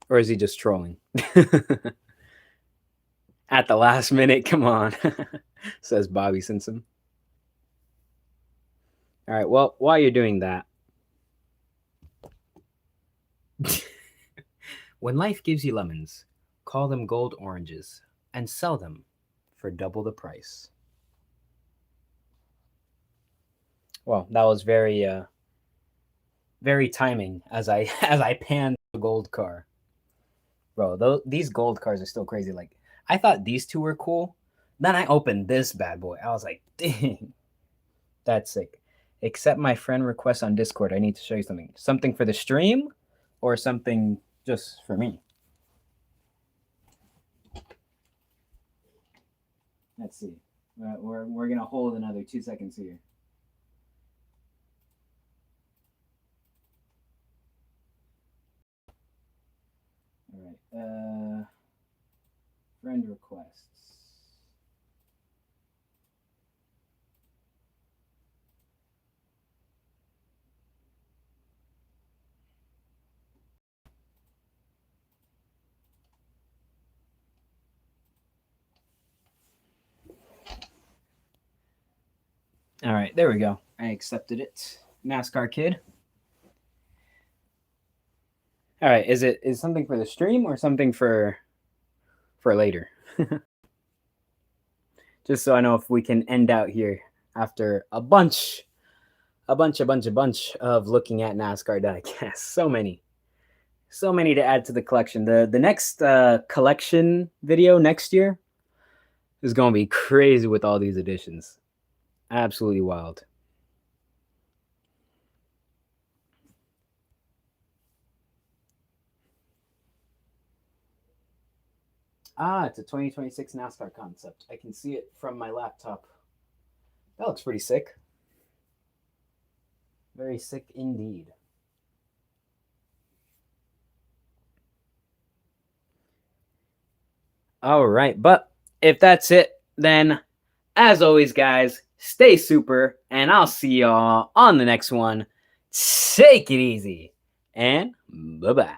Or is he just trolling? At the last minute, come on, says Bobby Simpson. All right, well, while you're doing that, when life gives you lemons, call them gold oranges and sell them for double the price. Well, that was very timing as I panned the gold car. Bro, these gold cars are still crazy. Like, I thought these two were cool. Then I opened this bad boy. I was like, dang, that's sick. Accept my friend request on Discord. I need to show you something. Something for the stream or something just for me? Let's see. We're going to hold another 2 seconds here. All right. Friend requests. All right, there we go. I accepted it. NASCAR kid. All right, is something for the stream or something for later? Just so I know if we can end out here after a bunch of looking at NASCAR diecast. So many to add to the collection. The next collection video next year is going to be crazy with all these additions. Absolutely wild. It's a 2026 NASCAR concept. I can see it from my laptop. That looks pretty sick. Very sick indeed. All right, but if that's it, then as always, guys, stay super, and I'll see y'all on the next one. Take it easy, and bye-bye.